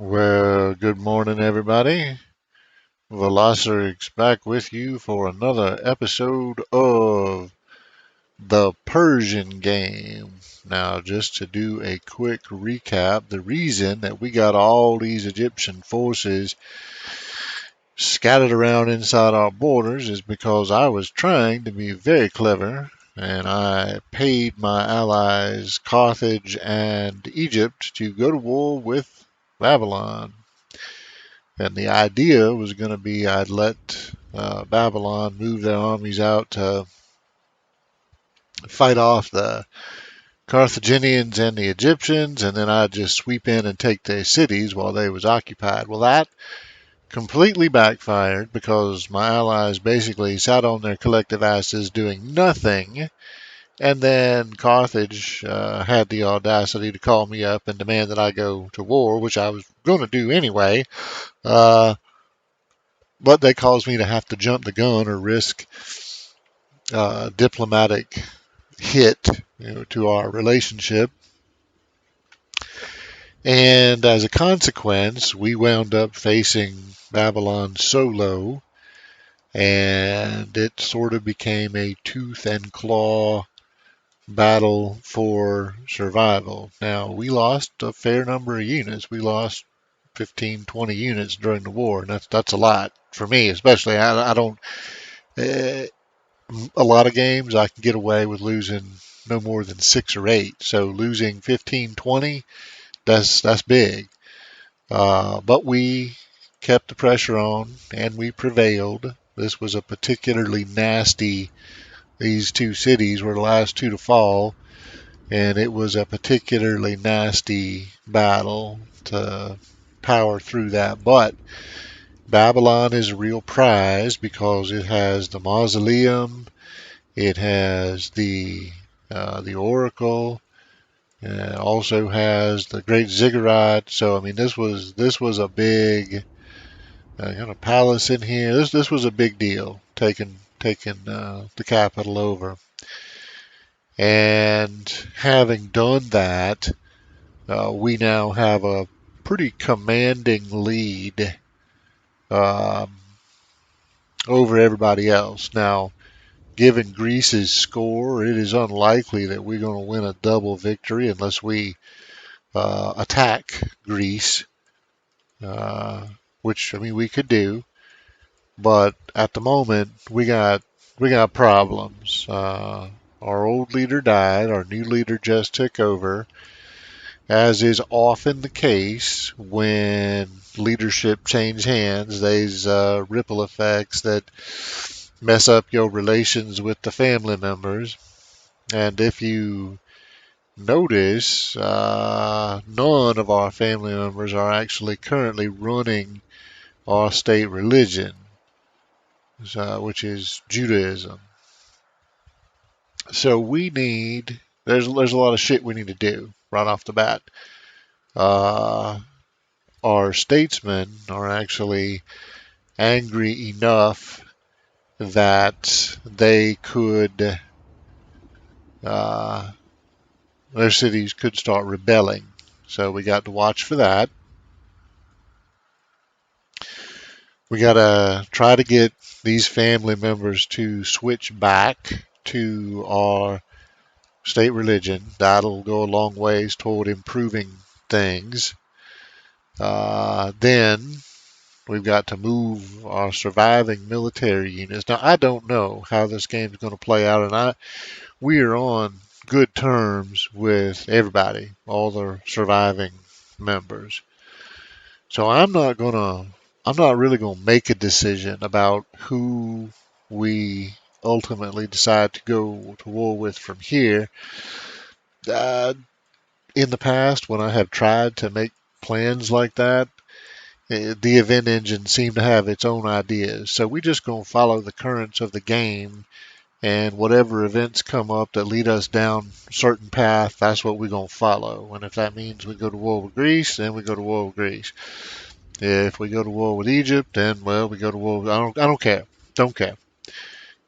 Well, good morning, everybody. Velocirix back with you for another episode of the Persian game. Now, just to do a quick recap, the reason that we got all these Egyptian forces scattered around inside our borders is because I was trying to be very clever and I paid my allies Carthage and Egypt to go to war with Babylon. And the idea was going to be I'd let Babylon move their armies out to fight off the Carthaginians and the Egyptians, and then I'd just sweep in and take their cities while they was occupied. Well, that completely backfired because my allies basically sat on their collective asses doing nothing. And then Carthage had the audacity to call me up and demand that I go to war, which I was going to do anyway. Uh, but they caused me to have to jump the gun or risk diplomatic hit, to our relationship. And as a consequence, we wound up facing Babylon solo, and it sort of became a tooth and claw battle for survival. Now, we lost a fair number of units. We lost 15, 20 units during the war, and that's a lot for me, especially. I don't. Uh, a lot of games I can get away with losing no more than 6 or 8. So losing 15, 20, that's big. But we kept the pressure on and we prevailed. This was a particularly nasty. These two cities were the last two to fall, and it was a particularly nasty battle to power through that. But Babylon is a real prize because it has the mausoleum. It has the Oracle. Also has the Great Ziggurat. So I mean, this was a big kind of palace in here. This was a big deal, taking the capital over. And having done that, we now have a pretty commanding lead um, over everybody else. Now, given Greece's score, it is unlikely that we're going to win a double victory unless we attack Greece, uh, which I mean we could do. But at the moment, we got problems. Our old leader died. Our new leader just took over, as is often the case when leadership change hands. There's ripple effects that mess up your relations with the family members. And if you notice, none of our family members are actually currently running our state religion, which is Judaism. So there's a lot of shit we need to do right off the bat. Uh, our statesmen are actually angry enough that they could uh, their cities could start rebelling. So we got to watch for that. We got to try to get these family members to switch back to our state religion. That'll go a long ways toward improving things. Then we've got to move our surviving military units. Now, I don't know how this game is going to play out, and we are on good terms with everybody, all the surviving members. So I'm not really gonna make a decision about who we ultimately decide to go to war with from here. Uh, in the past, when I have tried to make plans like that, the event engine seemed to have its own ideas. So we just gonna follow the currents of the game, and whatever events come up that lead us down a certain path, that's what we're gonna follow. And if that means we go to war with Greece, then we go to war with Greece. If we go to war with Egypt, then well, we go to war. I don't care. Don't care.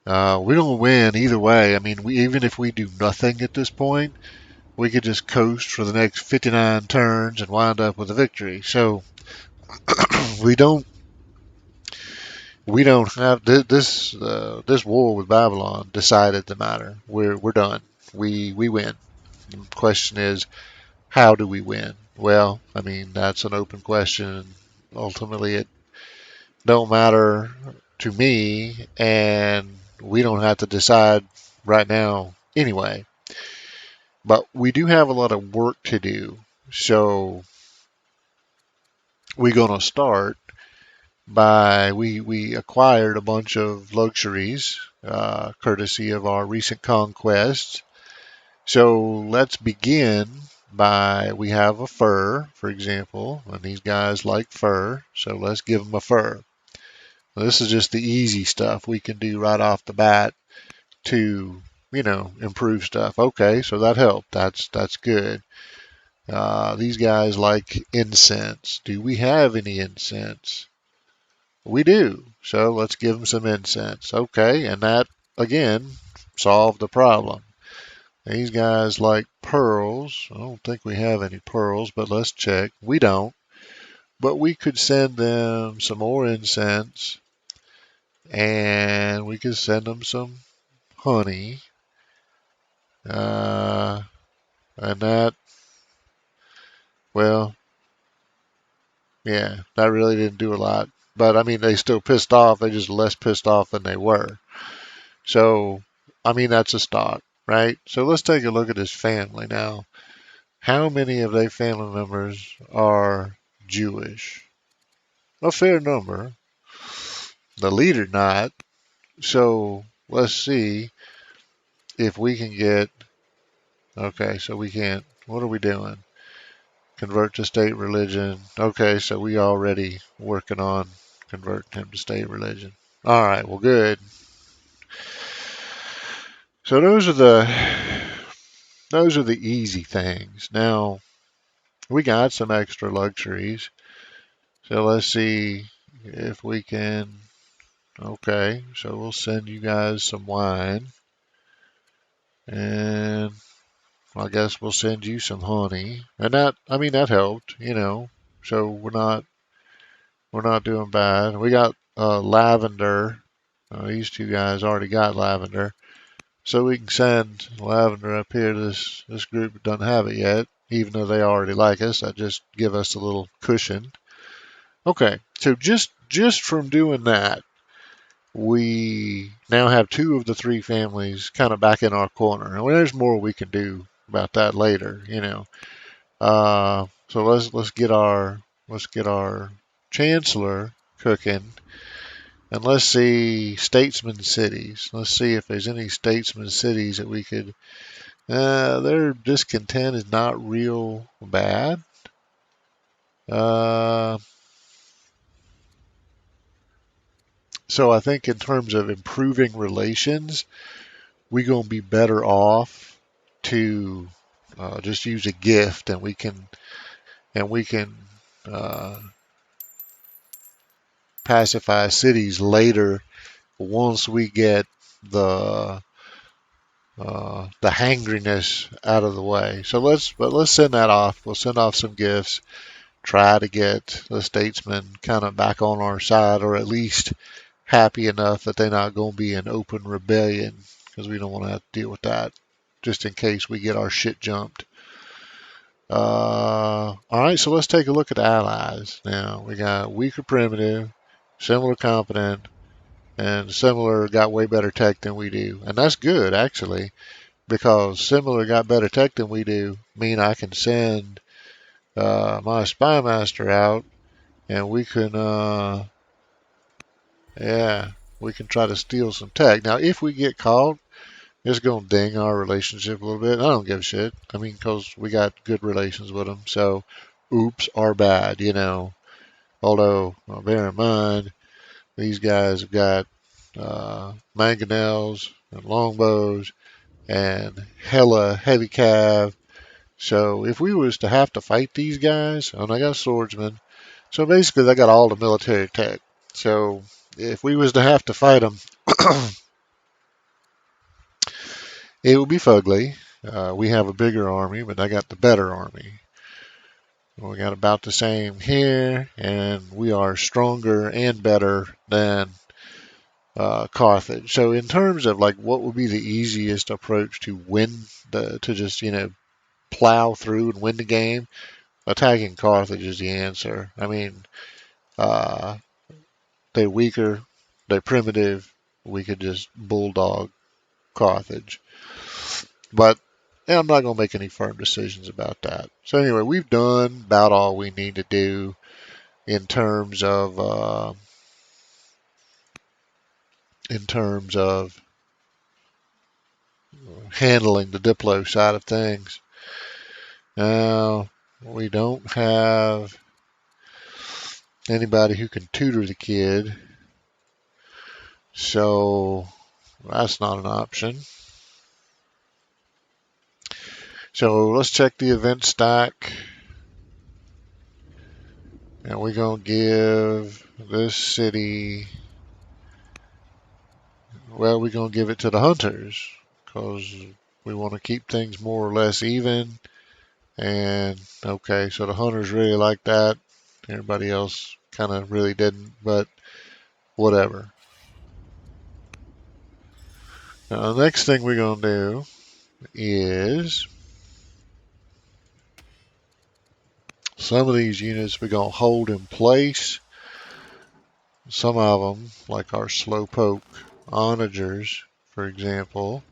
We don't win either way. I mean, even if we do nothing at this point, we could just coast for the next 59 turns and wind up with a victory. So we don't we don't have this war with Babylon decided the matter. We're done. We win. The question is, how do we win? Well, I mean, that's an open question. Ultimately, it don't matter to me, and we don't have to decide right now anyway. But we do have a lot of work to do. So we're going to start by we acquired a bunch of luxuries courtesy of our recent conquests. So let's begin by we have a fur, for example, and these guys like fur, so let's give them a fur. Now, this is just the easy stuff we can do right off the bat to, improve stuff. Okay, so that helped. That's good. These guys like incense. Do we have any incense? We do. So let's give them some incense. Okay, and that again solved the problem. These guys like pearls. I don't think we have any pearls, but let's check. We don't. But we could send them some more incense and we could send them some honey. Uh, and that, well, yeah, that really didn't do a lot. But I mean, they still pissed off. They just less pissed off than they were. So, I mean, that's a start, right? So let's take a look at his family now. How many of their family members are Jewish? A fair number. The leader not. So let's see if we can get. Okay, so we can't. What are we doing? Convert to state religion. Okay, so we already working on converting him to state religion. All right, well, good. So those are the easy things. Now we got some extra luxuries. So let's see if we can. Okay, so we'll send you guys some wine, and I guess we'll send you some honey, and that I mean that helped. So we're not doing bad. We got lavender. These two guys already got lavender, so we can send lavender up here. This group doesn't have it yet, even though they already like us. That just give us a little cushion. Okay, so just from doing that, we now have two of the three families kind of back in our corner. And there's more we can do about that later. So let's get our chancellor cooking, and let's see statesman cities. Let's see if there's any statesman cities that we could. Their discontent is not real bad. Uh, so I think in terms of improving relations, we're gonna be better off to just use a gift, and we can uh, pacify cities later once we get the the hangriness out of the way. So let's send that off. We'll send off some gifts. Try to get the statesmen kind of back on our side, or at least happy enough that they're not going to be in open rebellion, because we don't want to have to deal with that. Just in case we get our shit jumped. All right, so let's take a look at allies. Now we got weaker primitive, similar competent, and similar got way better tech than we do, and that's good actually, because similar got better tech than we do mean I can send my spy master out, and yeah, we can try to steal some tech. Now, if we get caught, it's gonna ding our relationship a little bit. I don't give a shit. I mean, because we got good relations with them, so oops, our bad. Although, bear in mind, these guys have got mangonels and longbows and hella heavy cav. So if we was to have to fight these guys, and I got swordsmen, so basically they got all the military tech. So if we was to have to fight them, it would be fugly. We have a bigger army, but I got the better army. We got about the same here, and we are stronger and better than Carthage. So in terms of like what would be the easiest approach to win to just plow through and win the game, attacking Carthage is the answer. I mean, uh, they're weaker, they're primitive. We could just bulldog Carthage, but I'm not going to make any firm decisions about that. So anyway, we've done about all we need to do in terms of handling the Diplo side of things. Now, we don't have anybody who can tutor the kid, so that's not an option. So let's check the event stack, and we're going to give this city, well, we're going to give it to the hunters because we want to keep things more or less even. And okay, so the hunters really like that. Everybody else kind of really didn't, but whatever. Now, the next thing we're going to do is some of these units we're going to hold in place. Some of them, like our slowpoke onagers, for example,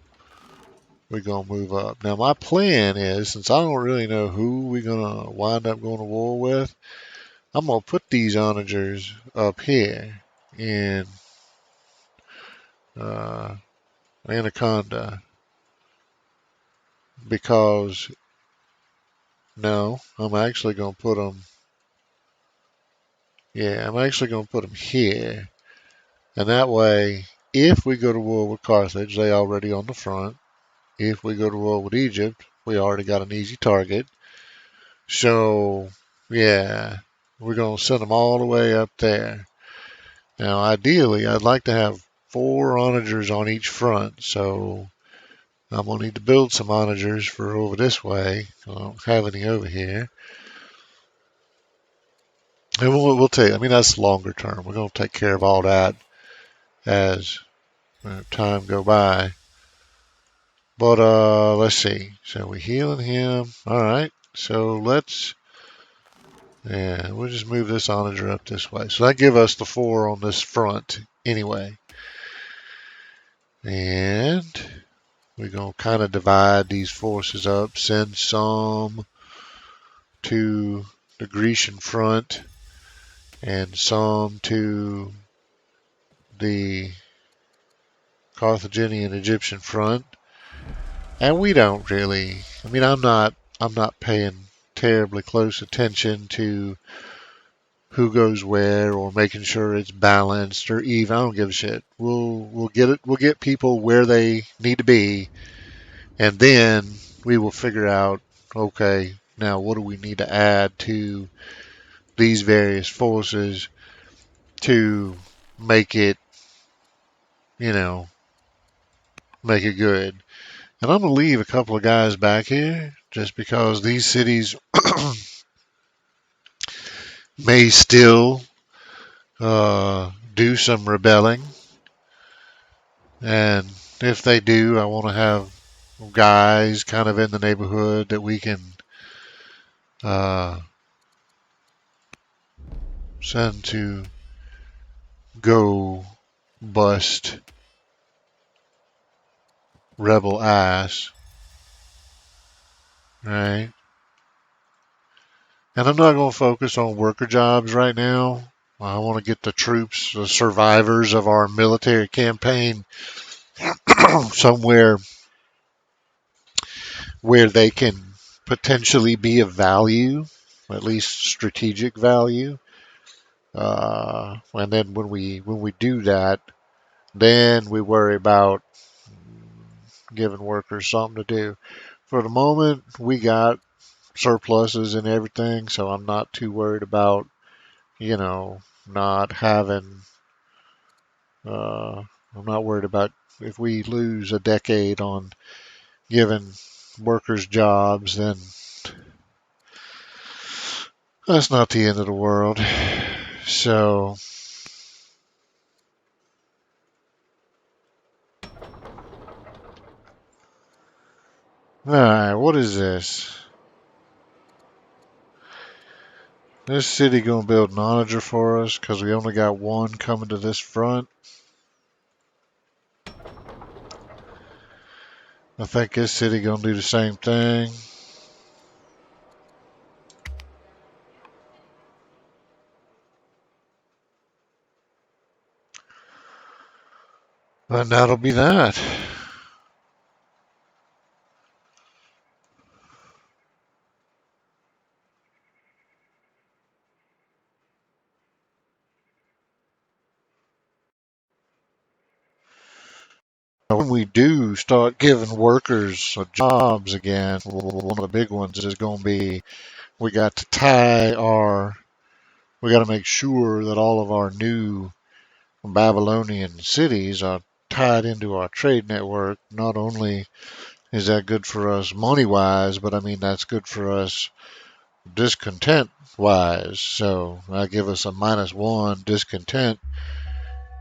we're going to move up. Now, my plan is, since I don't really know who we're going to wind up going to war with, I'm going to put these onagers up here in uh, Anaconda because, no, I'm actually going to put them, yeah, I'm actually going to put them here. And that way, if we go to war with Carthage, they already on the front. If we go to war with Egypt, we already got an easy target. So, yeah, we're going to send them all the way up there. Now, ideally, I'd like to have 4 onagers on each front. So, I'm going to need to build some onagers for over this way. I don't have any over here. And we'll take, I mean, that's longer term. We're going to take care of all that as time go by. But let's see. So we're healing him. All right. So we'll just move this onager up this way. So that give us the 4 on this front anyway. And we're going to kind of divide these forces up. Send some to the Grecian front and some to the Carthaginian Egyptian front. And we don't really, I mean, I'm not paying terribly close attention to who goes where or making sure it's balanced or even. I don't give a shit. We'll get it. We'll get people where they need to be, and then we will figure out. Okay, now what do we need to add to these various forces to make it, you know, make it good. And I'm gonna leave a couple of guys back here just because these cities may still do some rebelling. And if they do, I want to have guys kind of in the neighborhood that we can uh, send to go bust rebel ass, right? And I'm not going to focus on worker jobs right now. I want to get the troops, the survivors of our military campaign, somewhere where they can potentially be of value, at least strategic value. And then when we do that, then we worry about giving workers something to do. For the moment, we got surpluses and everything, so I'm not too worried about, not having. Uh, I'm not worried about if we lose a decade on giving workers jobs, then That's not the end of the world. So, alright, what is this? This city gonna build an onager for us because we only got one coming to this front. I think this city gonna do the same thing. And that'll be that. When we do start giving workers jobs again, one of the big ones is going to be we got to we got to make sure that all of our new Babylonian cities are tied into our trade network. Not only is that good for us money wise, but I mean, that's good for us discontent wise. So I give us a -1 discontent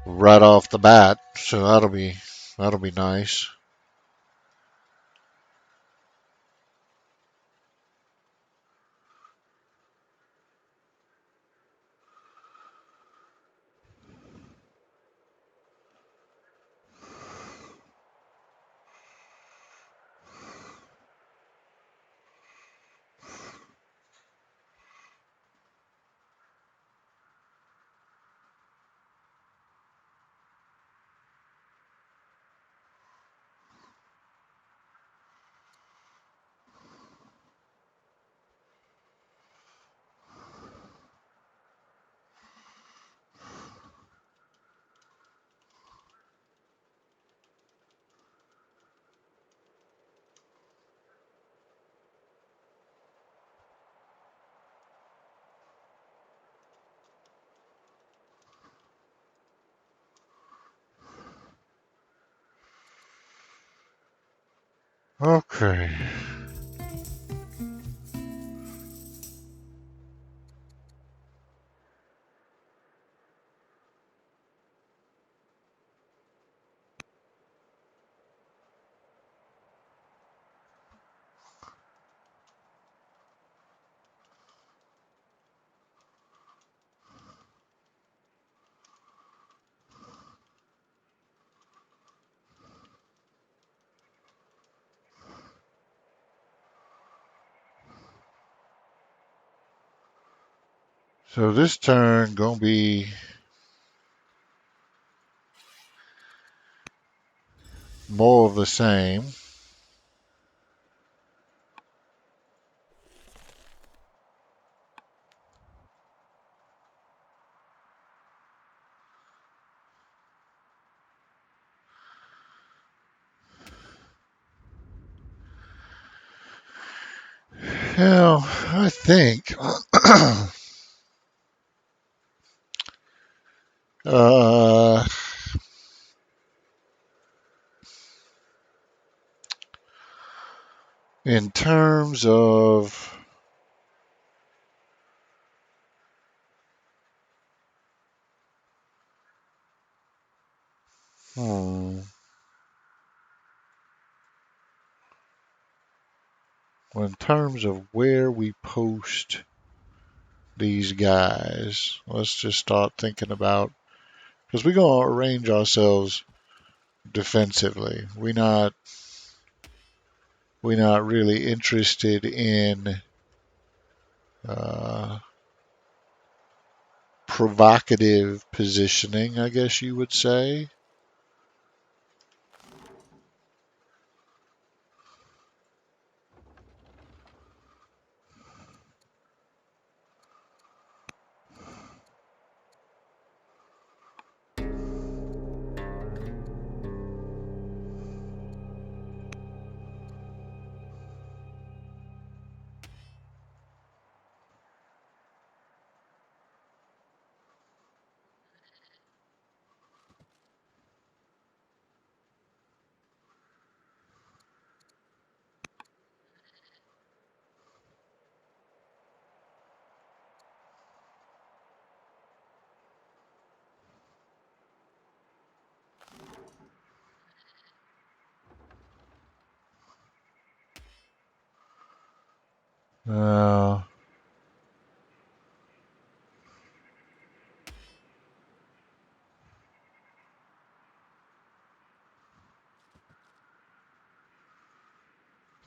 right off the bat. So that'll be nice. Okay. So this turn gonna be more of the same. Now, I think uh, in terms of hmm, in terms of where we post these guys, let's just start thinking about because we're gonna arrange ourselves defensively. We're not really interested in uh, provocative positioning, I guess you would say. I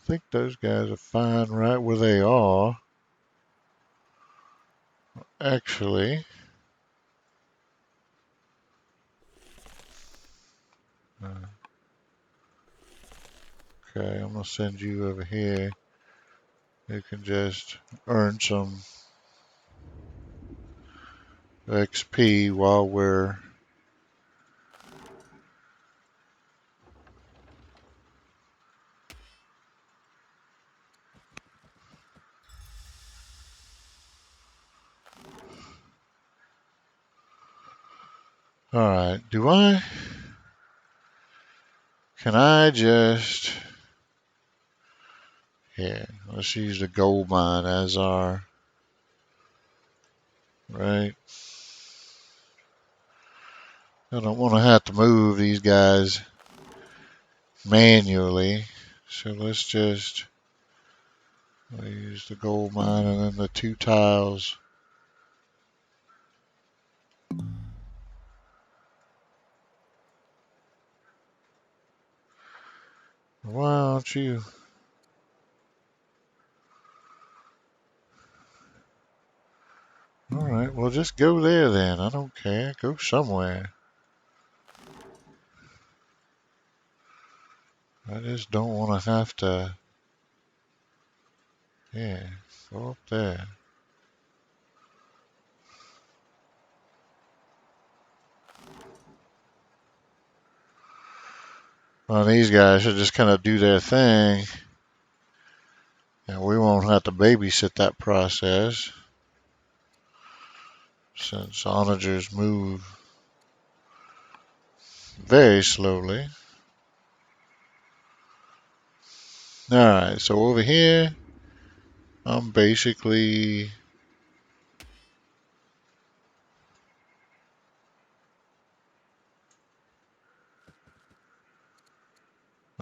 think those guys are fine right where they are. Actually, okay, I'm gonna send you over here. You can just earn some XP while we're. Alright, can I just, yeah, let's use the gold mine as our, right? I don't want to have to move these guys manually. So let's just use the gold mine and then the 2 tiles. Why don't you? Alright, well just go there then. I don't care. Go somewhere. I just don't want to have to. Yeah, go up there. Well, these guys should just kind of do their thing. And we won't have to babysit that process since onagers move very slowly. Alright, so over here, I'm basically.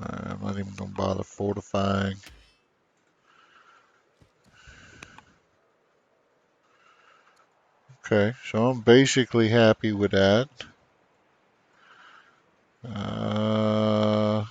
I'm not even going to bother fortifying. Okay, so I'm basically happy with that. Uh,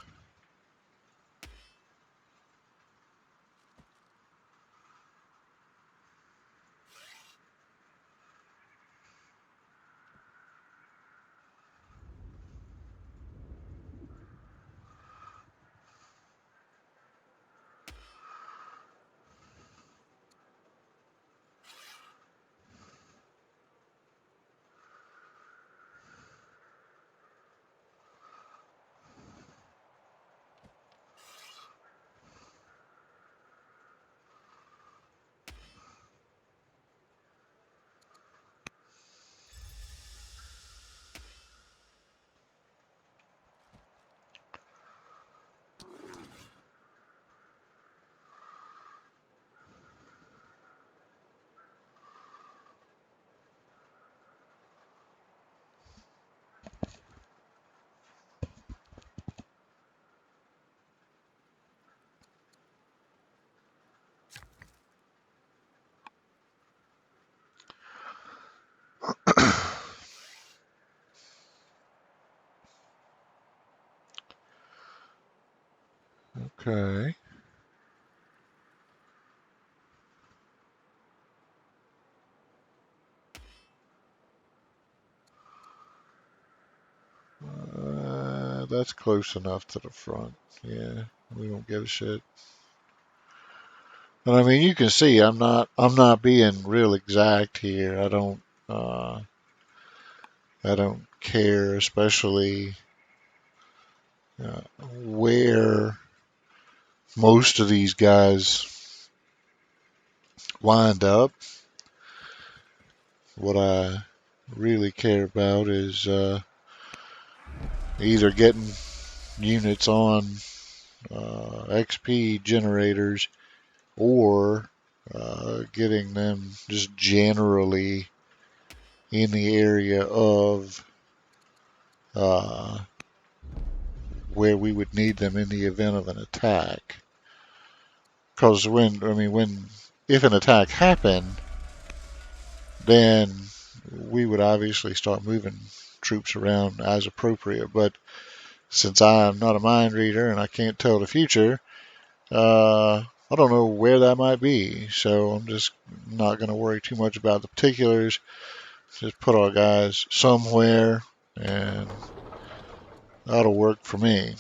okay. That's close enough to the front. Yeah, we don't give a shit. And I mean, you can see I'm not being real exact here. Uh, I don't care, especially uh, where most of these guys wind up. What I really care about is either getting units on XP generators or getting them just generally in the area of uh, where we would need them in the event of an attack. Because when if an attack happened, then we would obviously start moving troops around as appropriate. But since I'm not a mind reader and I can't tell the future, I don't know where that might be. So I'm just not going to worry too much about the particulars. Just put our guys somewhere and that'll work for me.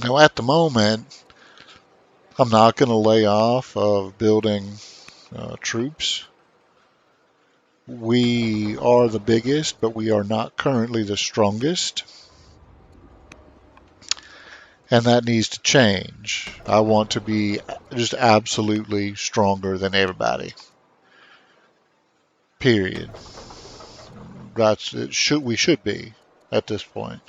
Now, at the moment, I'm not going to lay off of building troops. We are the biggest, but we are not currently the strongest. And that needs to change. I want to be just absolutely stronger than everybody. Period. We should be at this point.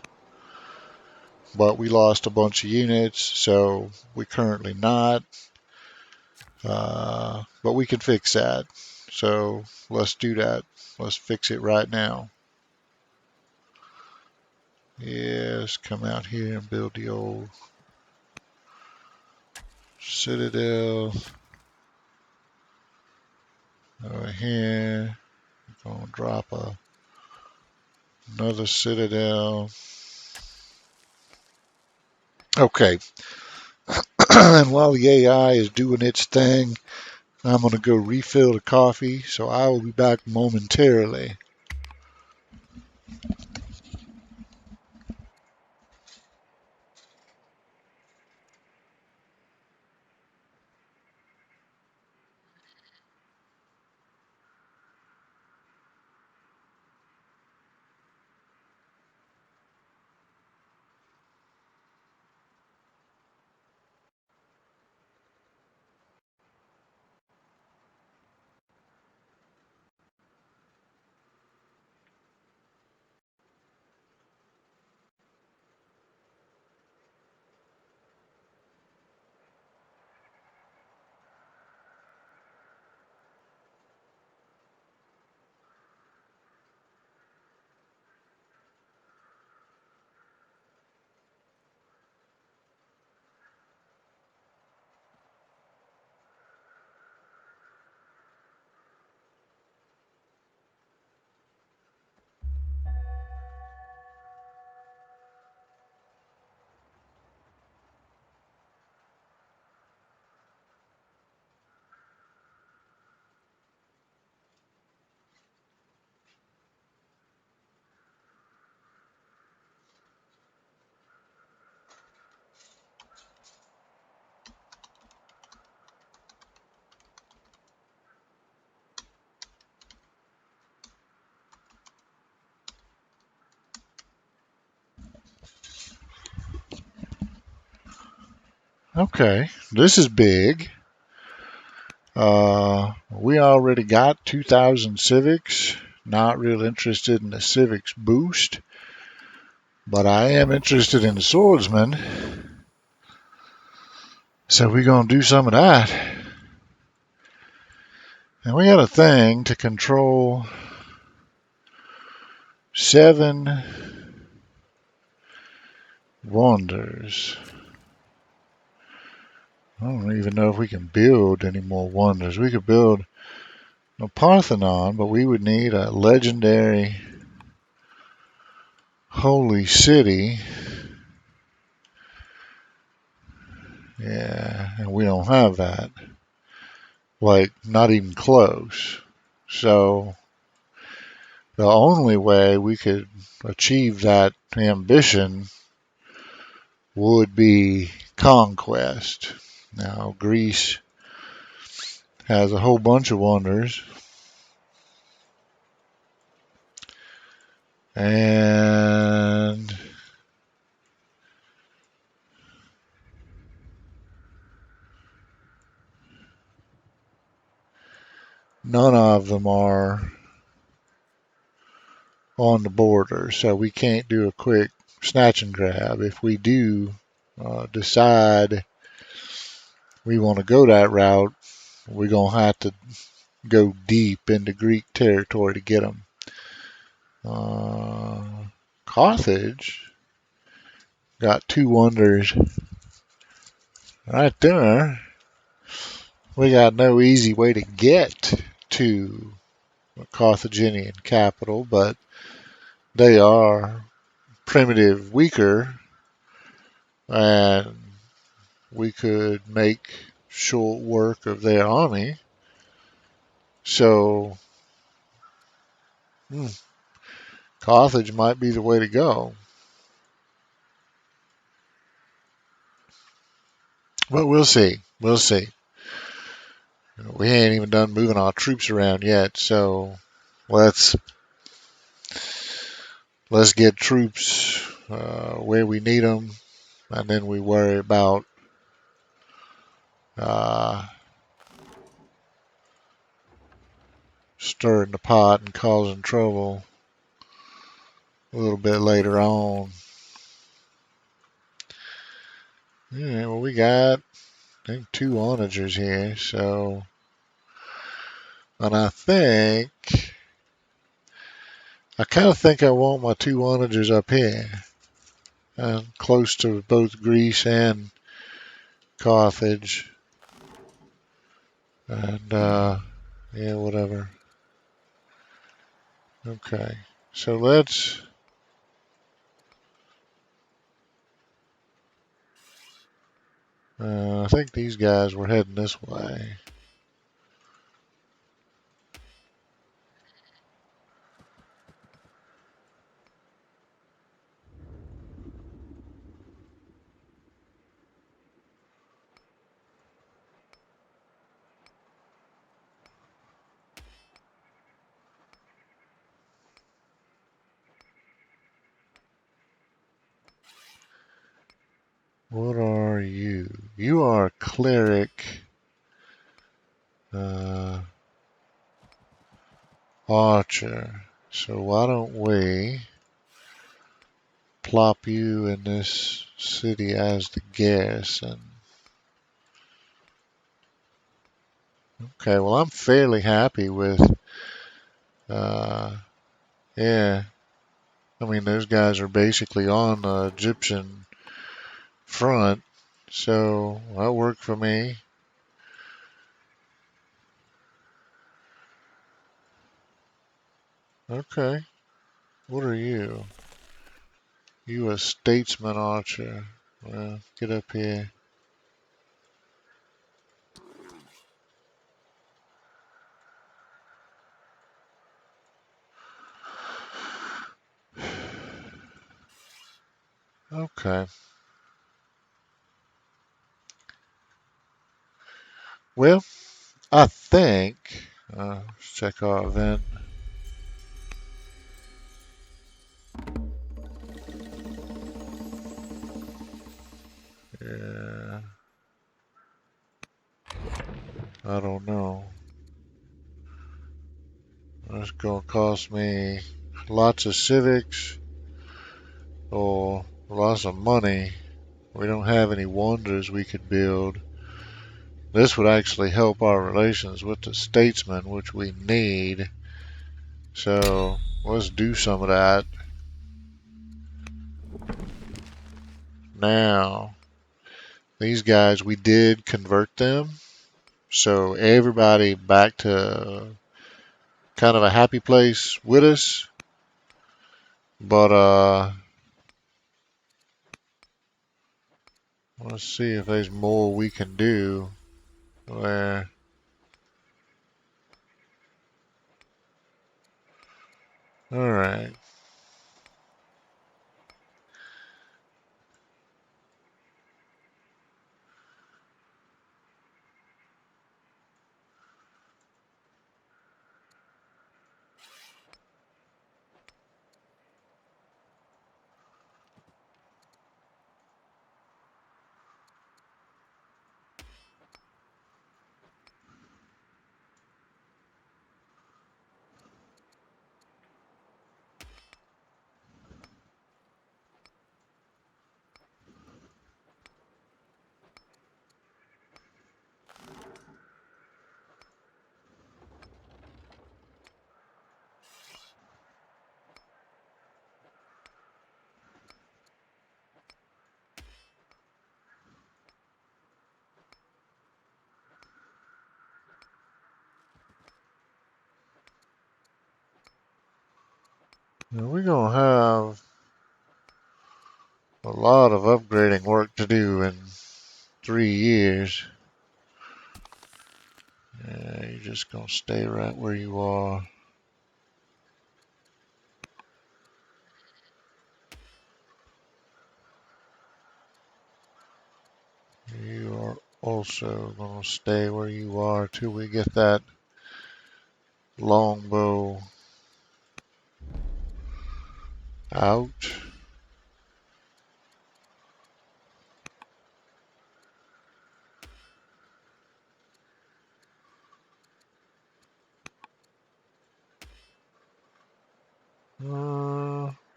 But we lost a bunch of units, so we're currently not. But we can fix that. So let's do that. Let's fix it right now. Yes, come out here and build the old citadel over here. Gonna drop another citadel. Okay. And while the AI is doing its thing, I'm gonna go refill the coffee. So I will be back momentarily. Okay, this is big. We already got 2,000 civics. Not real interested in the civics boost, but I am interested in the swordsman. So we're gonna do some of that. And we got a thing to control 7 wonders. I don't even know if we can build any more wonders. We could build a Parthenon, but we would need a legendary holy city. Yeah, and we don't have that. Like, not even close. So, the only way we could achieve that ambition would be conquest. Now, Greece has a whole bunch of wonders, and none of them are on the border, so we can't do a quick snatch and grab. If we do decide we want to go that route, we're going to have to go deep into Greek territory to get them. Uh, Carthage got 2 wonders right there. We got no easy way to get to the Carthaginian capital, but they are primitive, weaker, and we could make short work of their army. So, hmm, Carthage might be the way to go. But we'll see. We'll see. We ain't even done moving our troops around yet, so let's let's get troops where we need them, and then we worry about uh, stirring the pot and causing trouble a little bit later on. Yeah, well, we got I think two onagers here, so and I kind of think I want my two onagers up here, close to both Greece and Carthage, and yeah, whatever. Okay, so let's. I think these guys were heading this way. What are you? You are a cleric, uh, archer. So why don't we plop you in this city as the garrison? Okay, well I'm fairly happy with, uh, yeah. I mean those guys are basically on the Egyptian front, so that worked for me. Okay, what are you? You a statesman archer? Well, get up here. Okay. Well, I think. Let's check our event. Yeah, I don't know. It's gonna cost me lots of civics or lots of money. We don't have any wonders we could build. This would actually help our relations with the statesmen, which we need. So let's do some of that now. These guys, we did convert them. So everybody back to kind of a happy place with us. But let's see if there's more we can do. Where, all right. Now we're going to have a lot of upgrading work to do in 3 years. You're just going to stay right where you are. You are also going to stay where you are till we get that longbow out.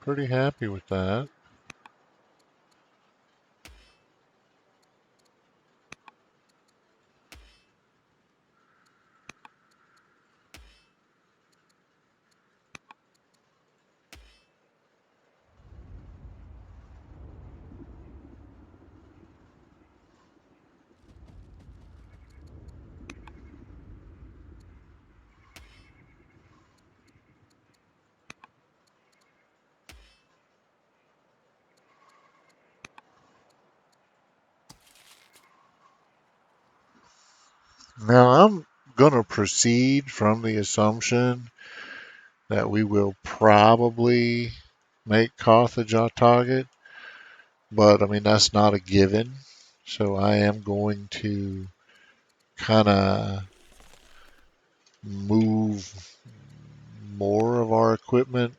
Pretty happy with that. Now I'm going to proceed from the assumption that we will probably make Carthage our target, but I mean, that's not a given. So I am going to kind of move more of our equipment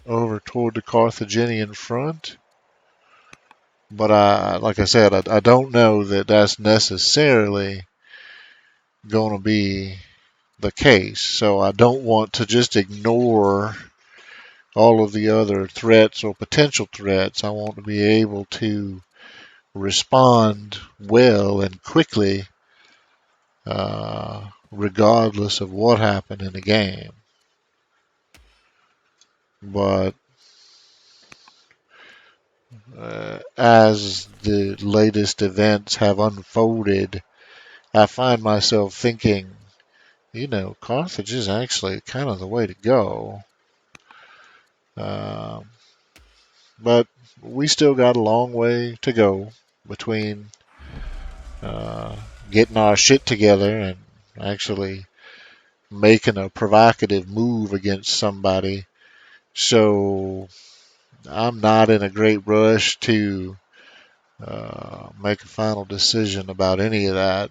over toward the Carthaginian front. But like I said, I don't know that that's necessarily going to be the case. So I don't want to just ignore all of the other threats or potential threats. I want to be able to respond well and quickly, regardless of what happened in the game. But as the latest events have unfolded, I find myself thinking, Carthage is actually kind of the way to go. Um, but we still got a long way to go between uh, getting our shit together and actually making a provocative move against somebody. So I'm not in a great rush to make a final decision about any of that.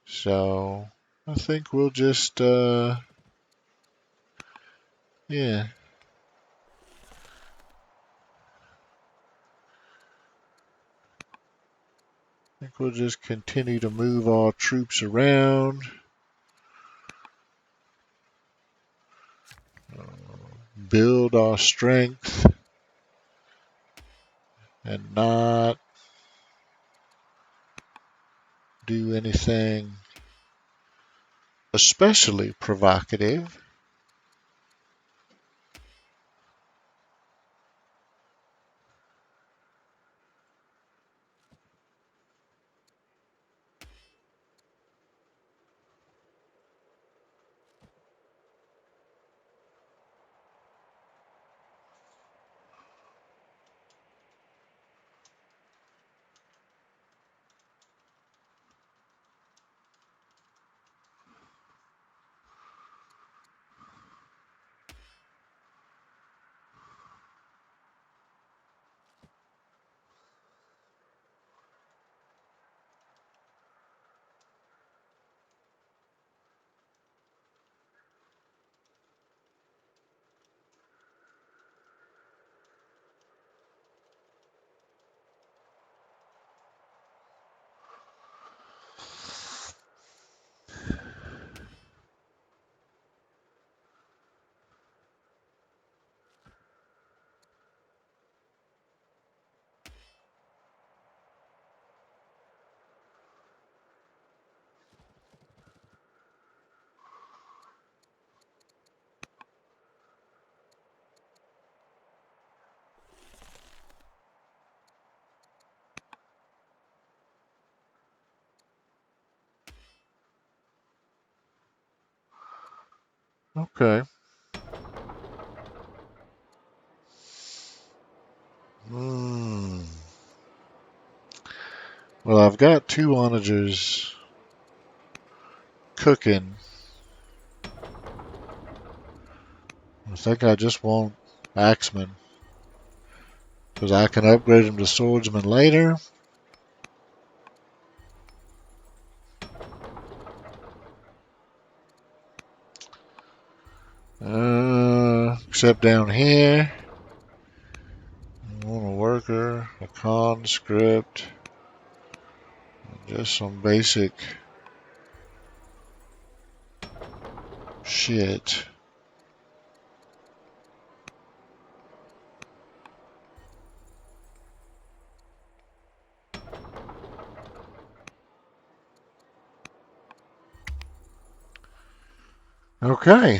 So I think we'll just, yeah, I think we'll just continue to move our troops around, build our strength, and not do anything especially provocative. Okay. Hmm. Well, I've got two onagers cooking. I think I just want axemen because I can upgrade them to swordsman later. Except down here, I want a worker, a conscript, just some basic shit. Okay.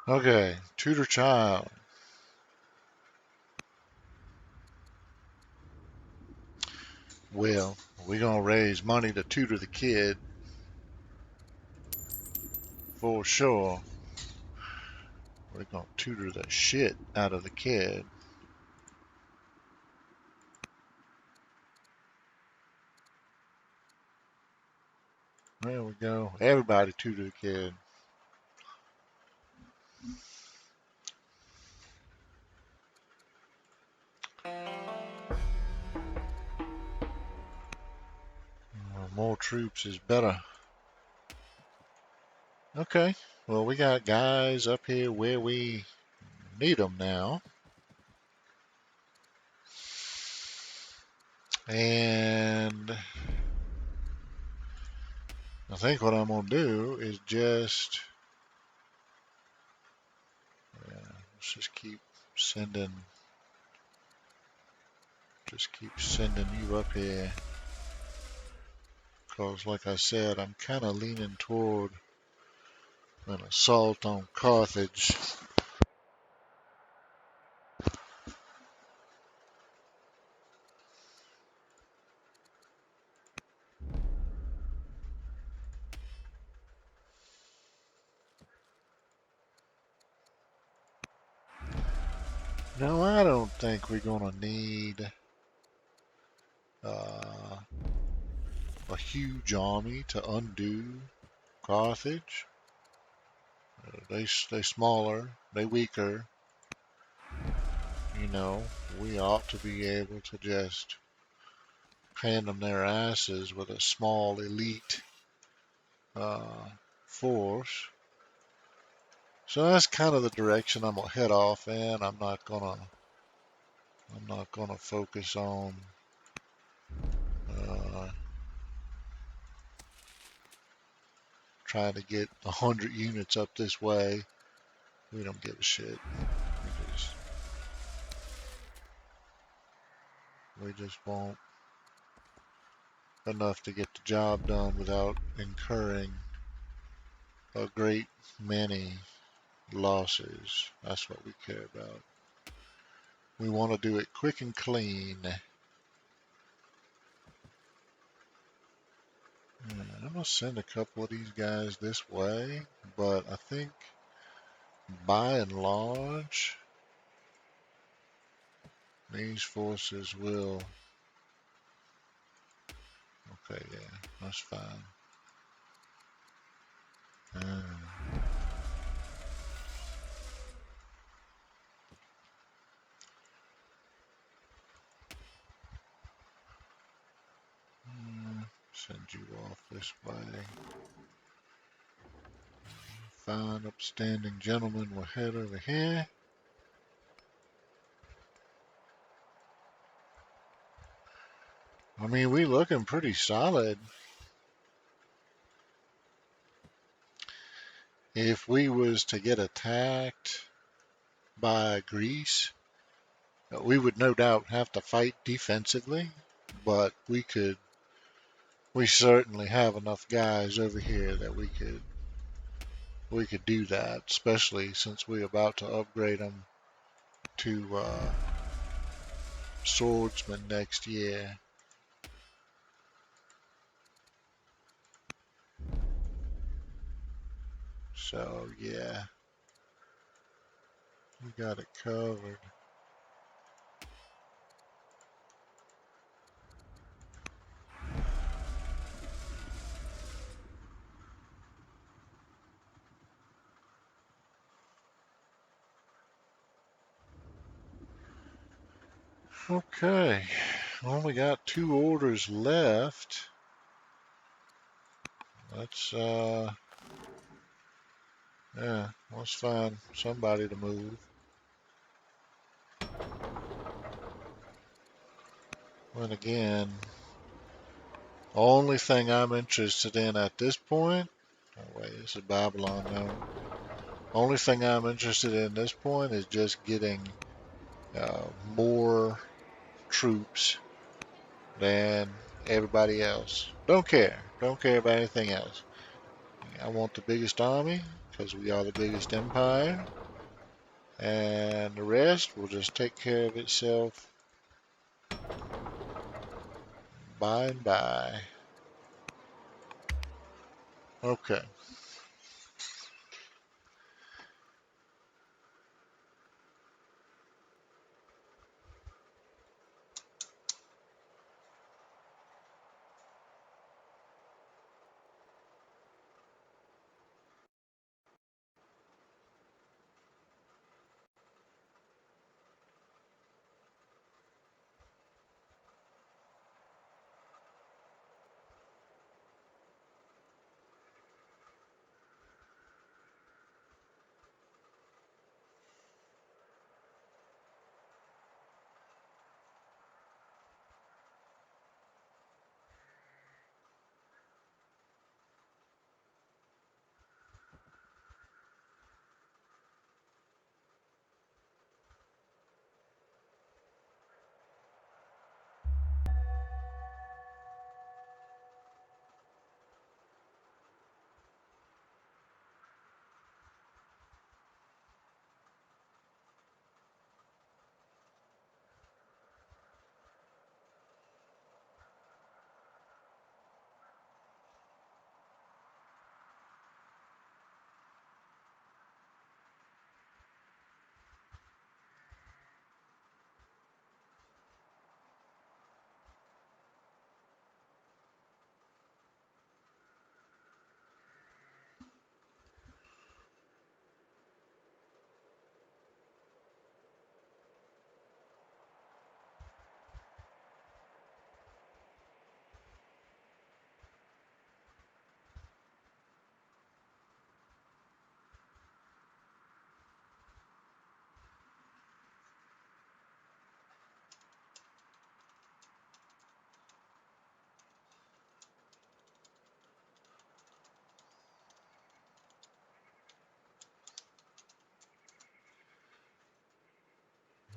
Okay. Tutor child. Well, we're gonna raise money to tutor the kid for sure. We're gonna tutor the shit out of the kid. There we go. Everybody tutor the kid. More troops is better. Okay. Well, we got guys up here where we need them now. And I think what I'm going to do is let's sending, just keep sending you up here. Because like I said, I'm kind of leaning toward an assault on Carthage. No, I don't think we're going to need uh, a huge army to undo Carthage. They smaller, they weaker. You know, we ought to be able to just hand them their asses with a small elite uh, force. So that's kind of the direction I'm gonna head off in. I'm not gonna focus on uh, trying to get 100 units up this way. We don't give a shit. We just want enough to get the job done without incurring a great many losses. That's what we care about. We want to do it quick and clean. I'm going to send a couple of these guys this way, but I think by and large, These forces will. Okay, yeah, that's fine. Uh, Send you off this way. Fine, upstanding gentlemen will head over here. I mean, we looking pretty solid. If we was to get attacked by Greece, we would no doubt have to fight defensively, but we certainly have enough guys over here that we could do that, especially since we're about to upgrade them to swordsman next year. So yeah, we got it covered. Okay, only got 2 orders left. Let's yeah, let's find somebody to move. And again, only thing I'm interested in at this point. Oh wait, this is Babylon now. Only thing I'm interested in at this point is just getting more troops than everybody else. Don't care. Don't care about anything else. I want the biggest army because we are the biggest empire, and the rest will just take care of itself by and by. Okay.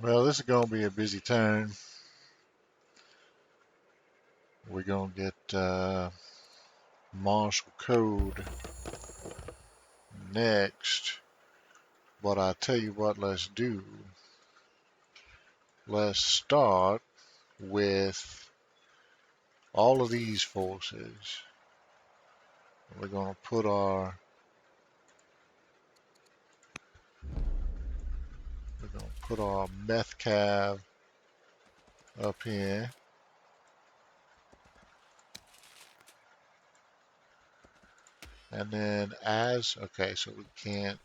Well, this is going to be a busy turn. We're going to get Martial Code next. But I tell you what, let's do. Let's start with all of these forces. We're going to put our meth cav up here. And then okay, so we can't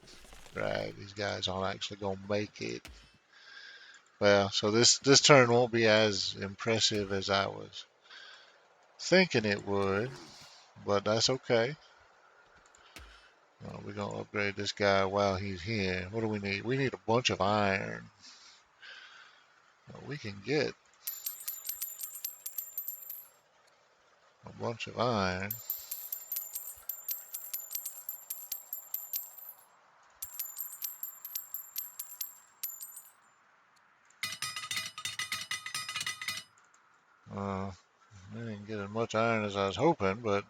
drag these guys aren't actually going to make it. Well, so this turn won't be as impressive as I was thinking it would, but that's okay. We're going to upgrade this guy while he's here. What do we need? We need a bunch of iron. We can get a bunch of iron. I didn't get as much iron as I was hoping, but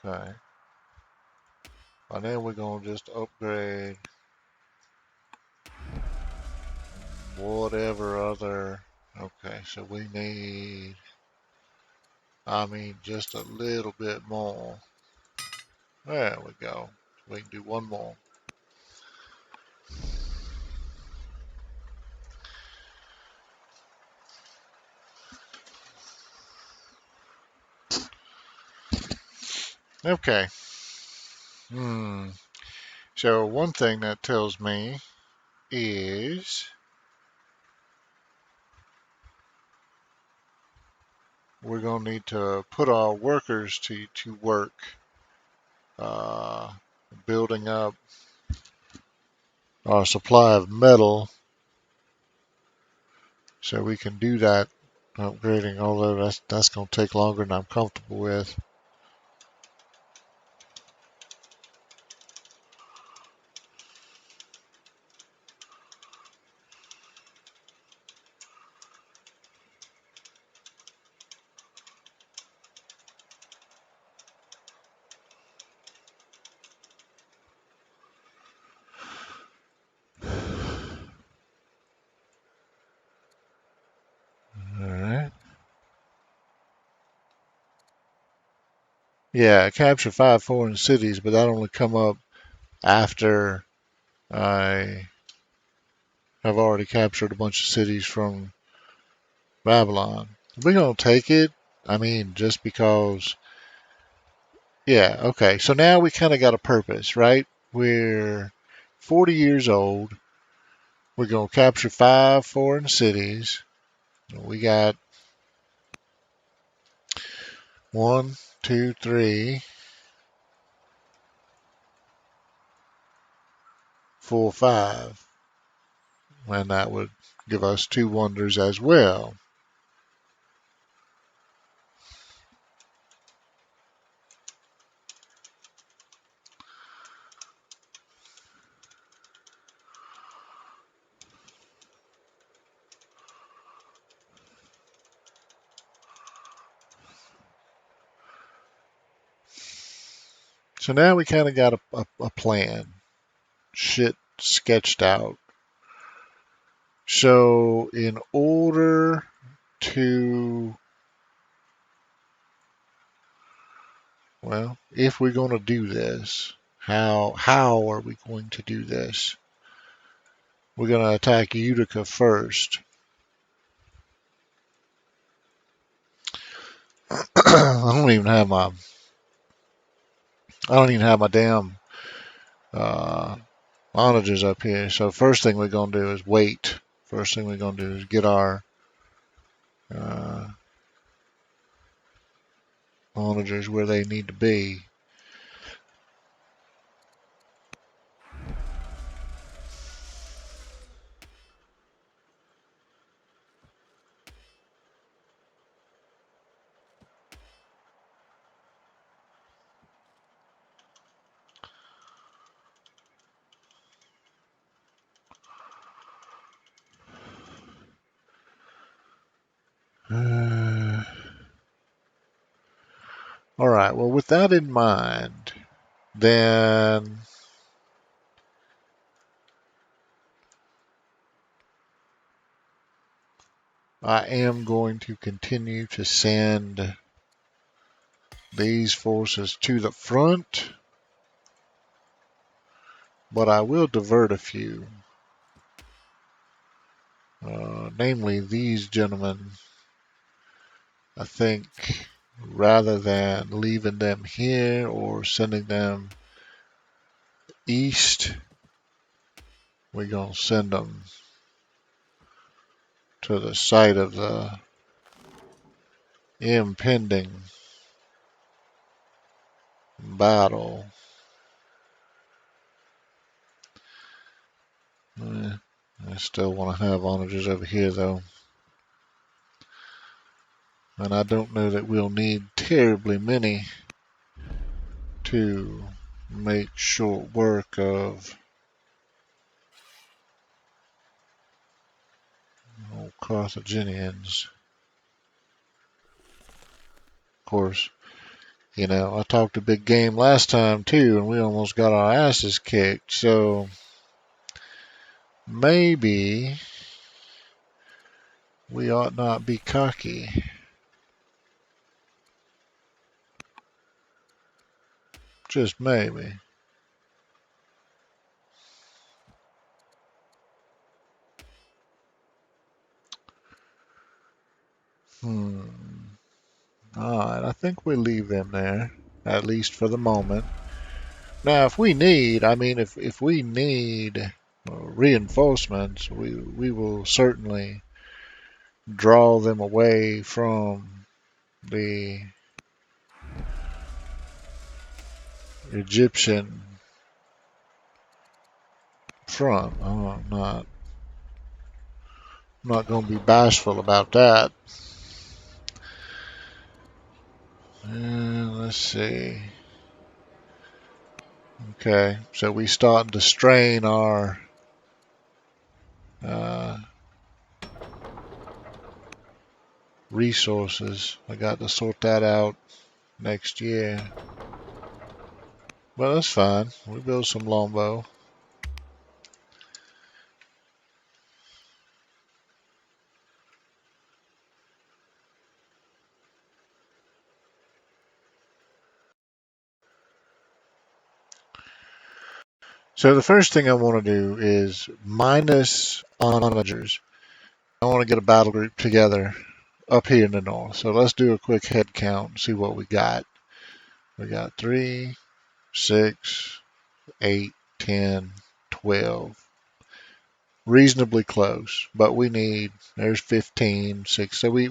okay. And then we're going to just upgrade whatever other. Okay, so we need, just a little bit more. There we go. We can do one more. Okay. So one thing that tells me is we're going to need to put our workers to work uh, building up our supply of metal so we can do that upgrading, although that's going to take longer than I'm comfortable with. All right. Yeah, I captured 5 foreign cities, but that only come up after I have already captured a bunch of cities from Babylon. We're going to take it. Just because. Yeah, okay. So now we kind of got a purpose, right? We're 40 years old. We're going to capture 5 foreign cities. We got 1, 2, 3, 4, 5. And that would give us 2 wonders as well. So now we kind of got a plan, shit sketched out. So in order to, well, if we're going to do this, how are we going to do this? We're going to attack Utica first. I don't even have my damn uh, onagers up here. So first thing we're going to do is wait. First thing we're going to do is get our uh, onagers where they need to be. All right. Well, with that in mind, then I am going to continue to send these forces to the front, but I will divert a few. Namely, these gentlemen. I think rather than leaving them here or sending them east, we're going to send them to the site of the impending battle. I still want to have onagers over here though. And I don't know that we'll need terribly many to make short work of old Carthaginians. Of course, you know, I talked a big game last time too, and we almost got our asses kicked. So maybe we ought not be cocky. Just maybe. Alright, I think we leave them there, at least for the moment. Now, if we need, if we need reinforcements, we will certainly draw them away from the Egyptian front. I'm not going to be bashful about that. And let's see. Okay, so we starting to strain our uh, resources. I got to sort that out next year. But that's fine. We build some longbow. So the first thing I want to do is minus onagers. I want to get a battle group together up here in the north. So let's do a quick head count and see what we got. We got 3, 6, 8, 10, 12. Reasonably close, but we need, there's 15, 6. So we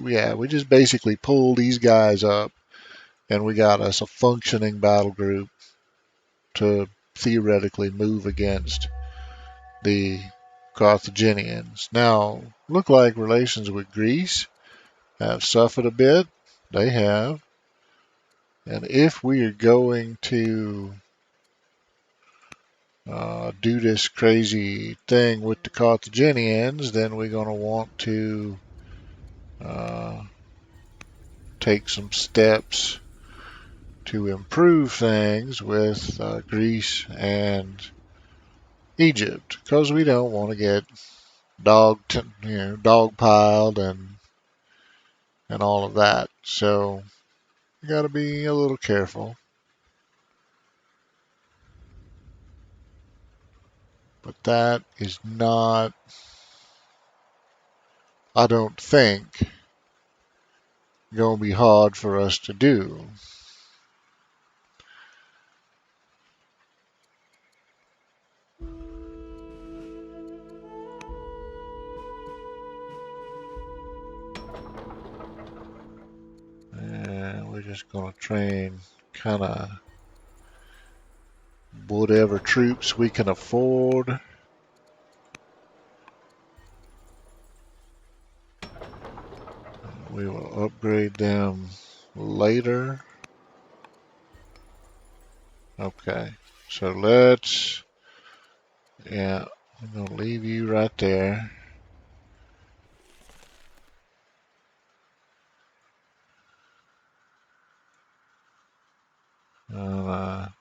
just basically pull these guys up and we got us a functioning battle group to theoretically move against the Carthaginians. Now, look like relations with Greece have suffered a bit. They have. And if we are going to do this crazy thing with the Carthaginians, then we're going to want to uh, take some steps to improve things with Greece and Egypt, because we don't want to get dog piled and all of that. So you got to be a little careful. But that is not, I don't think, going to be hard for us to do. And we're just going to train kind of whatever troops we can afford. We will upgrade them later. Okay, so yeah, I'm going to leave you right there. I'll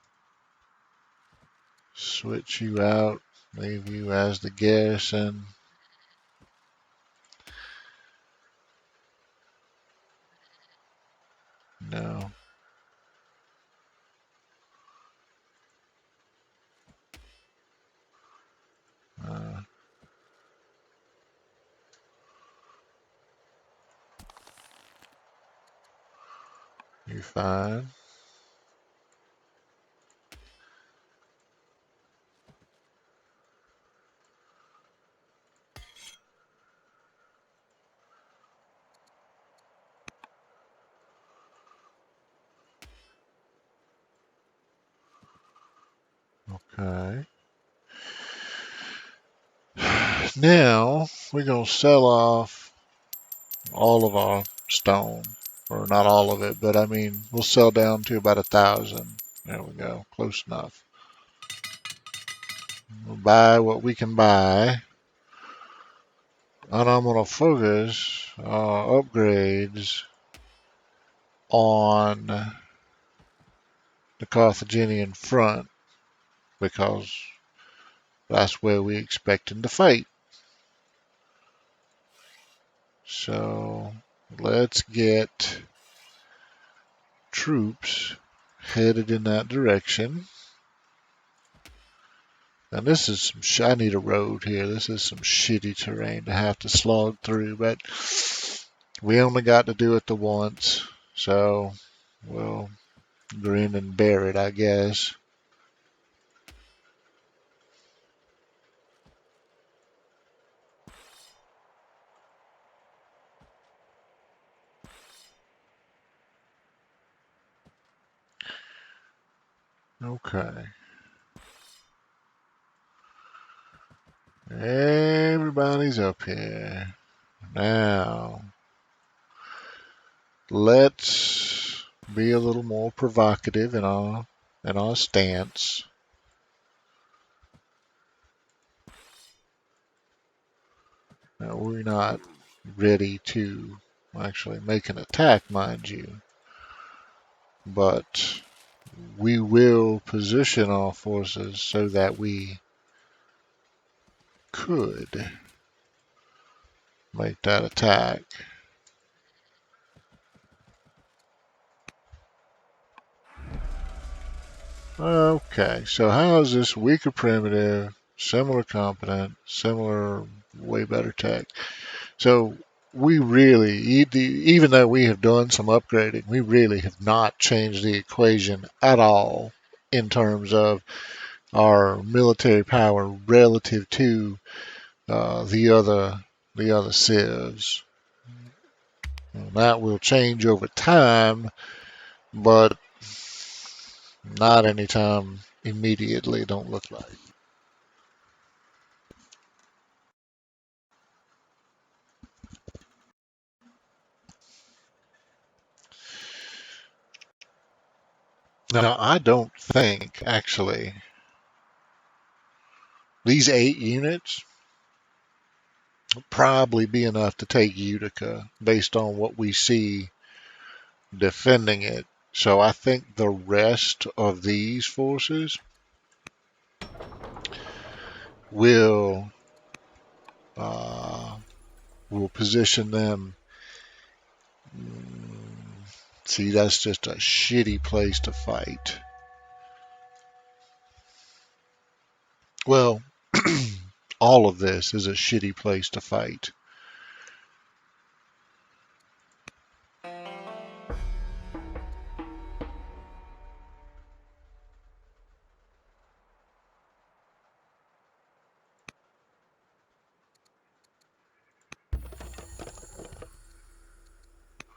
switch you out, leave you as the garrison. No. Uh, you're fine. Okay. Now we're going to sell off all of our stone. Or not all of it, but I mean, we'll sell down to about 1,000. There we go. Close enough. We'll buy what we can buy. And I'm going to focus upgrades on the Carthaginian front because that's where we're expecting to fight. So let's get troops headed in that direction. And this is I need a road here. This is some shitty terrain to have to slog through, but we only got to do it the once, so we'll grin and bear it, I guess. Okay. Everybody's up here. Now, let's be a little more provocative in our stance. Now, we're not ready to actually make an attack, mind you, but we will position our forces so that we could make that attack. Okay, so how is this weaker primitive, similar competent, similar way better tech? So we really, even though we have done some upgrading, we really have not changed the equation at all in terms of our military power relative to the other civs. That will change over time, but not anytime immediately. Don't look like. Now, I don't think actually these 8 units will probably be enough to take Utica based on what we see defending it. So I think the rest of these forces will uh, will position them. See, that's just a shitty place to fight. Well, all of this is a shitty place to fight.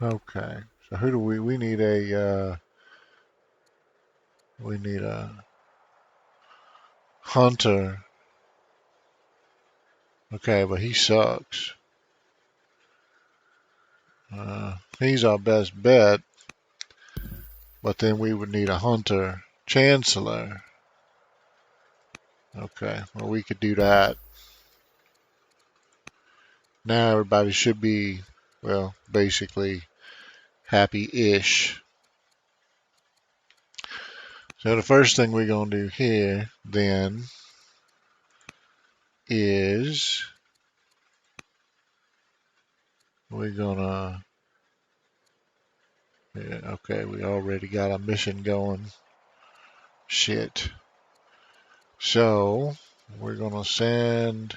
Okay, so who do we need we need a hunter. Okay, but he sucks. He's our best bet, but then we would need a hunter chancellor. Okay, well we could do that. Now everybody should be, well, basically happy-ish. So the first thing we're going to do here then is we're gonna, yeah, okay, we already got a mission going. Shit. So we're gonna send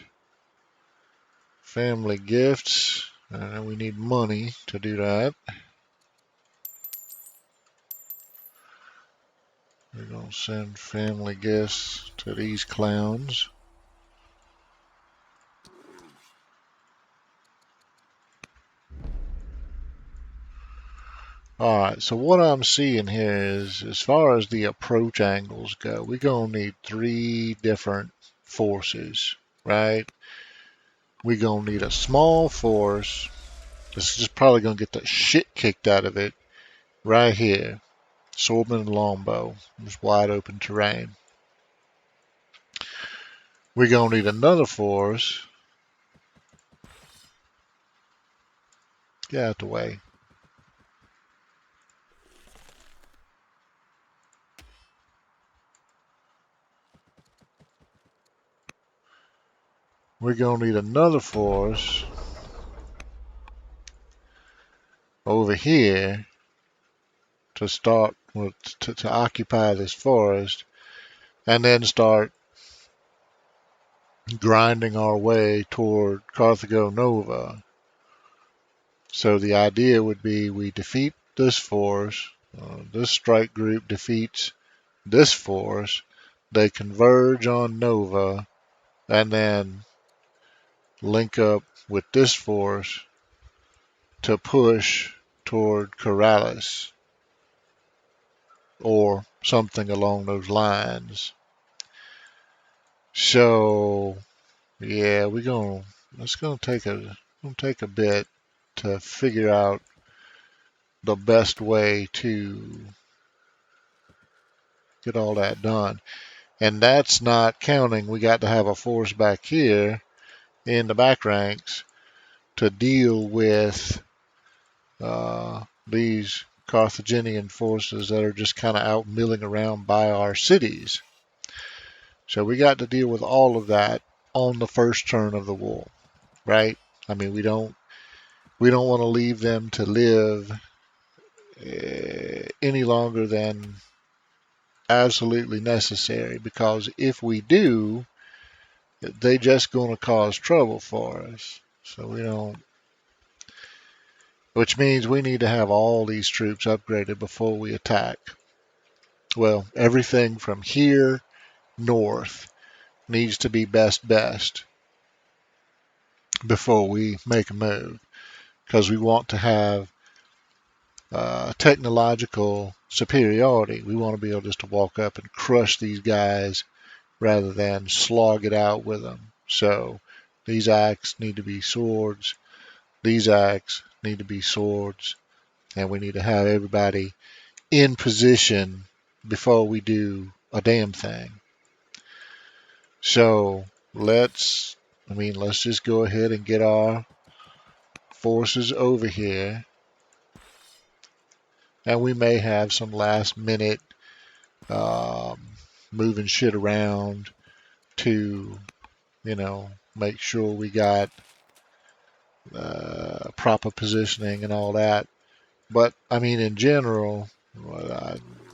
family gifts, and we need money to do that. We're gonna send family gifts to these clowns. Alright, so what I'm seeing here is, as far as the approach angles go, we're gonna need 3 different forces, right? We're gonna need a small force. This is just probably gonna get the shit kicked out of it right here. Swordman and longbow. Just wide open terrain. We're gonna need another force. Get out the way. We're gonna need another force over here to start with, to occupy this forest, and then start grinding our way toward Carthago Nova. So the idea would be we defeat this force, this strike group defeats this force, they converge on Nova, and then link up with this force to push toward Corrales or something along those lines. So yeah, it's gonna take a bit to figure out the best way to get all that done. And that's not counting we got to have a force back here in the back ranks to deal with these Carthaginian forces that are just kind of out milling around by our cities. So we got to deal with all of that on the first turn of the war, right? I mean, we don't want to leave them to live any longer than absolutely necessary, because if we do, they just going to cause trouble for us. So we don't, which means we need to have all these troops upgraded before we attack. Well, everything from here north needs to be best before we make a move, because we want to have technological superiority. We want to be able just to walk up and crush these guys rather than slog it out with them. So these axes need to be swords. These axes need to be swords. And we need to have everybody in position before we do a damn thing. So let's just go ahead and get our forces over here. And we may have some last minute um, moving shit around to, make sure we got proper positioning and all that. But I mean, in general,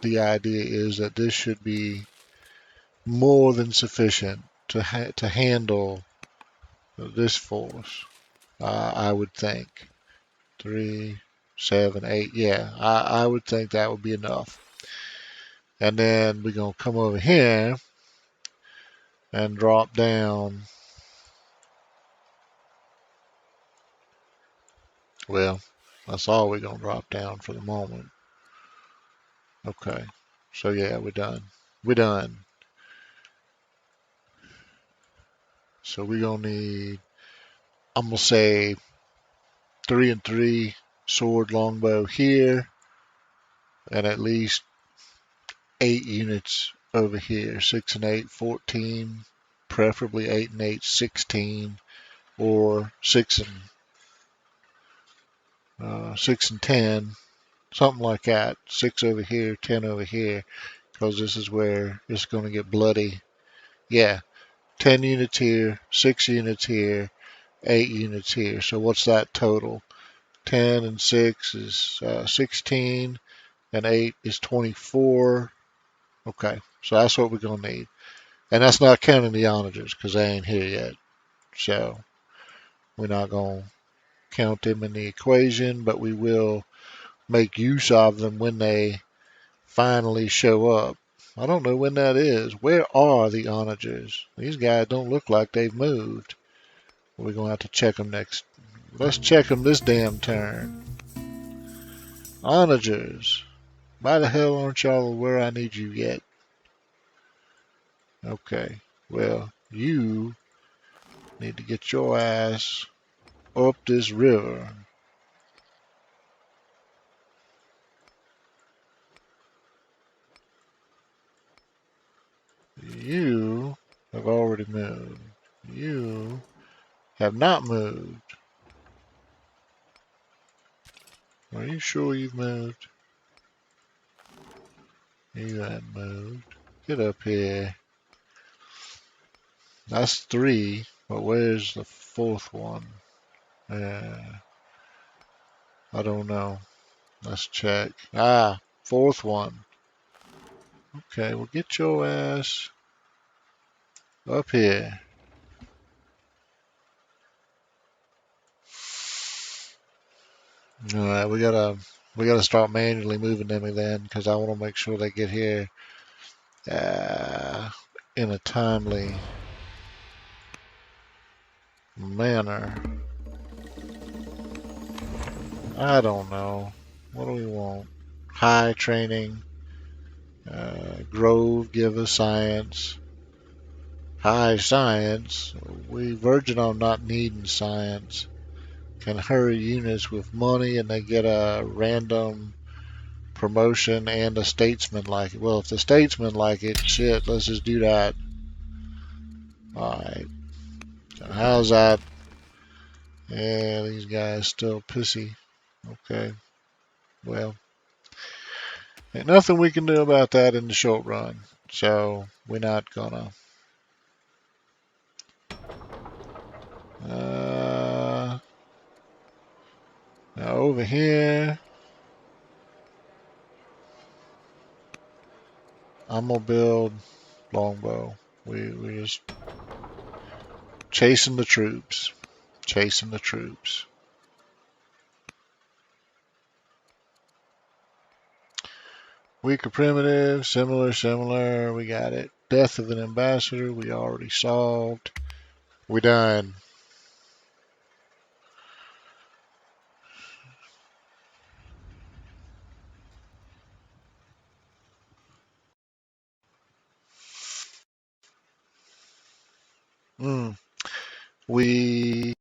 the idea is that this should be more than sufficient to handle this force. I would think 3, 7, 8. Yeah, I would think that would be enough. And then we're gonna come over here and drop down. Well, that's all we're gonna drop down for the moment. Okay. So yeah, we're done. We're done. So we're gonna need, I'm gonna say 3 and 3 sword longbow here, and at least 8 units over here. 6 and 8, 14. Preferably 8 and 8, 16, or 6 and 10, something like that. 6 over here, 10 over here, because this is where it's going to get bloody. Yeah, 10 units here, 6 units here, 8 units here. So what's that total? 10 and 6 is 16, and 8 is 24. Okay, so that's what we're going to need. And that's not counting the onagers, because they ain't here yet. So we're not going to count them in the equation, but we will make use of them when they finally show up. I don't know when that is. Where are the onagers? These guys don't look like they've moved. We're going to have to check them next. Let's check them this damn turn. Onagers. Why the hell aren't y'all where I need you yet? Okay. Well, you need to get your ass up this river. You have already moved. You have not moved. Are you sure you've moved? You haven't moved. Get up here. That's 3, but where's the 4th one? I don't know. Let's check. 4th one. Okay, well get your ass up here. All right, we gotta start manually moving them then, because I want to make sure they get here uh, in a timely manner. I don't know. What do we want? High training. Grove, give us science. High science. We virgin on not needing science. Can hurry units with money and they get a random promotion and a statesman like it. Well, if the statesman like it, shit, let's just do that. Alright. So how's that? Yeah, these guys still pissy. Okay. Well, ain't nothing we can do about that in the short run. So we're not gonna. Now over here, I'm gonna build longbow. We just chasing the troops, chasing the troops. Weaker primitive, similar. We got it. Death of an ambassador. We already solved. We done. Mm. We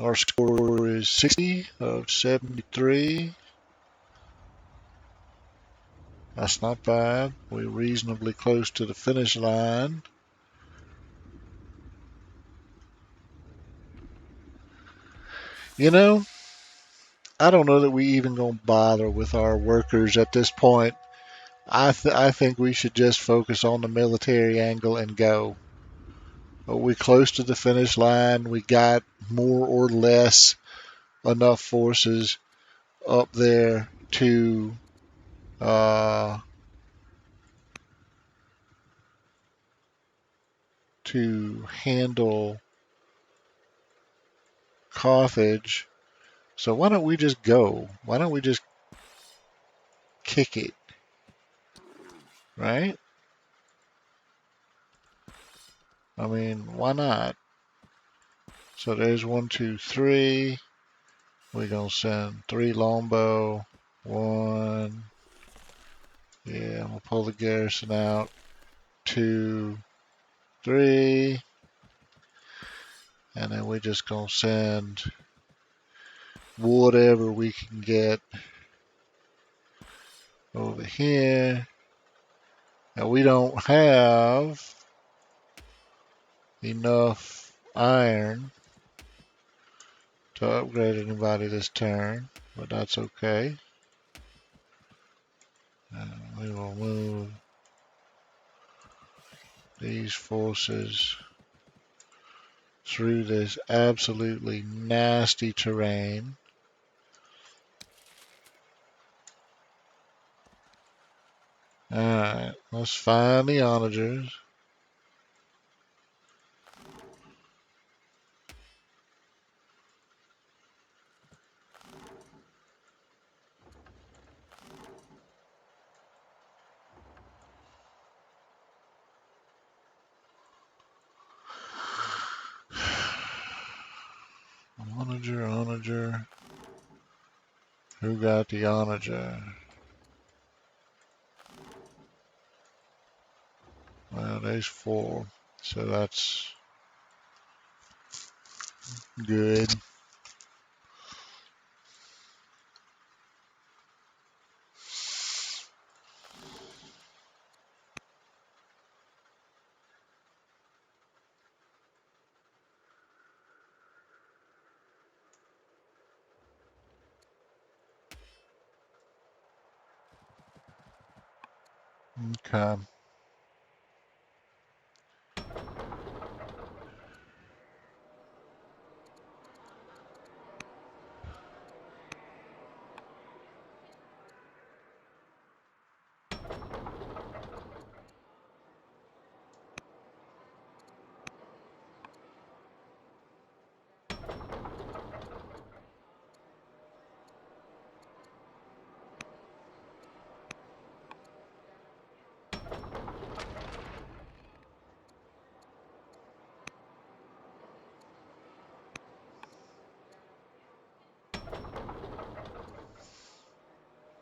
Our score is 60 of 73. That's not bad. We're reasonably close to the finish line. You know, I don't know that we even gonna bother with our workers at this point. I think we should just focus on the military angle and go. We're close to the finish line. We got more or less enough forces up there uh, to handle Carthage. So why don't we just go? Why don't we just kick it, right? I mean, why not? So there's 1, 2, 3. We're gonna send 3 longbow. 1. Yeah, we'll pull the garrison out. 2, 3. And then we're just gonna send whatever we can get over here. Now we don't have enough iron to upgrade anybody this turn, but that's okay. And we will move these forces through this absolutely nasty terrain. Alright, let's find the onagers. Onager. Who got the onager? Well, there's 4, so that's good. Okay.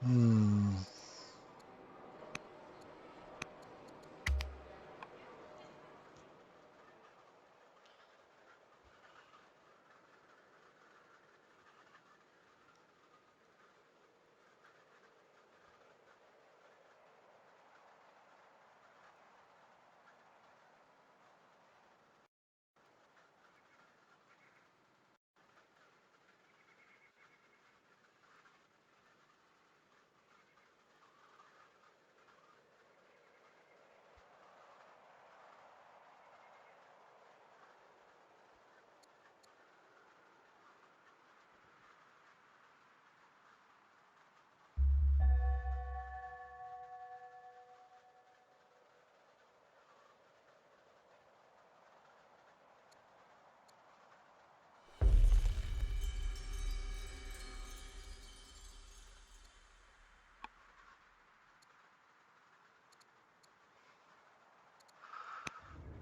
Hmm.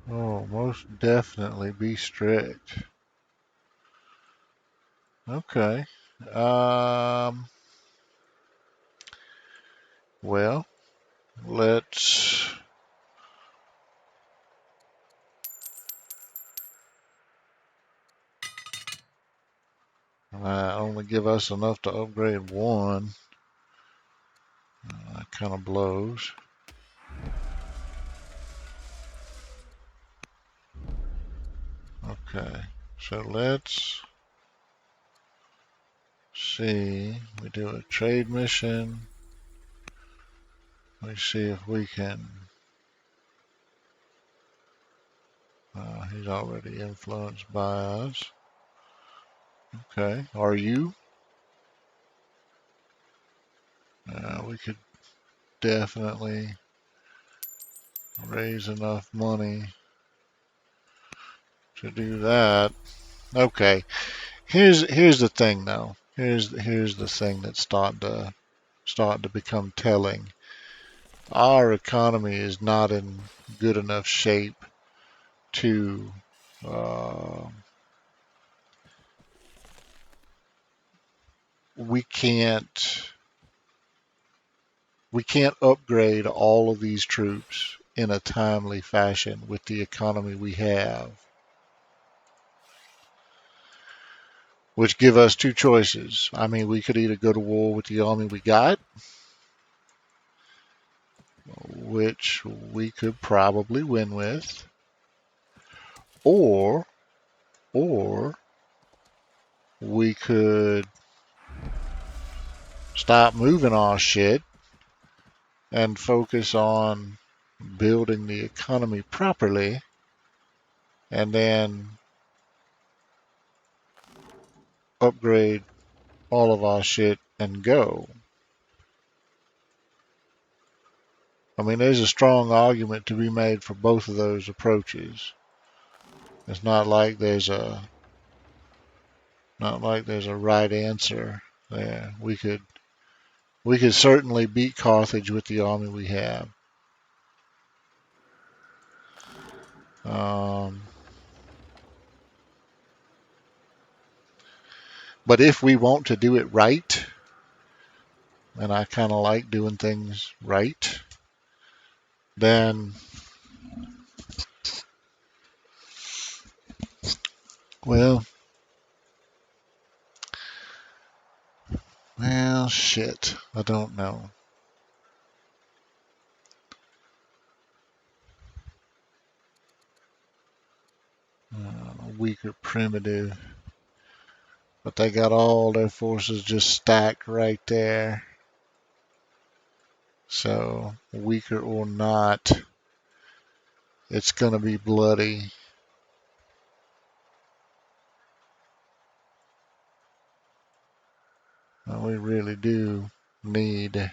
Oh, most definitely be strict. Okay. Um, well, let's only give us enough to upgrade 1. That kind of blows. Okay, so let's See, we do a trade mission. We see if we can. He's already influenced by us. Okay, are you? We could definitely raise enough money to do that. Okay, here's the thing though. Here's the thing that's starting to become telling. Our economy is not in good enough shape to uh, we can't we can't upgrade all of these troops in a timely fashion with the economy we have, which give us two choices. I mean, we could either go to war with the army we got, which we could probably win with, or or we could stop moving our shit and focus on building the economy properly and then upgrade all of our shit and go. I mean, there's a strong argument to be made for both of those approaches. It's not like there's a right answer there. We could certainly beat Carthage with the army we have. Um, but if we want to do it right, and I kind of like doing things right, then well, shit. I don't know. Weaker primitive, but they got all their forces just stacked right there. So weaker or not, it's gonna be bloody. We really do need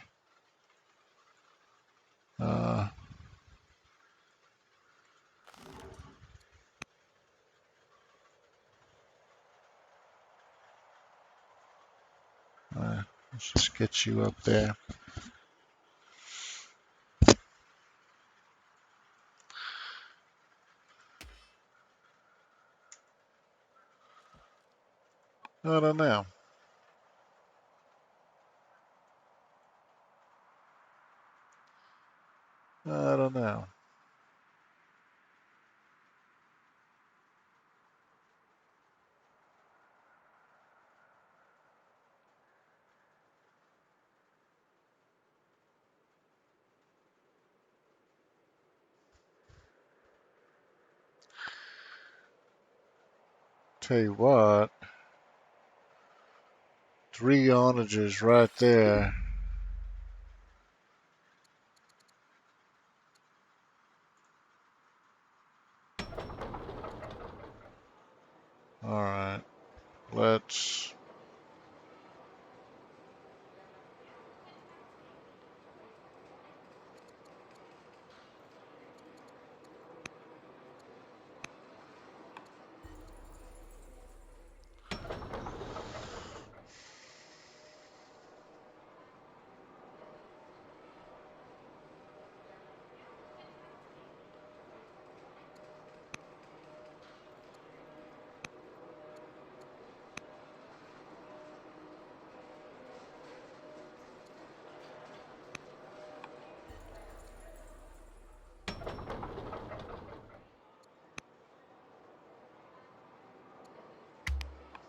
uh, let's just get you up there. I don't know. I don't know. Tell you what, 3 onagers right there. All right, let's.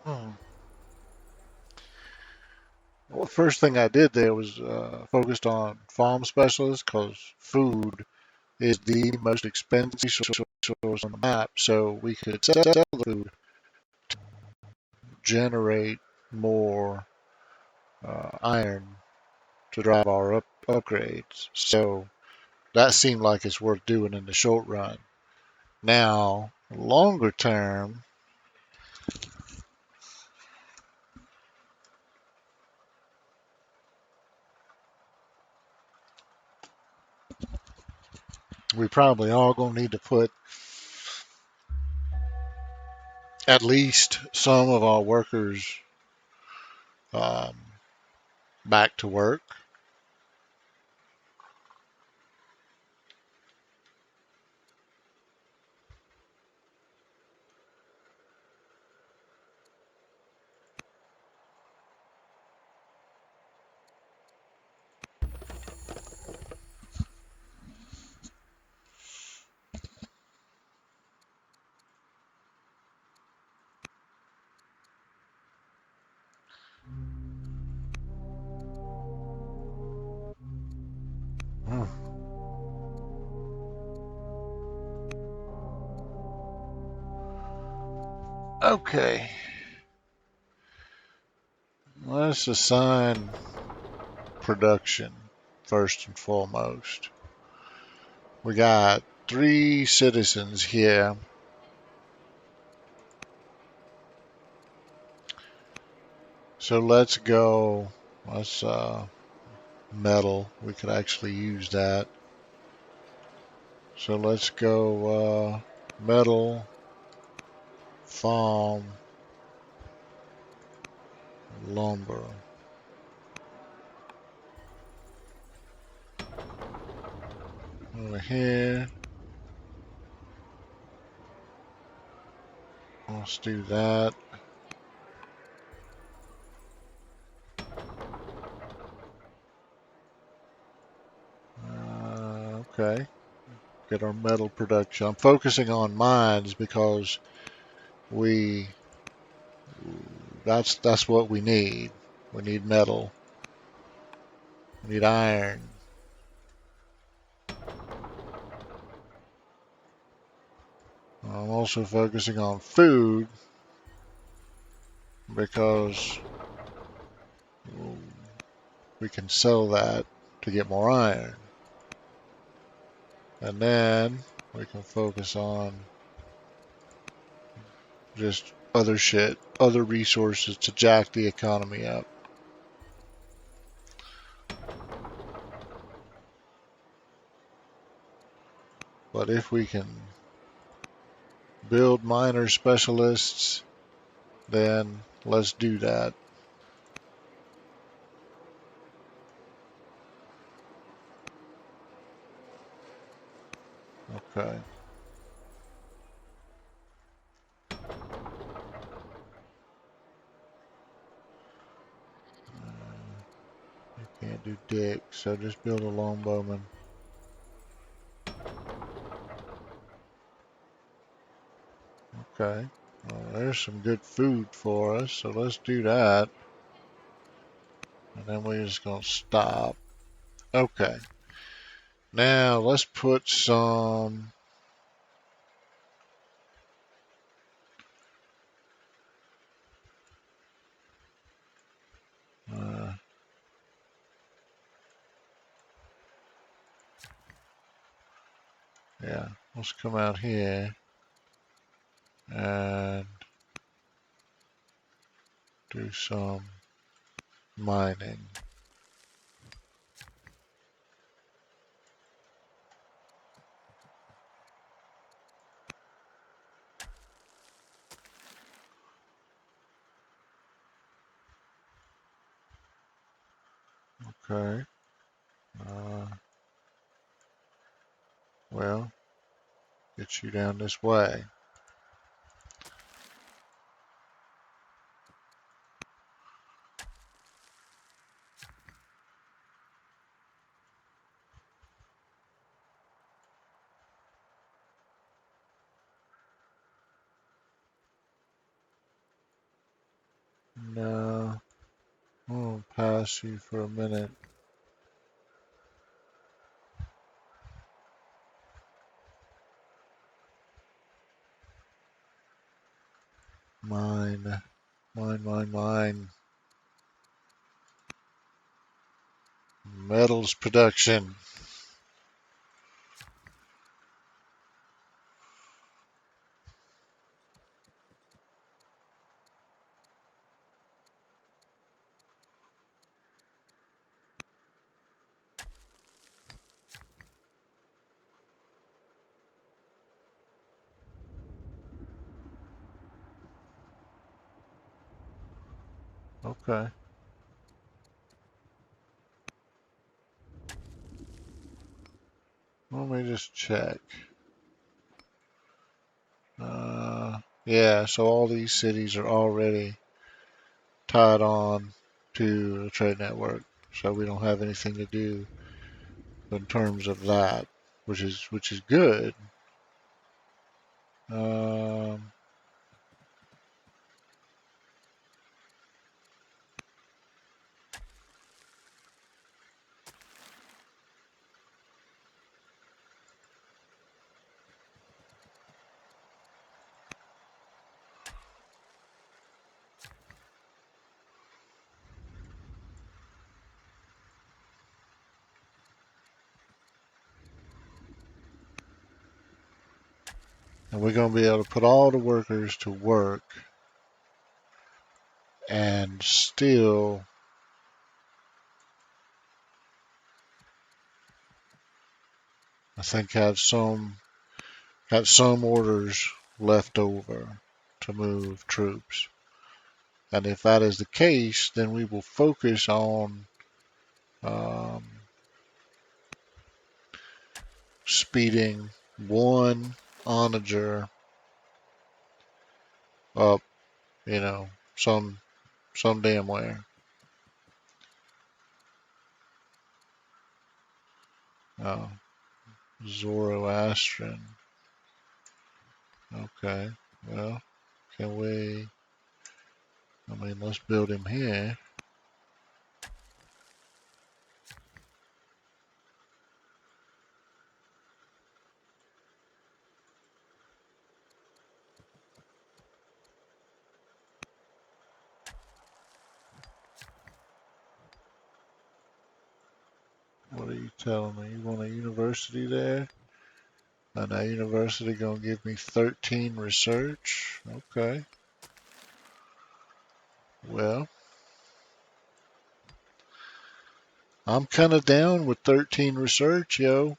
Hmm. Well, first thing I did there was focused on farm specialists because food is the most expensive source on the map. So we could sell the food, generate more. iron to drive our upgrades. So that seemed like it's worth doing in the short run. Now, longer term, we probably are going to need to put at least some of our workers um, back to work. Hmm. Okay, let's assign production first and foremost. We got 3 citizens here. So let's go. Let's metal. We could actually use that. So let's go metal, farm, lumber. Over here. Let's do that. Okay. Get our metal production. I'm focusing on mines because we that's what we need. We need metal. We need iron. I'm also focusing on food because we can sell that to get more iron. And then we can focus on just other shit, other resources to jack the economy up. But if we can build miner specialists, then let's do that. Okay. You can't do dick, so just build a longbowman. Okay. Well, there's some good food for us, so let's do that. And then we're just going to stop. Okay. Now let's put some. Uh, yeah, let's come out here and do some mining. Okay. Uh, well, get you down this way. No, I'll pass you for a minute. Mine, mine, mine, mine. Metals production. Okay. Let me just check. Yeah, so all these cities are already tied on to the trade network, so we don't have anything to do in terms of that, which is good. Um, and we're going to be able to put all the workers to work and still, I think, have some orders left over to move troops. And if that is the case, then we will focus on um, speeding one onager up, you know, some damn where. Uh, Zoroastrian. Okay. Well, can we? I mean, let's build him here. What are you telling me? You want a university there? And that university gonna give me 13 research? Okay. Well, I'm kind of down with 13 research, yo.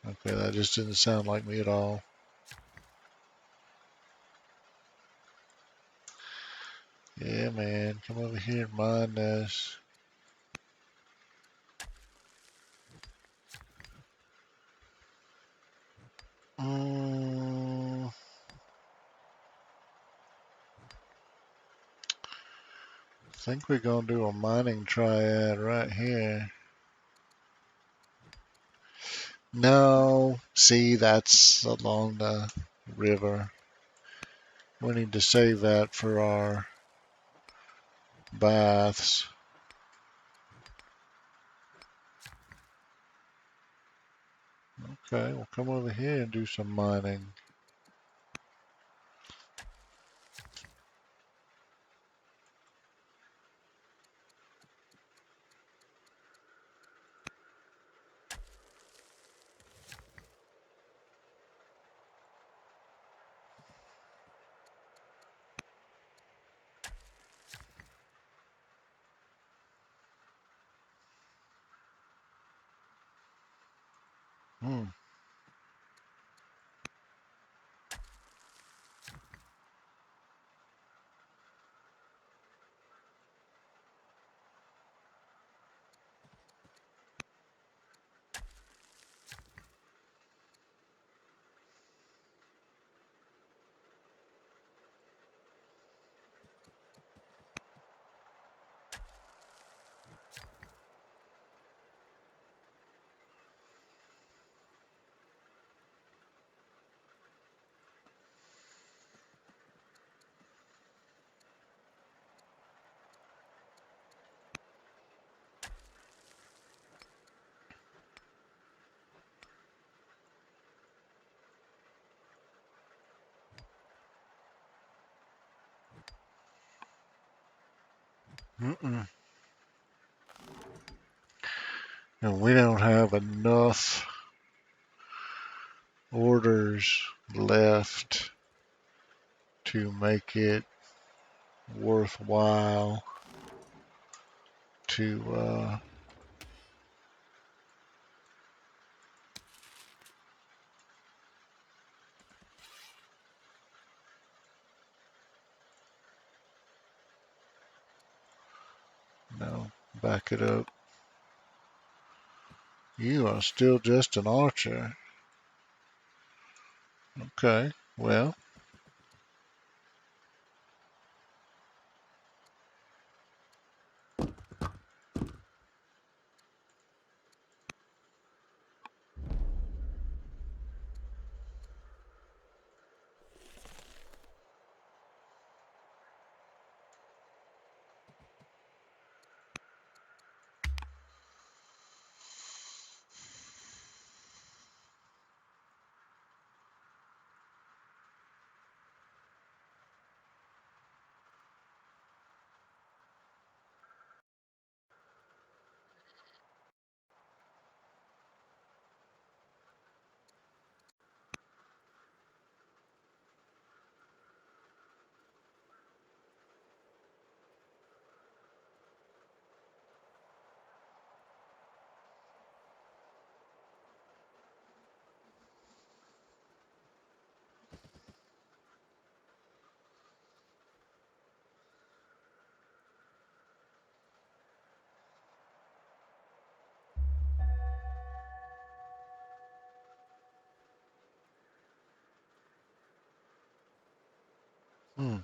Okay, that just didn't sound like me at all. Yeah, man, come over here and mine this. I think we're gonna do a mining triad right here. No, see, that's along the river. We need to save that for our baths. Okay, we'll come over here and do some mining. Hmm. Mm-mm. And we don't have enough orders left to make it worthwhile to no, back it up. You are still just an archer. Okay, well, hmm,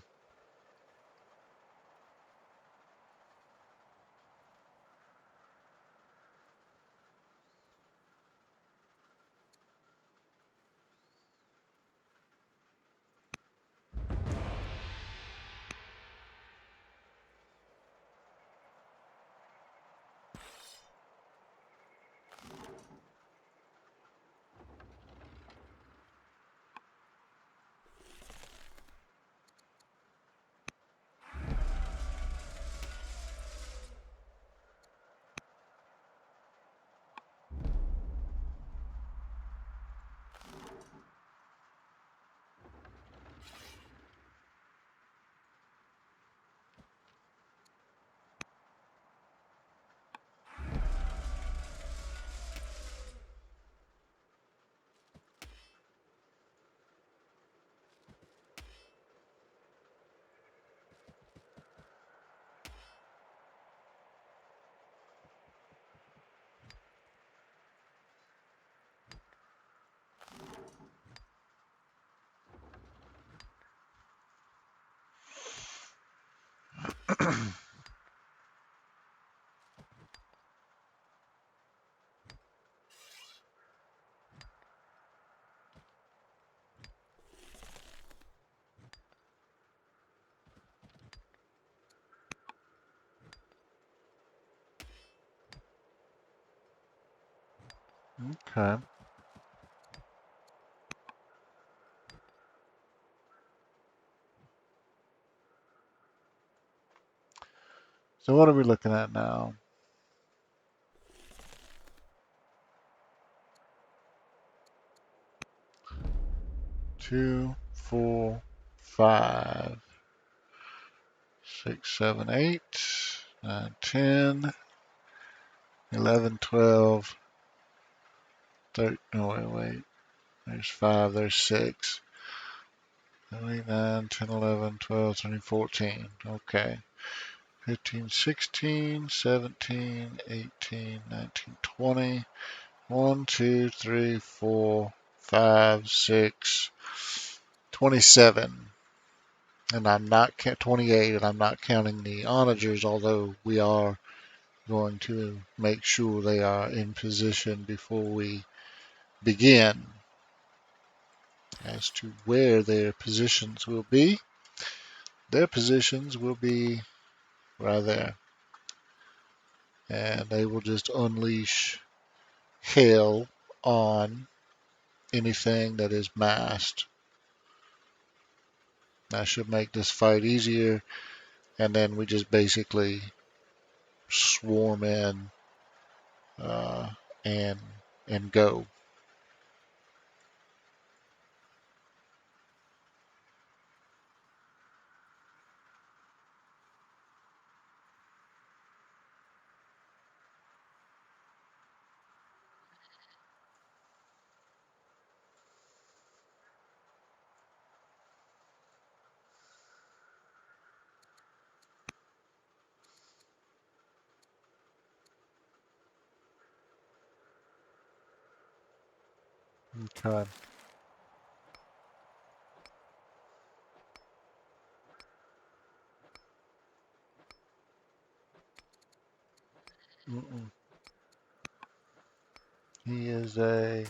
okay. So what are we looking at now? 2, 4, 5, 6, 7, 8, 9, 10, 11, 12, 13. No, wait. There's 5, there's 6. 7, 8, 9, 10, 11, 12, 13, 14. Okay. 15, 16, 17, 18, 19, 20. 1, 2, 3, 4, 5, 6, 27. And I'm not 28, and I'm not counting the onagers, although we are going to make sure they are in position before we begin. As to where their positions will be, their positions will be right there. And they will just unleash hell on anything that is masked. That should make this fight easier. And then we just basically swarm in uh, and go. Okay. Mm-mm. He is a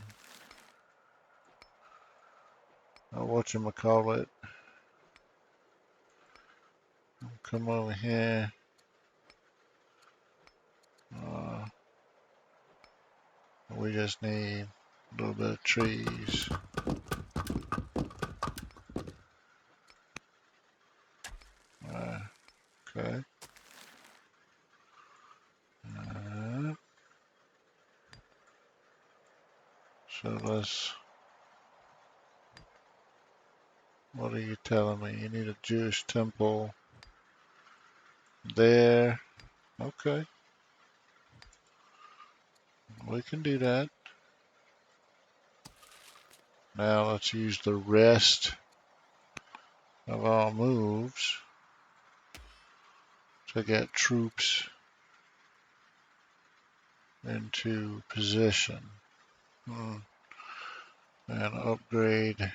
whatchamacallit. Come over here. Uh, we just need a little bit of trees. Okay. So let's. What are you telling me? You need a Jewish temple there. Okay. We can do that. Now let's use the rest of our moves to get troops into position. And upgrade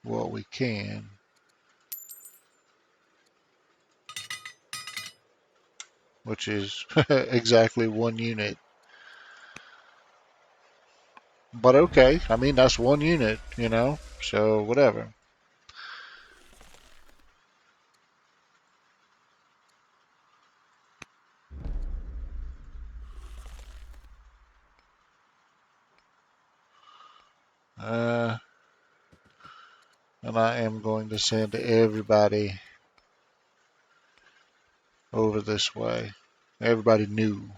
what we can, which is exactly 1 unit. But okay, I mean, that's 1 unit, so whatever. And I am going to send everybody over this way. Everybody new.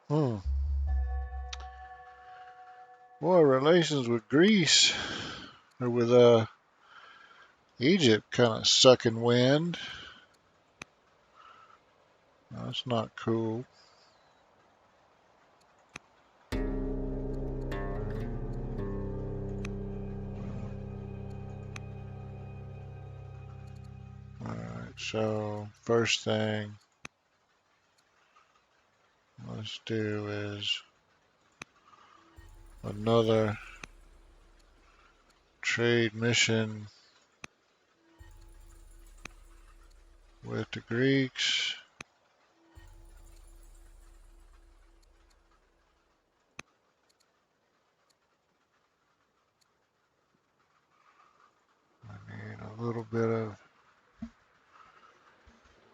Hmm. Boy, relations with Greece or with Egypt kind of sucking wind. That's not cool. Alright, so first thing let's do is another trade mission with the Greeks. I need a little bit of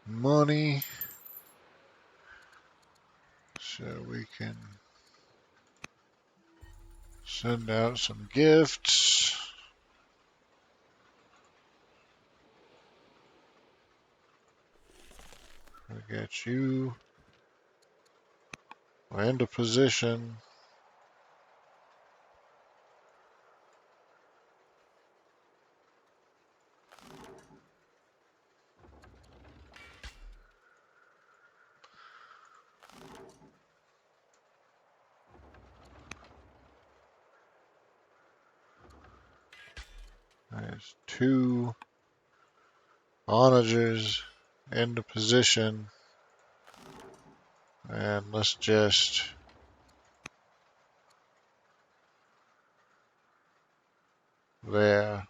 money so we can send out some gifts. We get you into position. There's two onagers in the position. And let's just there.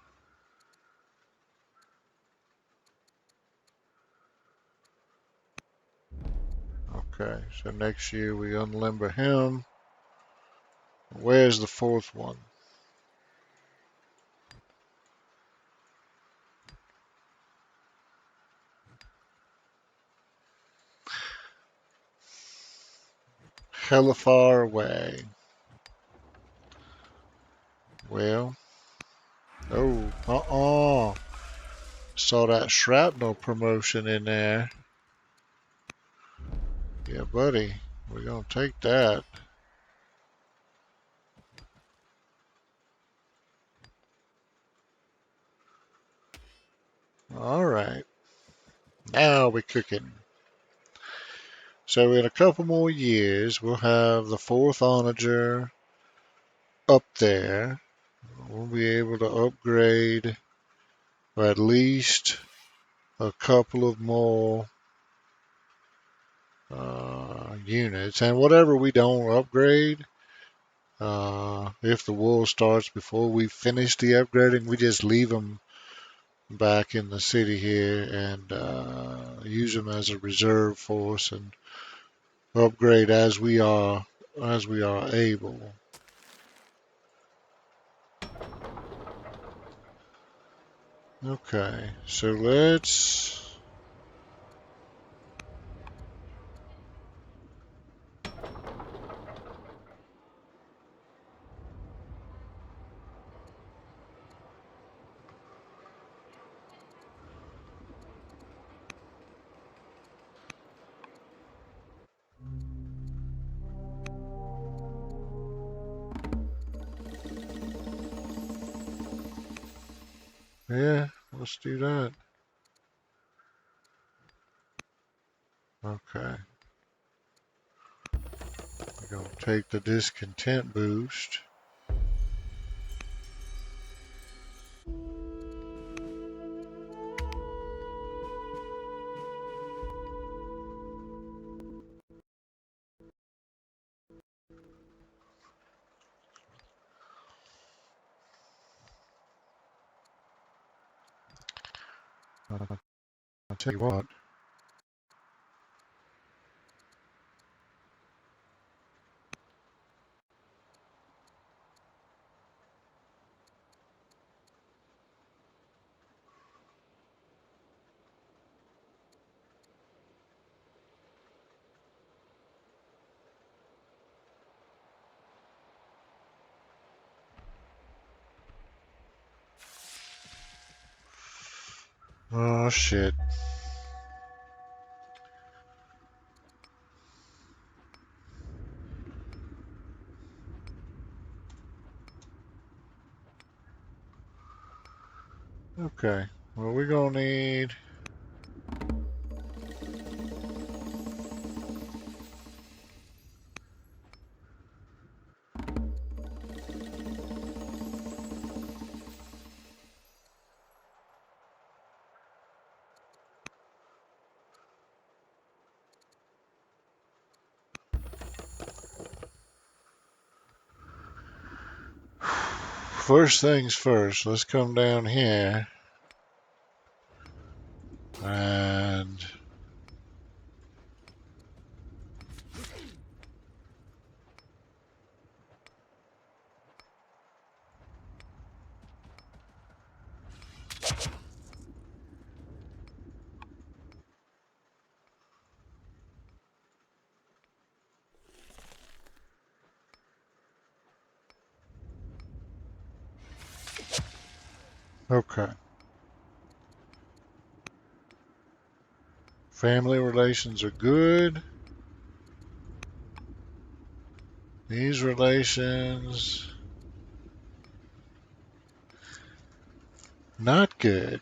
Okay, so next year we unlimber him. Where's the fourth one? Hella far away. Well, oh, saw that shrapnel promotion in there. Yeah, buddy, we're gonna take that. All right, now we're cooking. So in a couple more years, we'll have the fourth onager up there. We'll be able to upgrade at least a couple of more units. And whatever we don't upgrade, if the war starts before we finish the upgrading, we just leave them back in the city here and use them as a reserve force and upgrade as we are able. Okay, so let's. Yeah, let's do that. Okay, we're gonna take the discontent boost. I'll tell you what. Oh shit. Okay. Well, we're gonna need. First things first. Let's come down here and. Okay. Family relations are good. These relations, not good.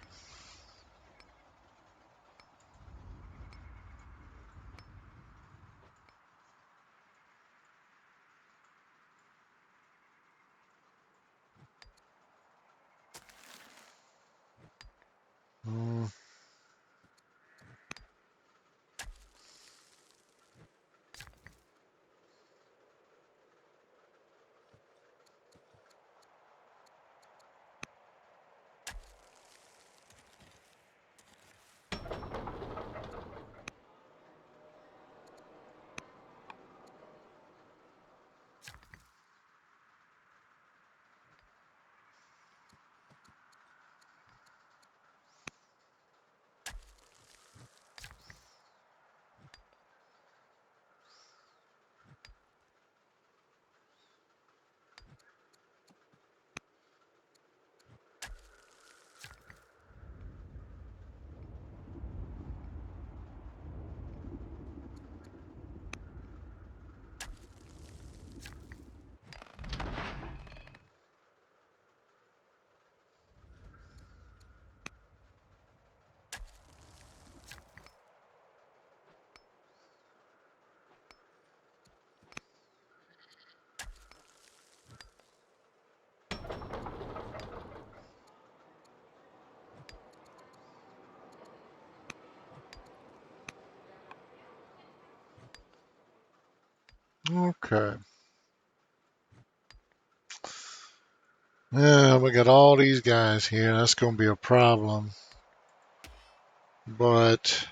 Okay. Yeah, we got all these guys here. That's going to be a problem. But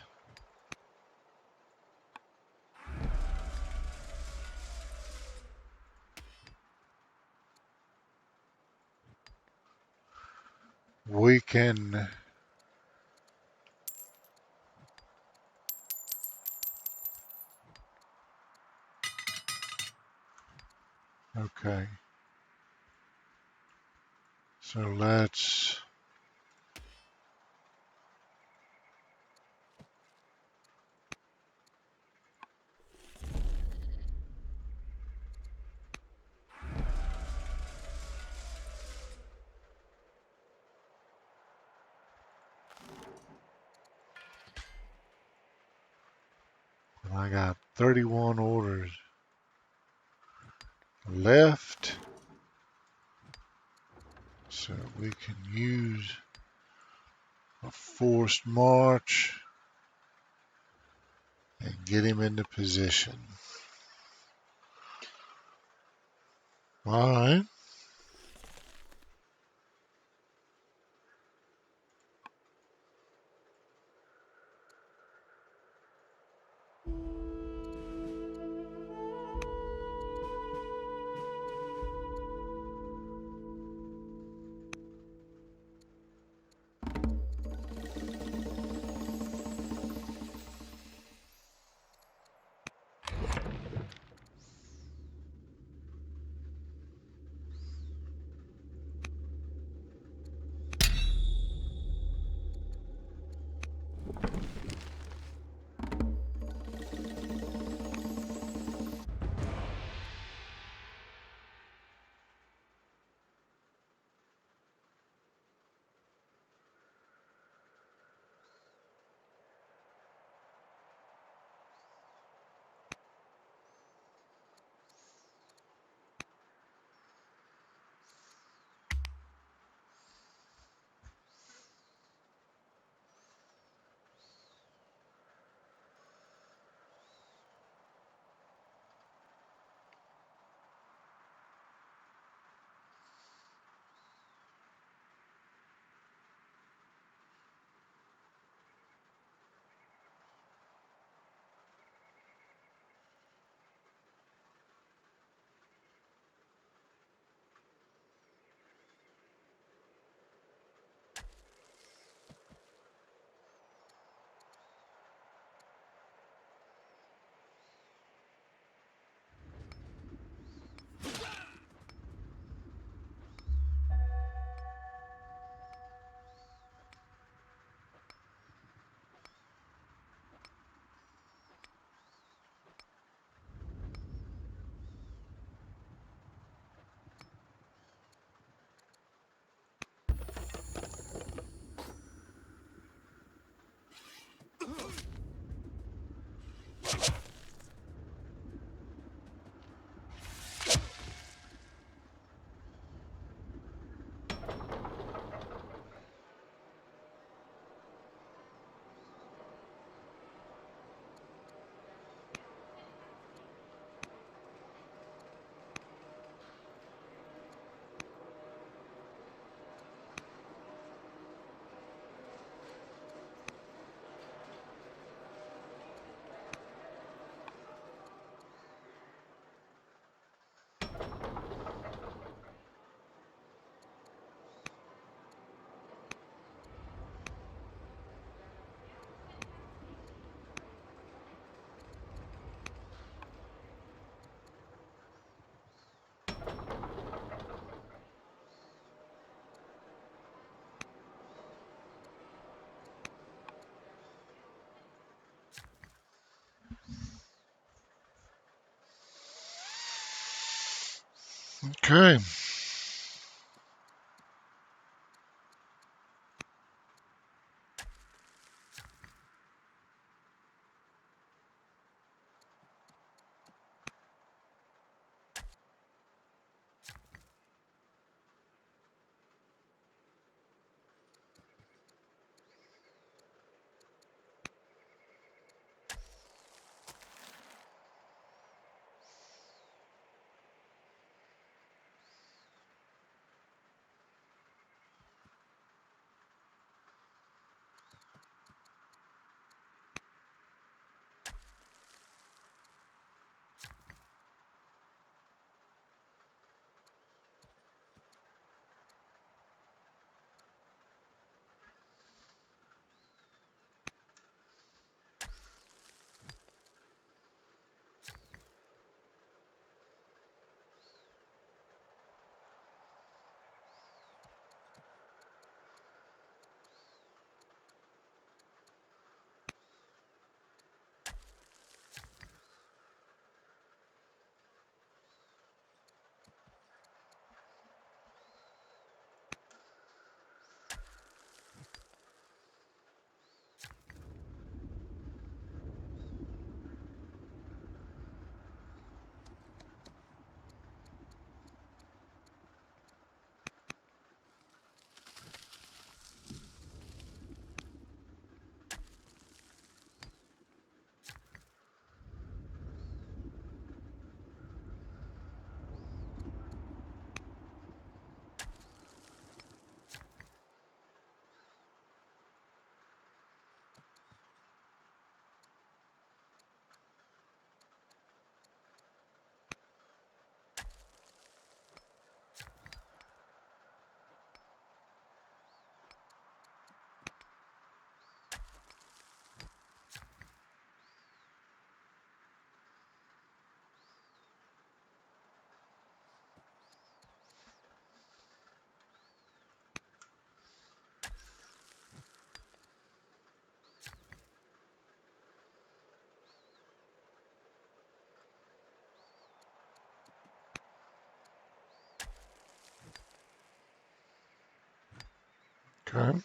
we can. Okay. So let's. I got 31 orders left. So we can use a forced march and get him into position. All right. Okay. Okay.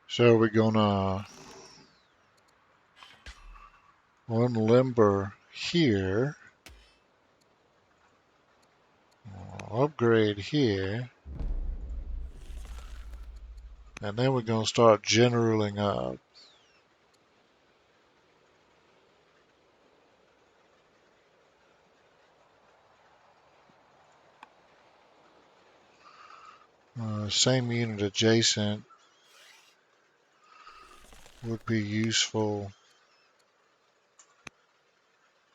So we're gonna unlimber here, upgrade here, and then we're gonna start generaling up. Same unit adjacent would be useful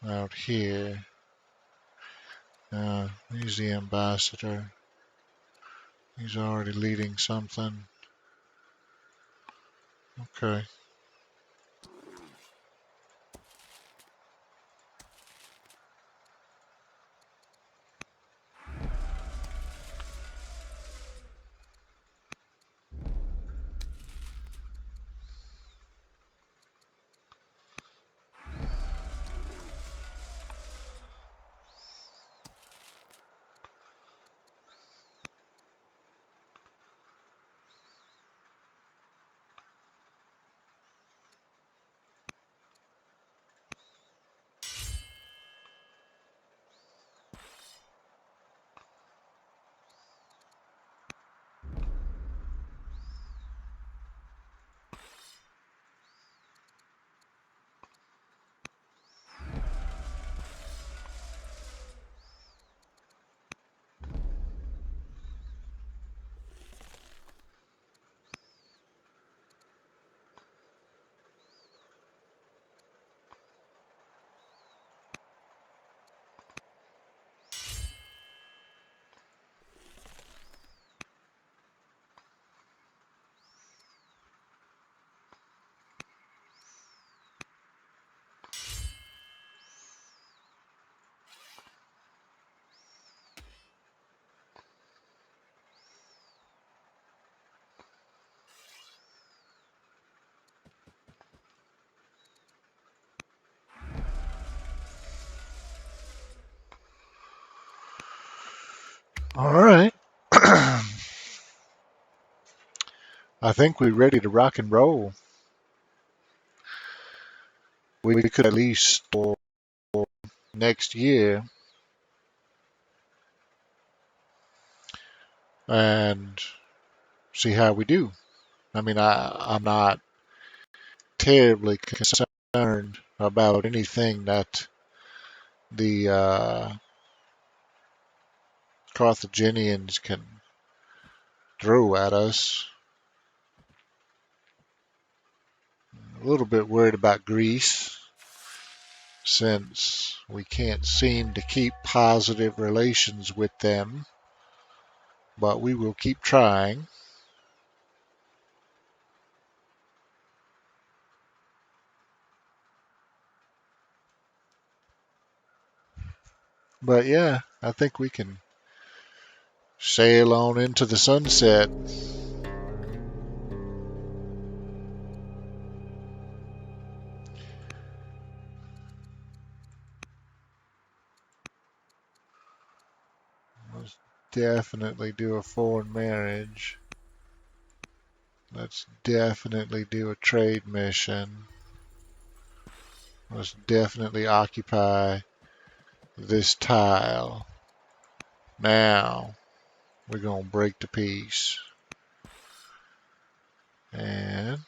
out here. He's the ambassador. He's already leading something. Okay. All right. I think we're ready to rock and roll. We could at least for next year and see how we do. I mean, I'm not terribly concerned about anything that the Carthaginians can throw at us. A little bit worried about Greece since we can't seem to keep positive relations with them, but we will keep trying. But yeah, I think we can sail on into the sunset. Let's definitely do a foreign marriage. Let's definitely do a trade mission. Let's definitely occupy this tile. Now, we're going to break the peace. And,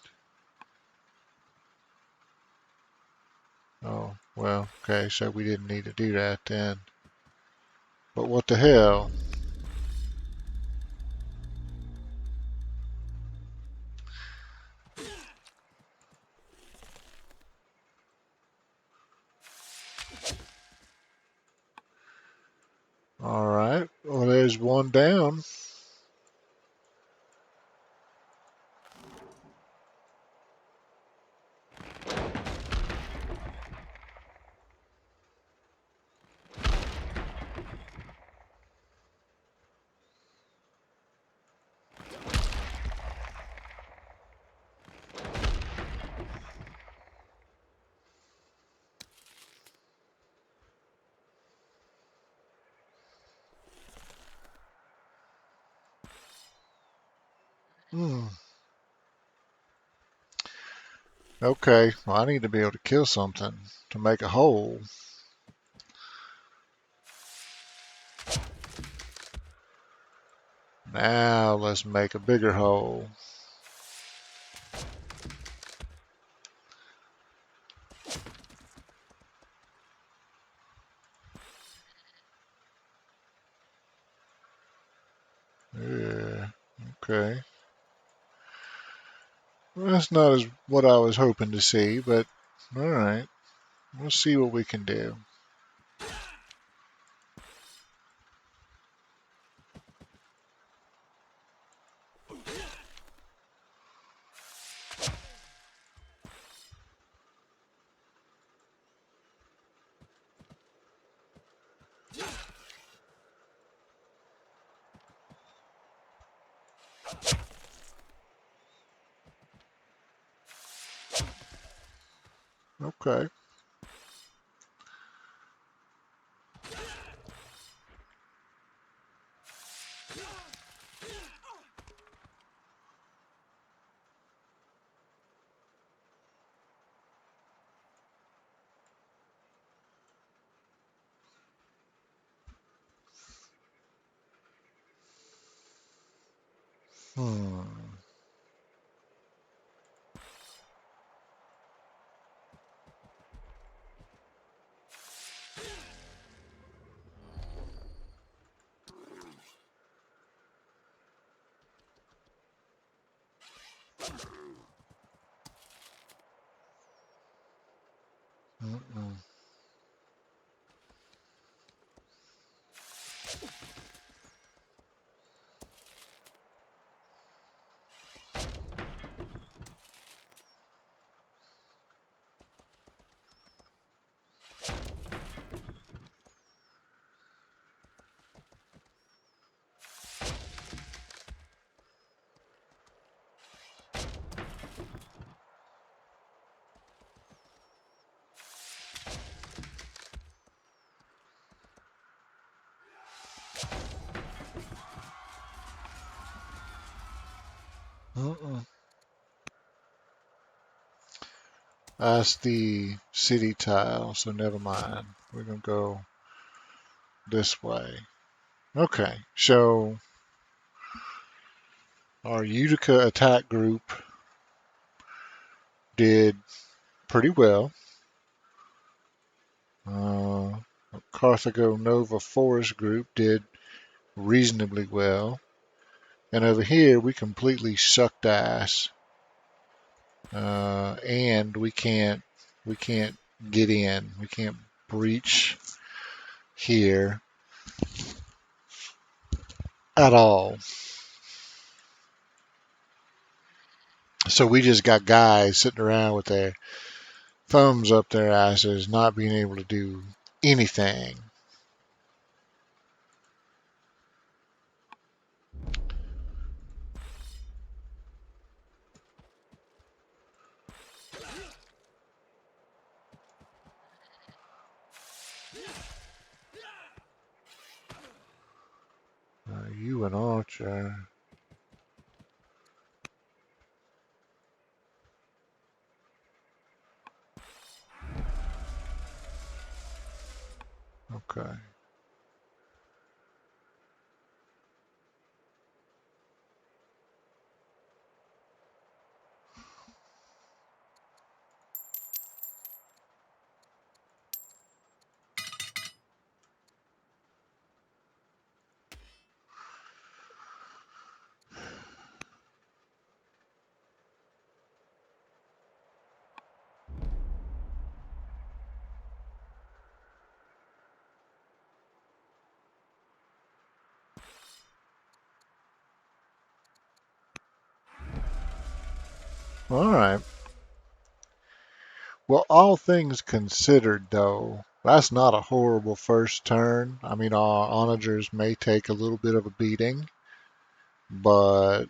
oh, well, okay, so we didn't need to do that then. But what the hell? Alright, well, there's one down. Hmm. Okay, well, I need to be able to kill something to make a hole. Now let's make a bigger hole. Yeah, okay. Well, that's not as what I was hoping to see, but all right. We'll see what we can do. Okay. Hmm. Mm-mm. Mm-mm. That's the city tile, so never mind. We're gonna go this way. Okay, so our Utica attack group did pretty well. Uh, Carthago Nova Forest group did reasonably well. And over here, we completely sucked ass. And we can't get in. We can't breach here at all. So we just got guys sitting around with their thumbs up their asses, not being able to do anything. You an archer. Okay. All right. Well, all things considered, though, that's not a horrible first turn. I mean, our onagers may take a little bit of a beating, but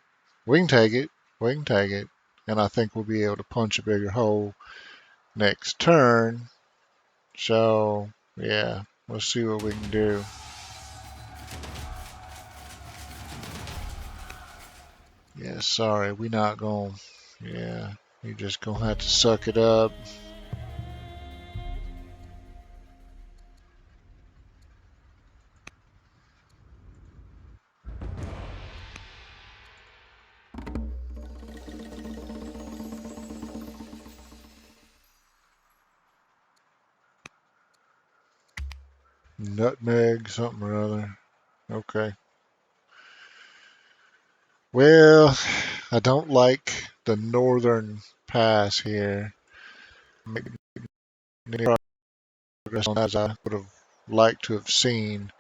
we can take it. We can take it. And I think we'll be able to punch a bigger hole next turn. So, yeah, we'll see what we can do. Yeah, sorry, we not gonna. Yeah, you just gonna have to suck it up. Nutmeg, something or other. Okay. Well, I don't like the northern pass here. Make progress on that as I would have liked to have seen.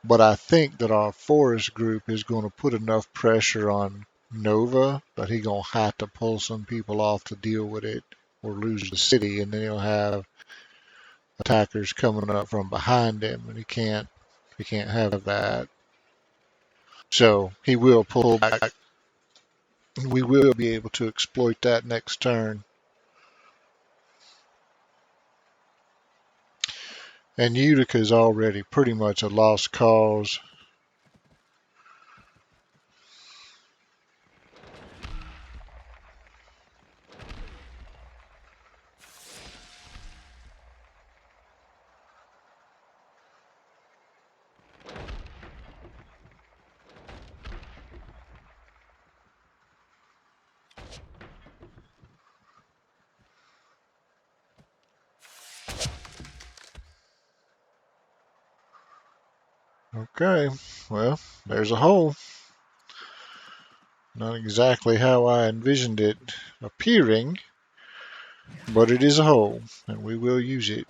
But I think that our forest group is going to put enough pressure on Nova that he's going to have to pull some people off to deal with it or lose the city, and then he'll have attackers coming up from behind him, and he can't have that. So he will pull back. We will be able to exploit that next turn. And Utica is already pretty much a lost cause. Okay, well, there's a hole. Not exactly how I envisioned it appearing, but it is a hole, and we will use it.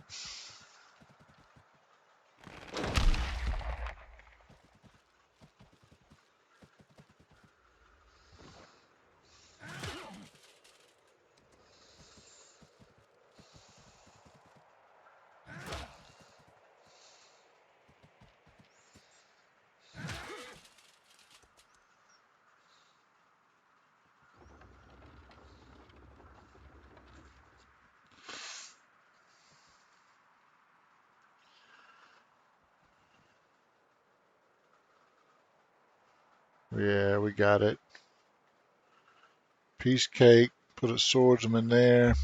Yeah, we got it. Piece cake, put a swordsman there.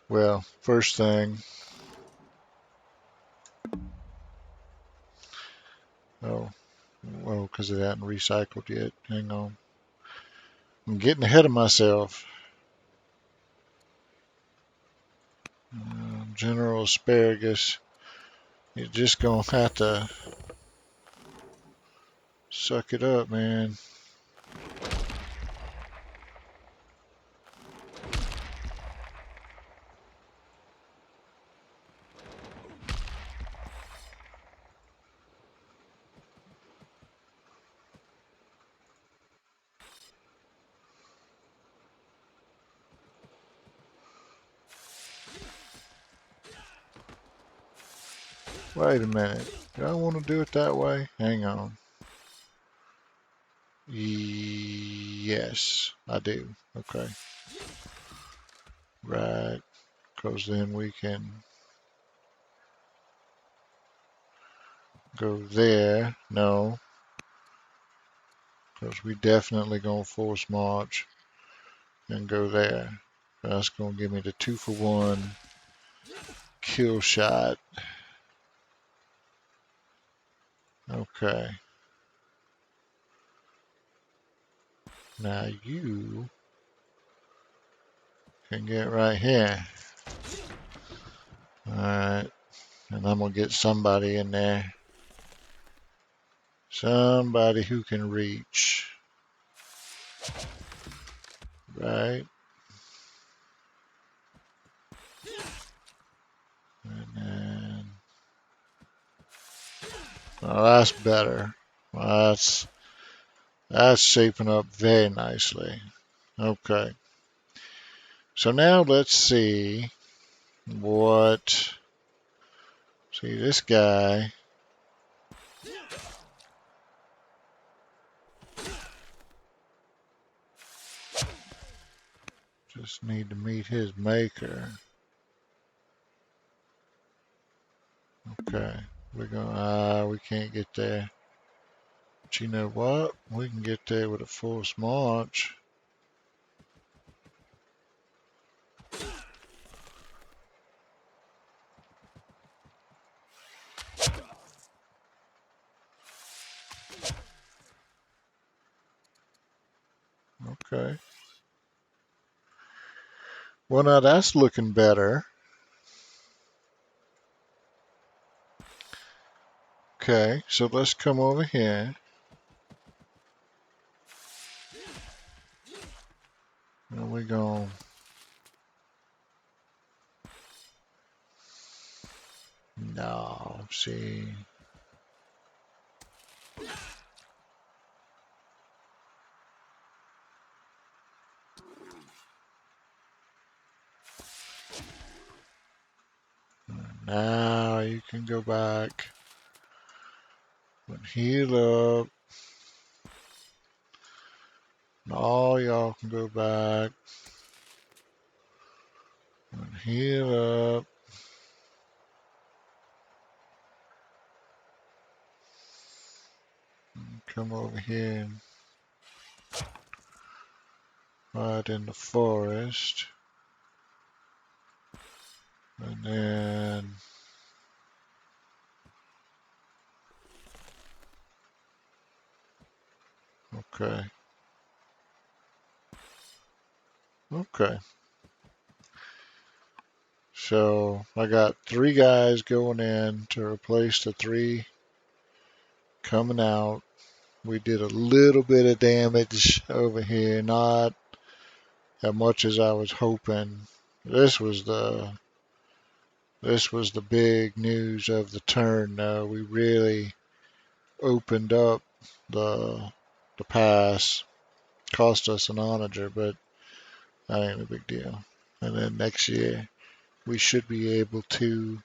Well, first thing, oh, well, because it hadn't recycled yet. Hang on. I'm getting ahead of myself. General Asparagus, you're just gonna have to suck it up, man. Wait a minute. Do I want to do it that way? Hang on. Yes, I do. Okay. Right. Because then we can go there. No. Because we definitely going to force march and go there. That's going to give me the 2-for-1 kill shot. Okay. Now you can get right here. Alright. And I'm going to get somebody in there. Somebody who can reach. Right. And then, well, that's better. Well, that's shaping up very nicely. Okay. So now let's see what. See this guy. Just need to meet his maker. Okay. We can't get there. But you know what? We can get there with a forced march. Okay. Well, now that's looking better. Okay, so let's come over here. And we're going. No, see. Now you can go back and heal up. And all y'all can go back and heal up. And come over here and hide in the forest. And then okay. Okay. So I got 3 guys going in to replace the 3 coming out. We did a little bit of damage over here, not as much as I was hoping. This was the this was the big news of the turn though. We really opened up the the pass. Cost us an onager, but that ain't a big deal. And then next year we should be able to,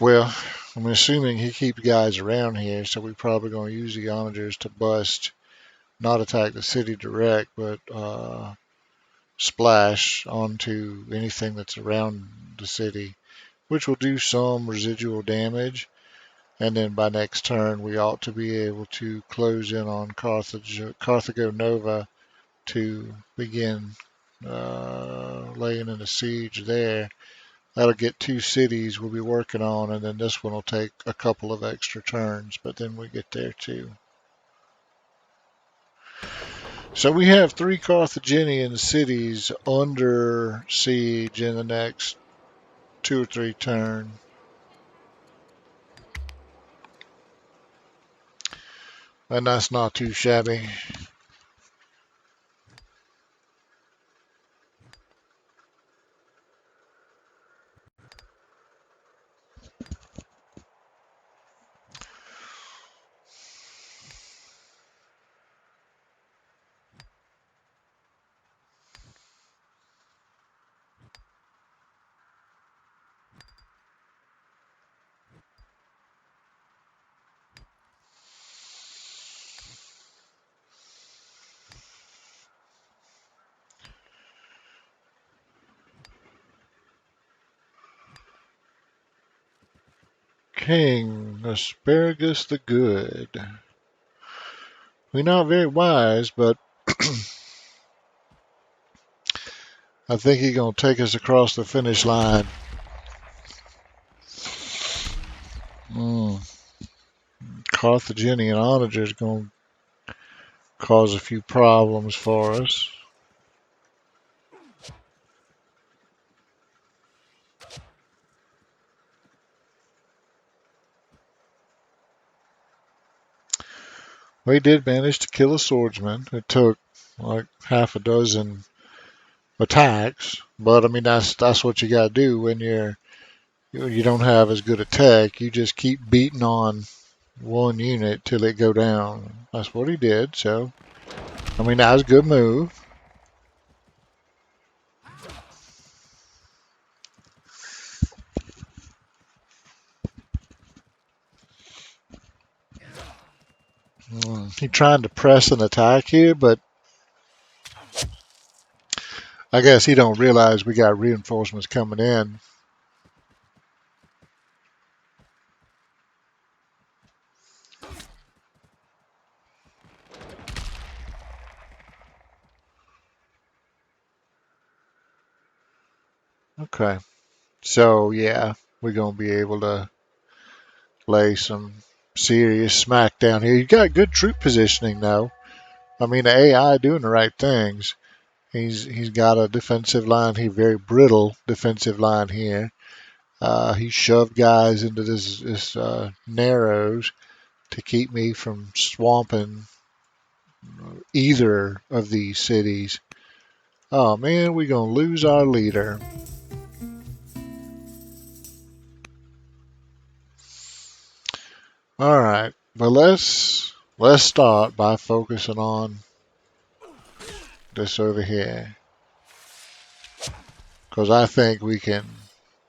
well, I'm assuming he keeps guys around here, so we're probably going to use the onagers to bust, not attack the city direct, but splash onto anything that's around the city, which will do some residual damage. And then by next turn, we ought to be able to close in on Carthago Nova to begin laying in a siege there. That'll get 2 cities we'll be working on, and then this one will take a couple of extra turns, but then we get there too. So we have 3 Carthaginian cities under siege in the next 2 or 3 turns. And that's not too shabby. King Asparagus the Good. We're not very wise, but I think he's going to take us across the finish line. Carthaginian onager is going to cause a few problems for us. We did manage to kill a swordsman. It took like half a dozen attacks, but I mean that's what you got to do when you don't have as good a tech. You just keep beating on one unit till it go down. That's what he did. So I mean that was a good move. He trying to press an attack here, but I guess he don't realize we got reinforcements coming in. Okay. So yeah, we're gonna be able to lay some serious smack down here. You got good troop positioning though. I mean, the AI doing the right things. He's got a defensive line here, very brittle defensive line here. He shoved guys into this narrows to keep me from swamping either of these cities. Oh man, we're gonna lose our leader. All right, but let's start by focusing on this over here, because I think we can.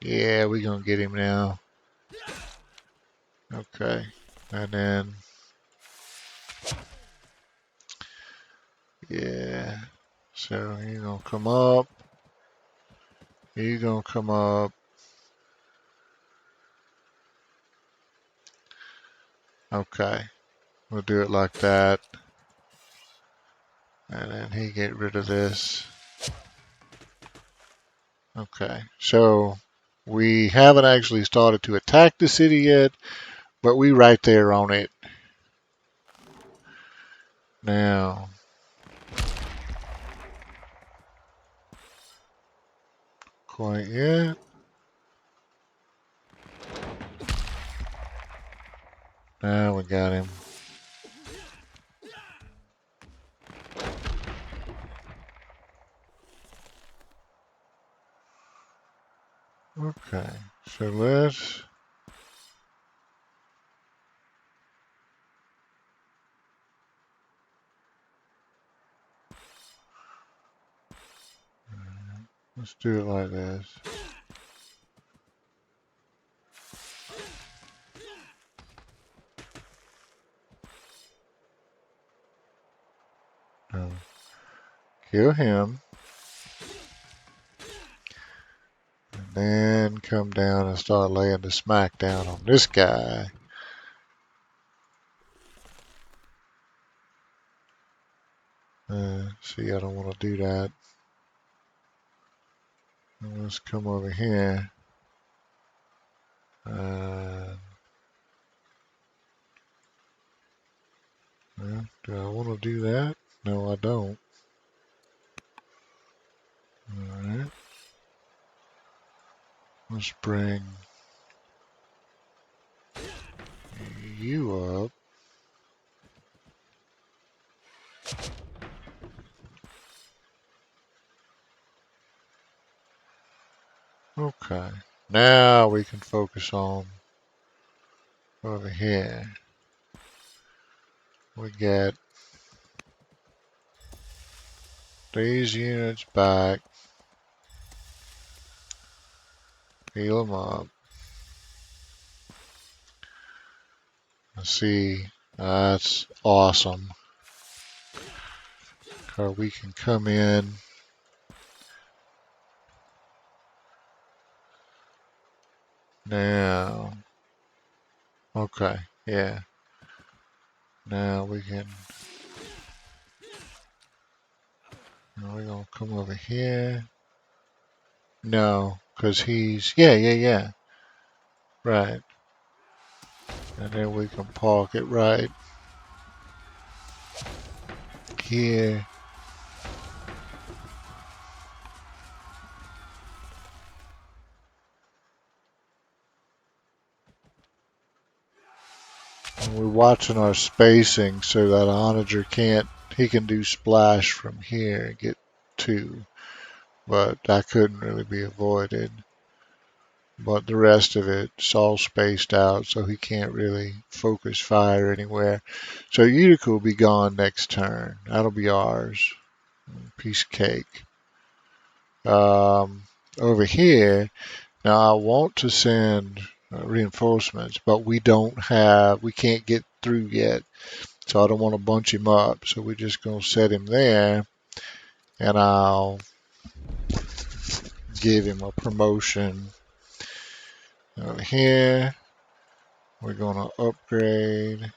Yeah, we're gonna get him now. Okay, and then yeah, so you're gonna come up. You're gonna come up. Okay, we'll do it like that, and then he get rid of this. Okay, so we haven't actually started to attack the city yet, but we right there on it now. Quite yet. Now we got him. Okay, so let's do it like this. No. Kill him, and then come down and start laying the smack down on this guy. See, I don't want to do that. Let's come over here. Well, do I want to do that? No, I don't. Alright. Let's bring you up. Okay. Now we can focus on over here. We get these units back. Heal them up. Let's see. That's awesome. Cause we can come in. Now. Okay. Yeah. Now we can. Now we're gonna come over here. No, cause he's. Yeah. Right. And then we can park it right here. And we're watching our spacing so that Onager can't, he can do splash from here and get two. But that couldn't really be avoided. But the rest of it's all spaced out, so he can't really focus fire anywhere. So Utica will be gone next turn. That'll be ours. Piece of cake. Over here, now I want to send reinforcements, but we can't get through yet. So I don't want to bunch him up. So we're just going to set him there, and I'll give him a promotion. Over here, we're going to upgrade,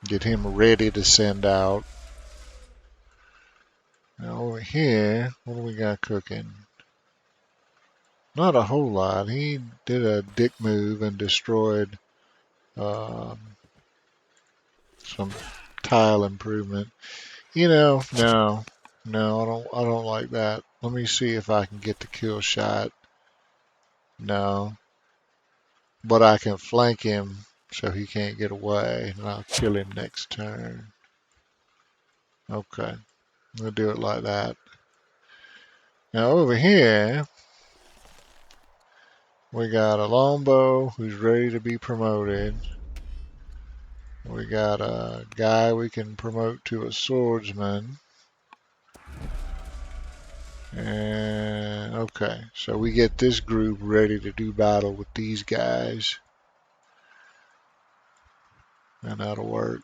get him ready to send out. Now over here, what do we got cooking? Not a whole lot. He did a dick move and destroyed um, some tile improvement. No, I don't like that. Let me see if I can get the kill shot. No, but I can flank him so he can't get away, and I'll kill him next turn. Okay, we'll do it like that. Now over here, we got a longbow who's ready to be promoted. We got a guy we can promote to a swordsman. And okay, so we get this group ready to do battle with these guys. And that'll work.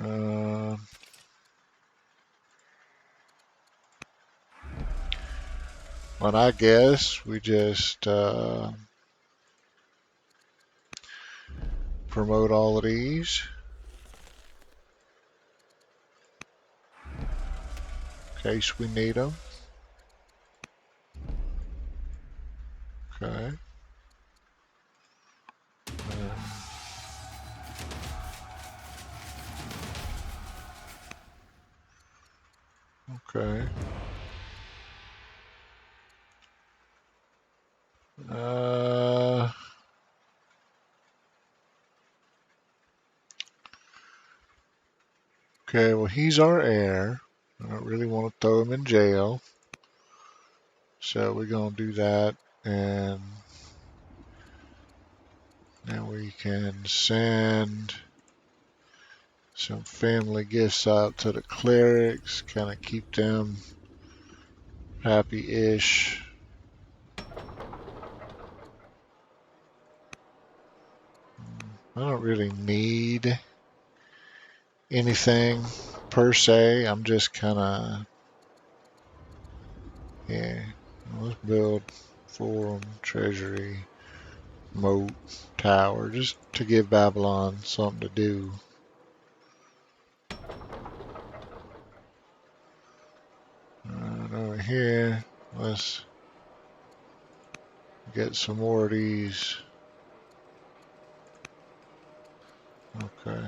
Uh, but I guess we just promote all of these in case we need them. Okay. Okay. Uh, okay, well, he's our heir. I don't really want to throw him in jail. So we're going to do that. And then we can send some family gifts out to the clerics, kind of keep them happy-ish. I don't really need anything per se. I'm just kind of, yeah, let's build forum, treasury, moat, tower, just to give Babylon something to do. Over here, let's get some more of these. Okay.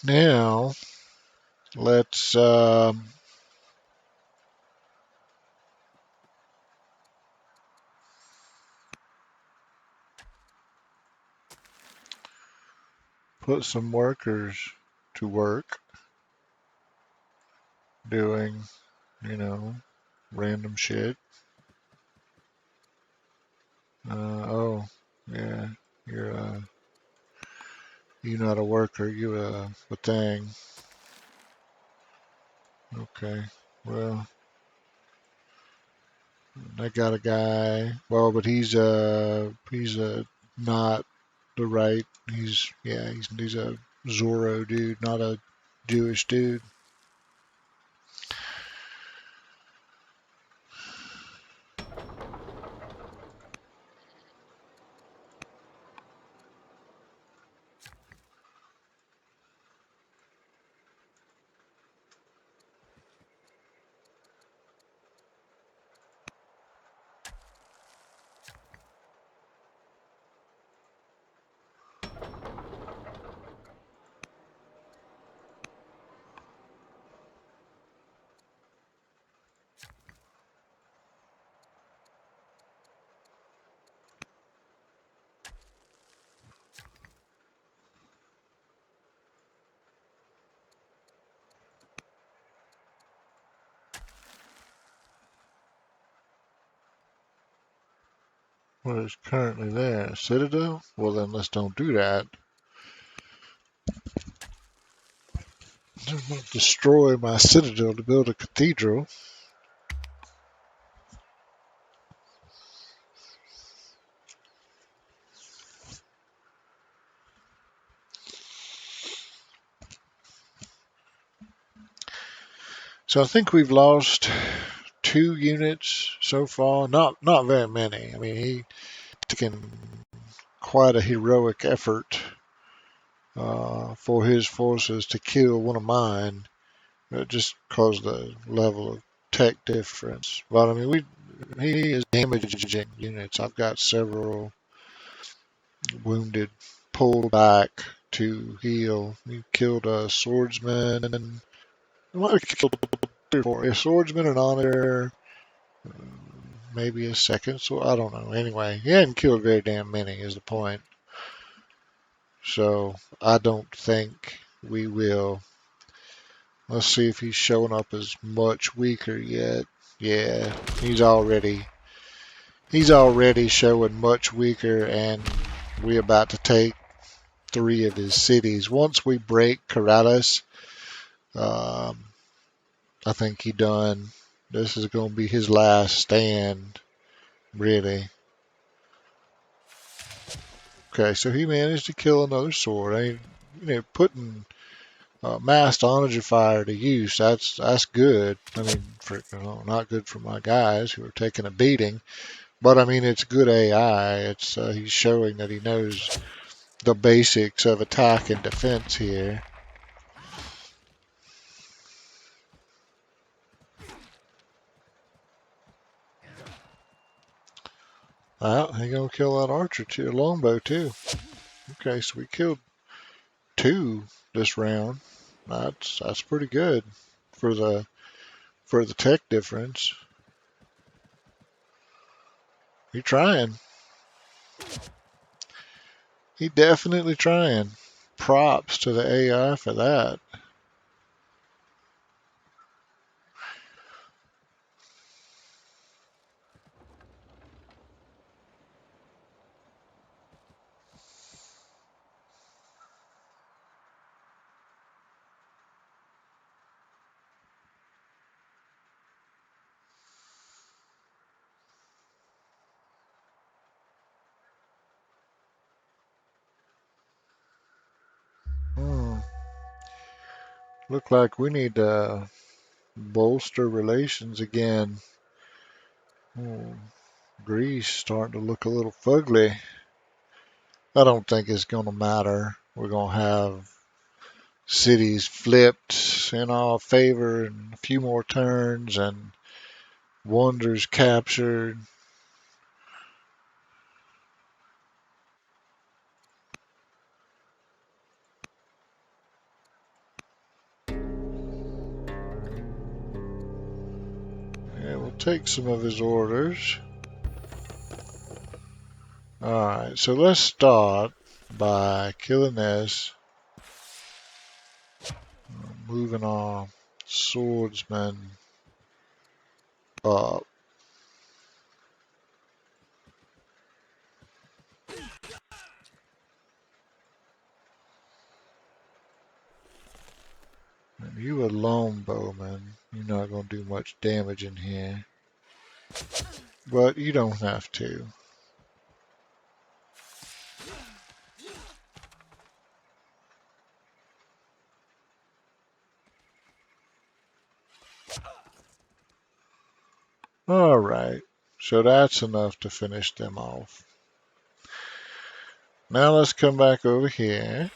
Now, let's put some workers to work doing, you know, random shit. Oh, yeah, you're not a worker, you're a thing. Okay, well, I got a guy. Well, but he's not the right. He's a Zorro dude, not a Jewish dude. What is currently there? Citadel? Well, then let's don't do that. I'm not destroy my citadel to build a cathedral. So I think we've lost 2 units so far. Not very many. I mean, he taken quite a heroic effort for his forces to kill one of mine, just because the level of tech difference. But I mean, he is damaging units. I've got several wounded pulled back to heal. He killed a swordsman, and I might have killed 3 or 4. A swordsman, an honor, maybe a second. So I don't know. Anyway, he hadn't killed very damn many. Is the point? So I don't think we will. Let's see if he's showing up as much weaker yet. Yeah, he's already showing much weaker, and we're about to take 3 of his cities. Once we break Corrales, um, I think he done. This is going to be his last stand, really. Okay, so he managed to kill another sword. I mean, putting massed onager fire to use, that's good. I mean, not good for my guys who are taking a beating, but I mean, it's good AI. It's he's showing that he knows the basics of attack and defense here. Well, he gonna kill that archer too, longbow too. Okay, so we killed 2 this round. That's pretty good for the tech difference. He trying. He definitely trying. Props to the AI for that. Hmm. Look like we need to bolster relations again. Hmm. Greece starting to look a little fugly. I don't think it's going to matter. We're going to have cities flipped in our favor in a few more turns and wonders captured. Yeah, we'll take some of his orders. Alright, so let's start by killing this. Moving our swordsman up. And you a longbowman. You're not going to do much damage in here. But you don't have to. Alright, so that's enough to finish them off. Now let's come back over here.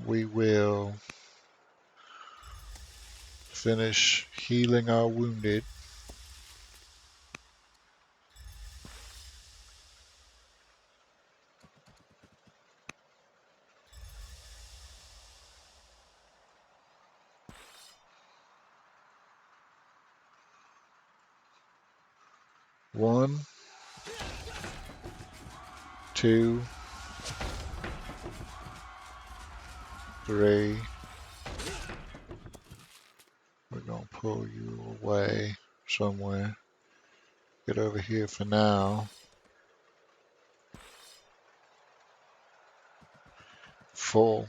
We will finish healing our wounded. One, two, three. We're going to pull you away somewhere. Get over here for now. 4.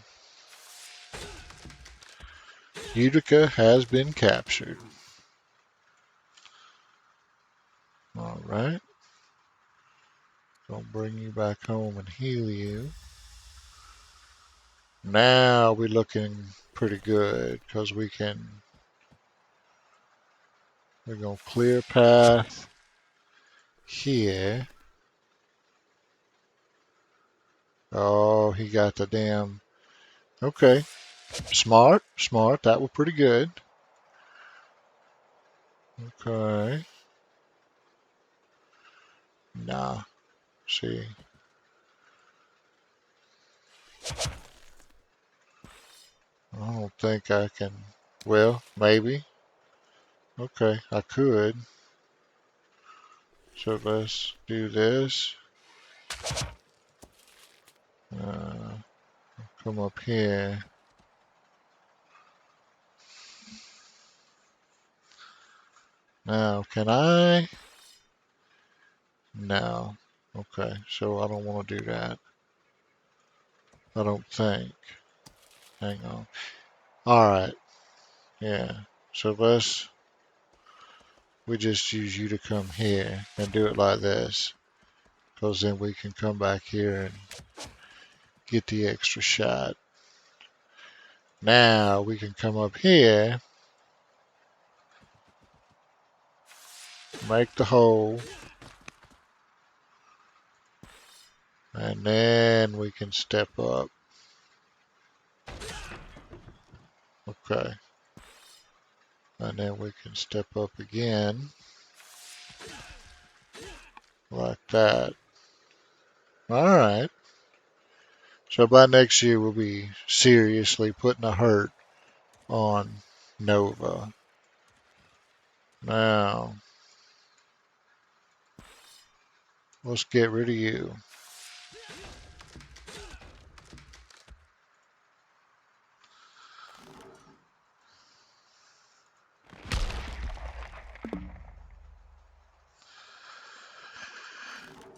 Utica has been captured. Alright. Gonna bring you back home and heal you. Now we're looking pretty good because we're gonna clear path here. Oh, he got the damn. Okay. Smart, smart. That was pretty good. Okay. Nah. See. I don't think I can. Well, maybe. Okay, I could. So let's do this. Uh, come up here. Now, can I? No. Okay, so I don't want to do that. I don't think. Hang on. All right. Yeah. So we just use you to come here and do it like this. Because then we can come back here and get the extra shot. Now we can come up here, make the hole, and then we can step up. Okay. And then we can step up again, like that. All right. So by next year, we'll be seriously putting a hurt on Nova. Now, let's get rid of you.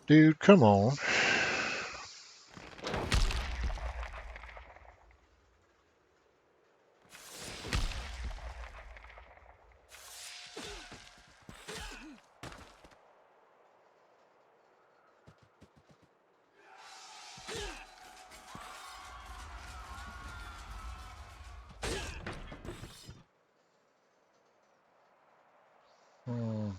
Dude, come on. Hmm,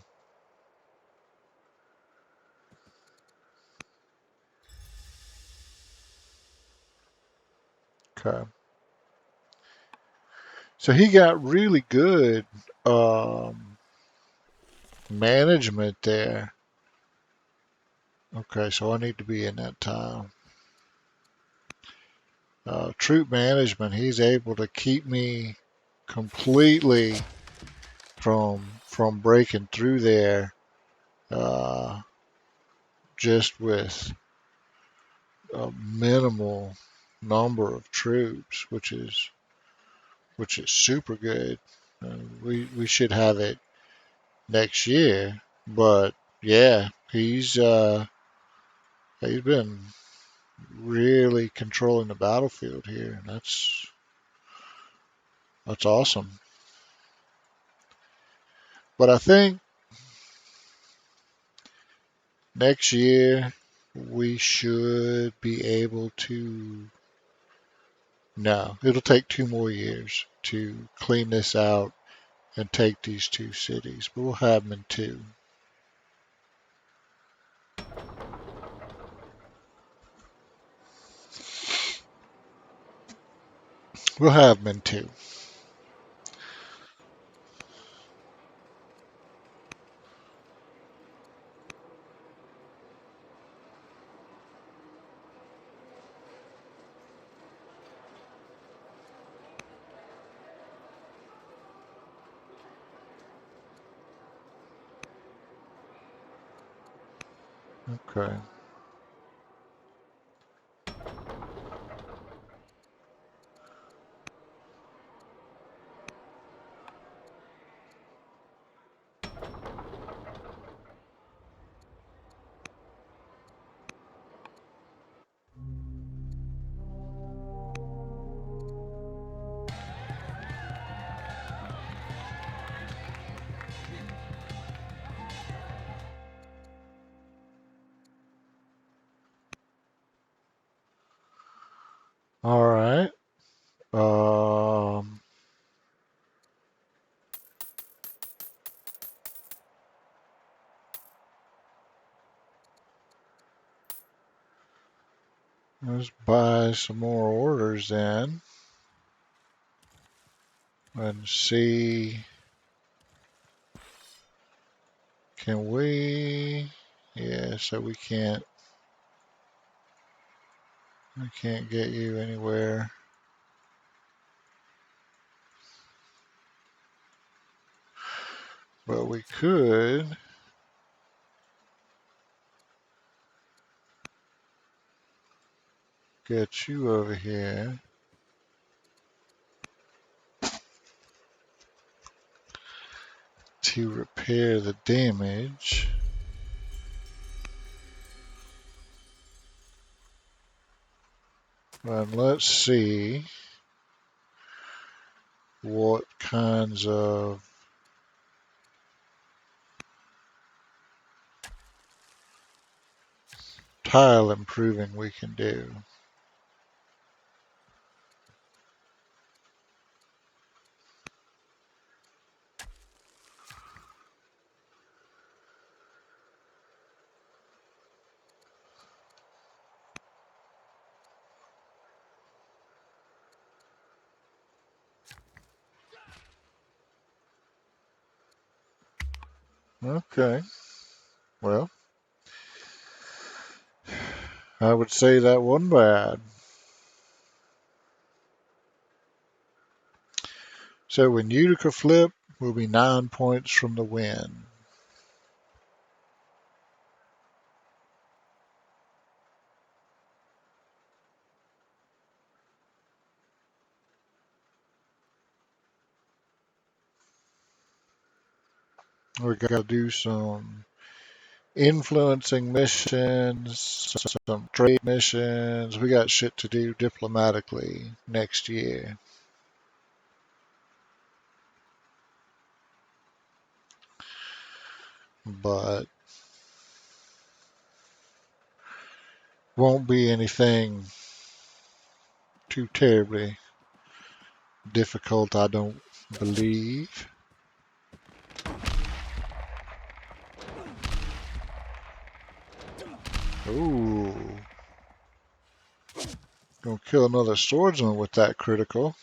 okay. So he got really good management there. Okay, so I need to be in that time. Troop management, he's able to keep me completely from breaking through there uh, just with a minimal number of troops, which is super good. We should have it next year, but yeah, he's been really controlling the battlefield here, and that's awesome. But I think next year we should be able to. No, it'll take 2 more years to clean this out and take these 2 cities, but we'll have them in two. We'll have them in two. Okay. place some more orders in and see, can we, yeah, so we can't get you anywhere. But we could get you over here to repair the damage. And let's see what kinds of tile improving we can do. Okay, well, I would say that wasn't bad. So when Utica flip, we'll be 9 points from the win. We got to do some influencing missions, some trade missions. We got shit to do diplomatically next year. But won't be anything too terribly difficult, I don't believe. Ooh. Gonna kill another swordsman with that critical.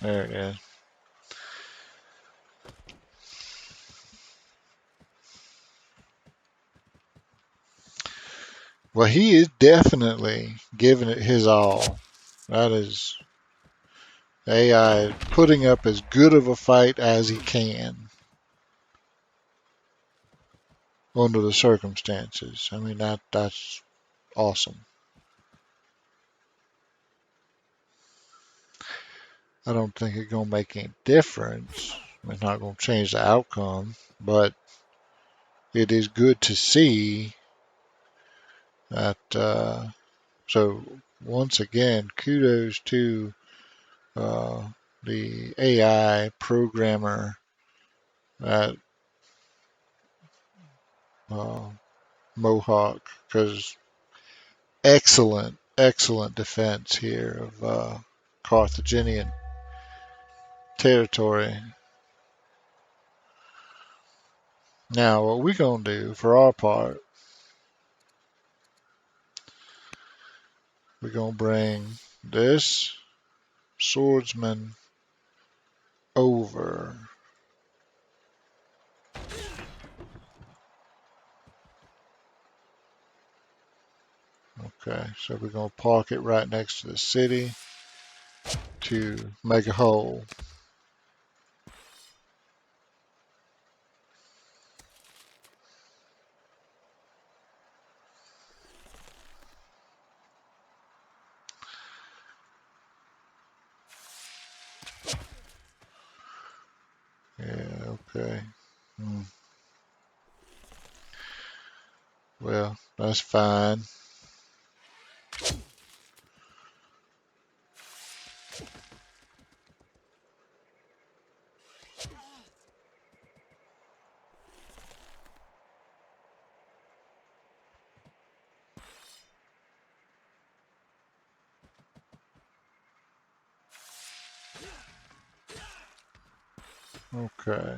There it is. Well, he is definitely giving it his all. That is AI putting up as good of a fight as he can under the circumstances. I mean, that's awesome. I don't think it's gonna make any difference. It's not gonna change the outcome, but it is good to see that. So once again, kudos to uh, the AI programmer at uh, Mohawk, because excellent defense here of Carthaginian territory. Now, what we gonna do for our part, we're gonna bring this swordsman over. Okay, so we're gonna park it right next to the city to make a hole. Yeah, okay. Hmm. Well, that's fine. Okay.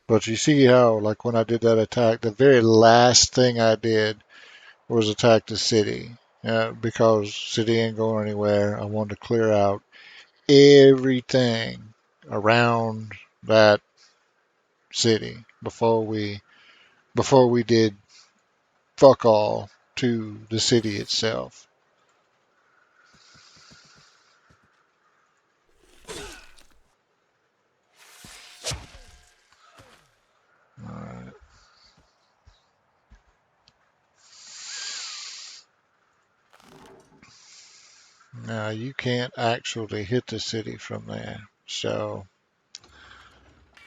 But you see how, like when I did that attack, the very last thing I did was attack the city. Because city ain't going anywhere. I wanted to clear out everything around that city before we did fuck all to the city itself. All right. Now you can't actually hit the city from there, so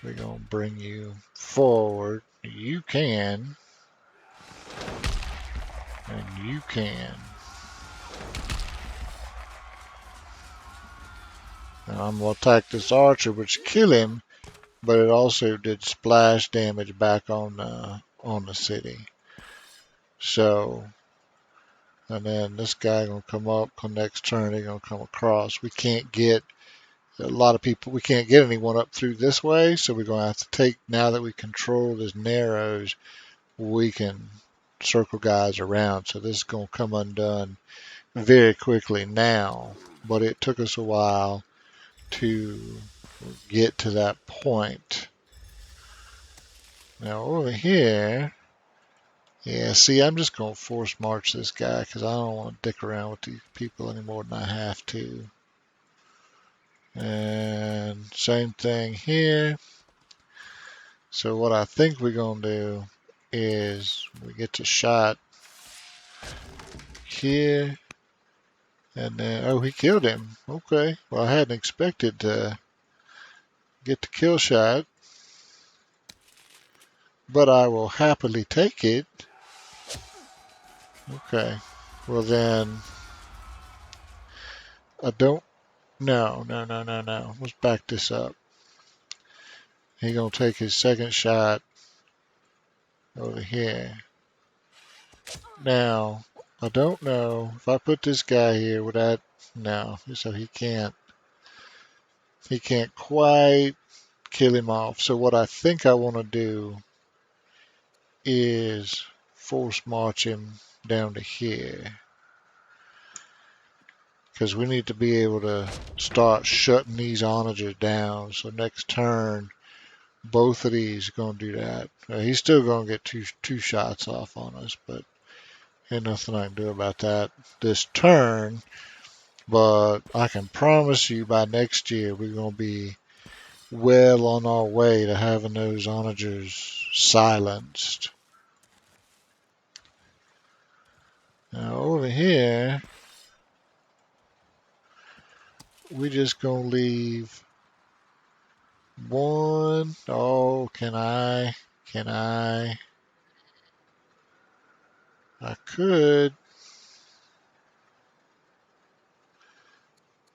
we're gonna bring you forward. You can, and you can. And I'm gonna attack this archer, which kill him, but it also did splash damage back on the city. So, and then this guy gonna come up. Next turn, he gonna come across. We can't get a lot of people. We can't get anyone up through this way, so we're gonna have to take. Now that we control this narrows, we can circle guys around. So this is gonna come undone very quickly now. But it took us a while to get to that point. Now over here, yeah, see, I'm just going to force march this guy because I don't want to dick around with these people any more than I have to. And same thing here. So what I think we're going to do is we get to shot here. And then, oh, he killed him. Okay. Well, I hadn't expected to get the kill shot, but I will happily take it. Okay. Well, then I don't. No, no, no, no, no. Let's back this up. He gonna take his second shot over here. Now, I don't know if I put this guy here, would that? No, so he can't quite kill him off. So what I think I want to do is force march him down to here. Because we need to be able to start shutting these onagers down. So next turn, both of these are going to do that. He's still going to get two shots off on us, but ain't nothing I can do about that this turn. But I can promise you by next year we're going to be well on our way to having those onagers silenced. Now over here, we just going to leave one. Oh, can I? I could.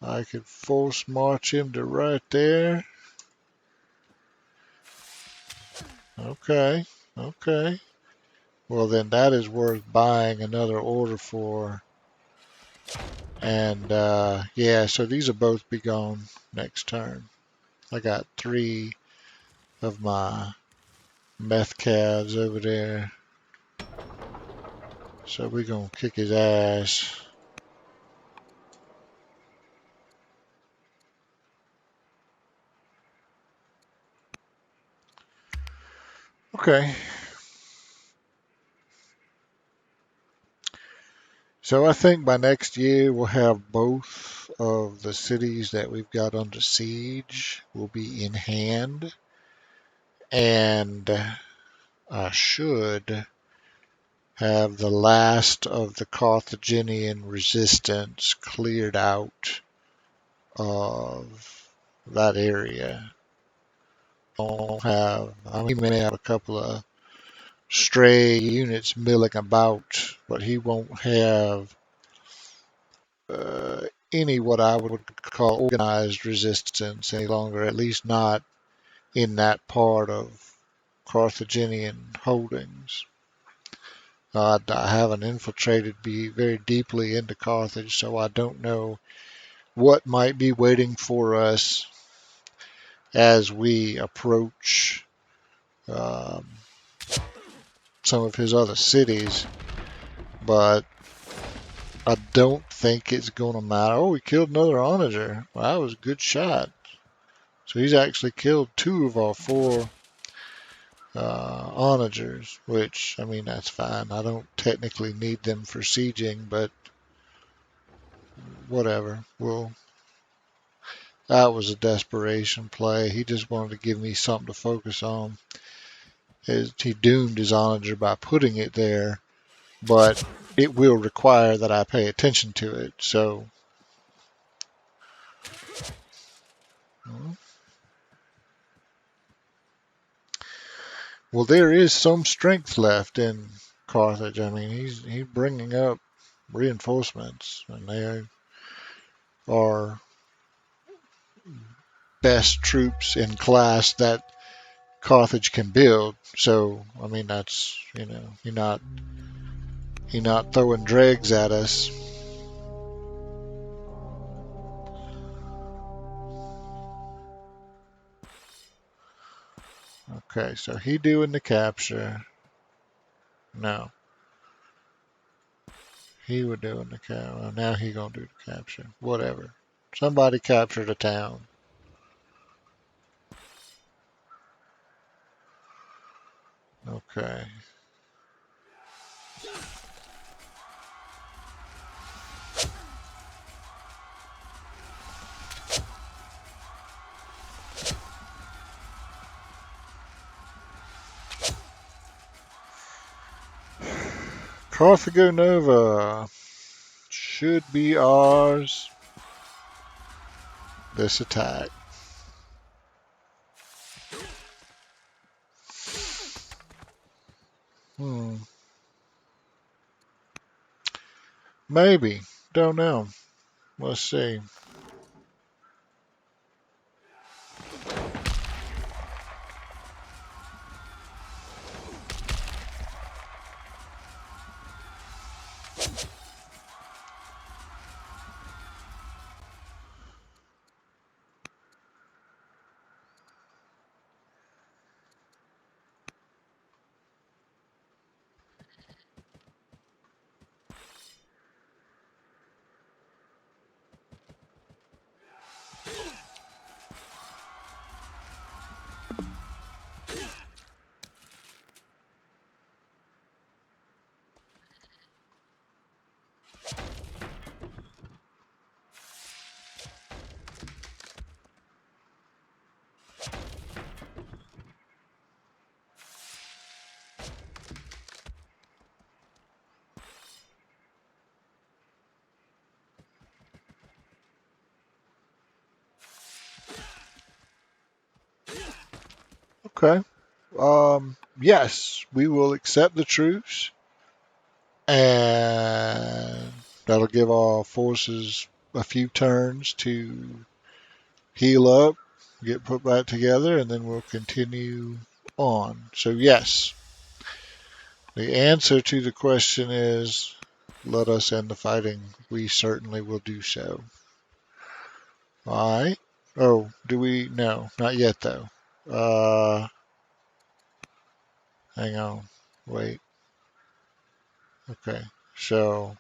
I could force march him to right there. Okay, okay. Well, then that is worth buying another order for. And yeah, so these will both be gone next turn. I got 3 of my meth calves over there. So we're going to kick his ass. Okay. So I think by next year we'll have both of the cities that we've got under siege will be in hand. And I should have the last of the Carthaginian resistance cleared out of that area. We may have a couple of stray units milling about, but he won't have uh, any what I would call organized resistance any longer, at least not in that part of Carthaginian holdings. I haven't infiltrated very deeply into Carthage, so I don't know what might be waiting for us as we approach um, some of his other cities, but I don't think it's going to matter. Oh, he killed another onager. Well, that was a good shot. So he's actually killed 2 of our 4 onagers, which, I mean, that's fine. I don't technically need them for sieging, but whatever. That was a desperation play. He just wanted to give me something to focus on. He doomed his onager by putting it there, but it will require that I pay attention to it. So, well, there is some strength left in Carthage. I mean, he's bringing up reinforcements, and they are best troops in class that Carthage can build. So, I mean, that's, you're not throwing dregs at us. Okay, so he doing the capture. No, he was doing the capture. Well, now he gonna do the capture. Whatever. Somebody captured a town. Okay. Carthago Nova should be ours. This attack. Hmm. Maybe. Don't know. Let's see. Okay. Yes, we will accept the truce, and that'll give our forces a few turns to heal up, get put back together, and then we'll continue on. So, yes, the answer to the question is let us end the fighting. We certainly will do so. All right. Oh, do we? No, not yet, though. Uh, Hang on. Wait. Okay. So,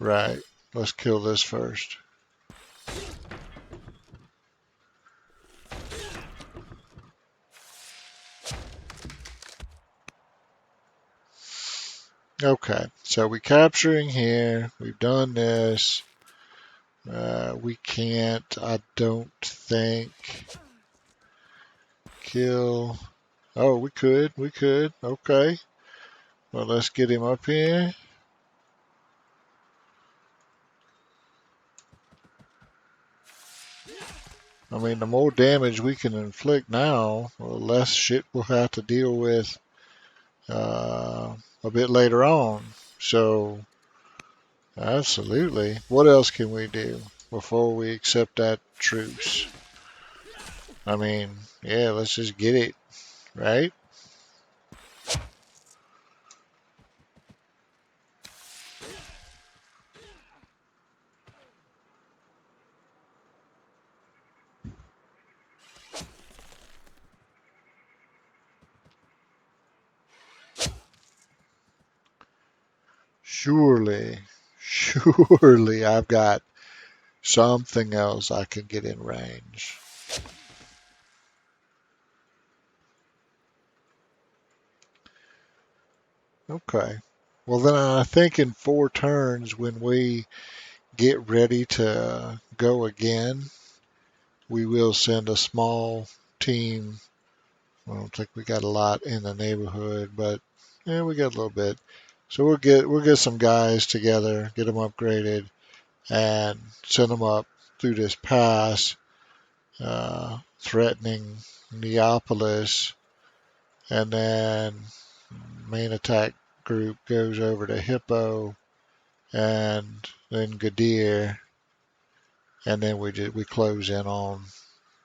right. Let's kill this first. Okay. So we capturing here. We've done this. We can't, I don't think, kill. Oh, we could. We could. Okay. Well, let's get him up here. I mean, the more damage we can inflict now, the less shit we'll have to deal with a bit later on. So, absolutely. What else can we do before we accept that truce? I mean, yeah, let's just get it, right? surely I've got something else I can get in range. Okay. Well, then I think in 4 turns, when we get ready to go again, we will send a small team. I don't think we got a lot in the neighborhood, but yeah, we got a little bit. So we'll get some guys together, get them upgraded, and send them up through this pass, threatening Neapolis, and then main attack group goes over to Hippo, and then Gadir, and then we close in on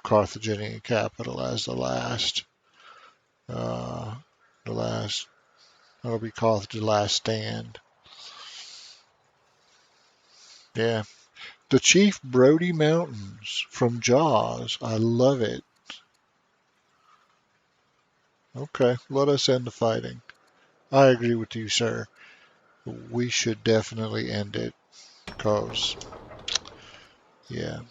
Carthaginian capital as uh, the last that'll be called the last stand. Yeah, the Chief Brody Mountains from Jaws. I love it. Okay, let us end the fighting. I agree with you, sir. We should definitely end it, cause yeah.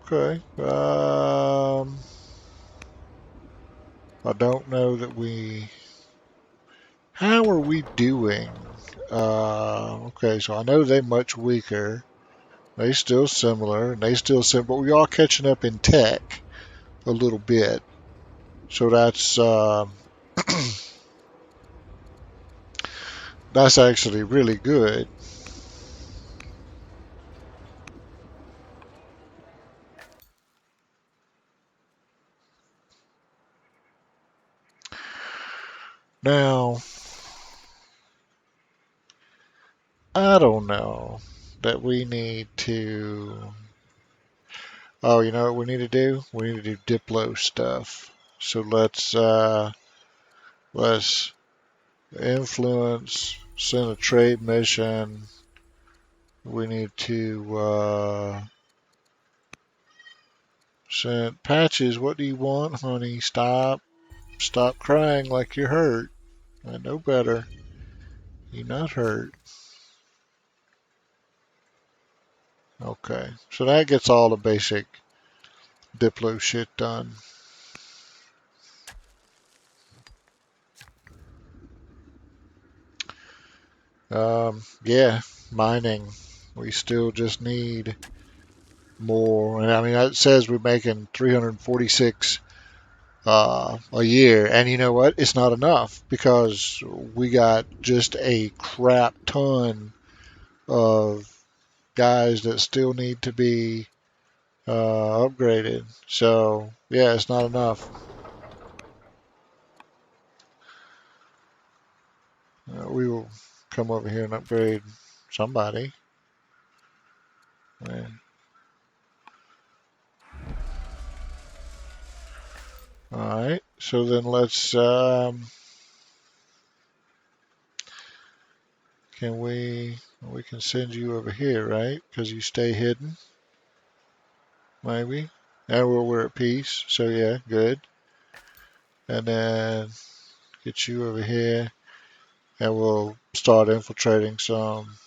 Okay. I don't know that we. How are we doing? Okay, so I know they're much weaker. They still similar, and they still sim, but we are catching up in tech a little bit. So that's actually really good. Now, I don't know that we need to. Oh, you know what we need to do? We need to do Diplo stuff. So let's influence, send a trade mission. We need to send Patches. What do you want, honey? Stop crying like you're hurt. I know better. You're not hurt. Okay, so that gets all the basic Diplo shit done. Yeah, mining. We still just need more. And I mean, it says we're making 346 a year, and you know what? It's not enough because we got just a crap ton of guys that still need to be upgraded. So yeah, it's not enough. We will come over here and upgrade somebody. Yeah. All right. So then let's. Can we can send you over here, right? Because you stay hidden, maybe. And we're at peace. So yeah, good. And then get you over here, and we'll start infiltrating some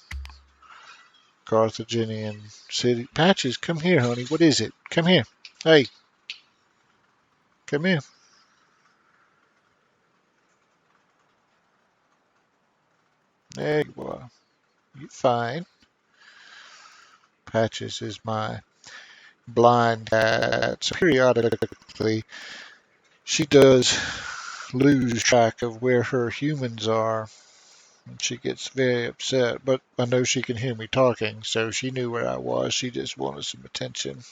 Carthaginian city. Patches, come here, honey. What is it? Come here. Hey, come here. There you are. You fine. Patches is my blind cat. So periodically, she does lose track of where her humans are. And she gets very upset, but I know she can hear me talking, so she knew where I was. She just wanted some attention.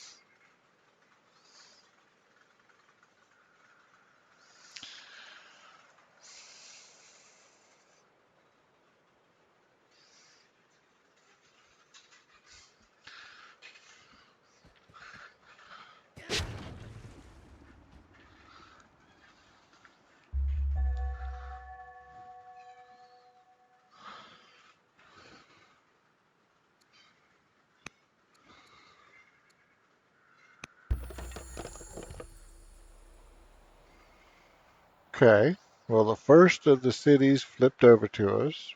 Okay. Well, the first of the cities flipped over to us.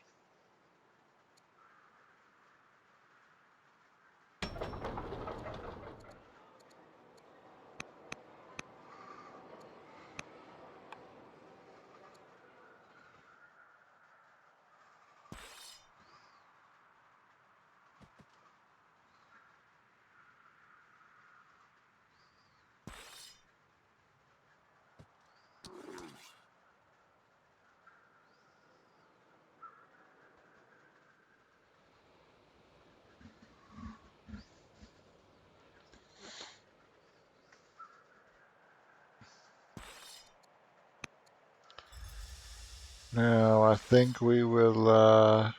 Now, I think we'll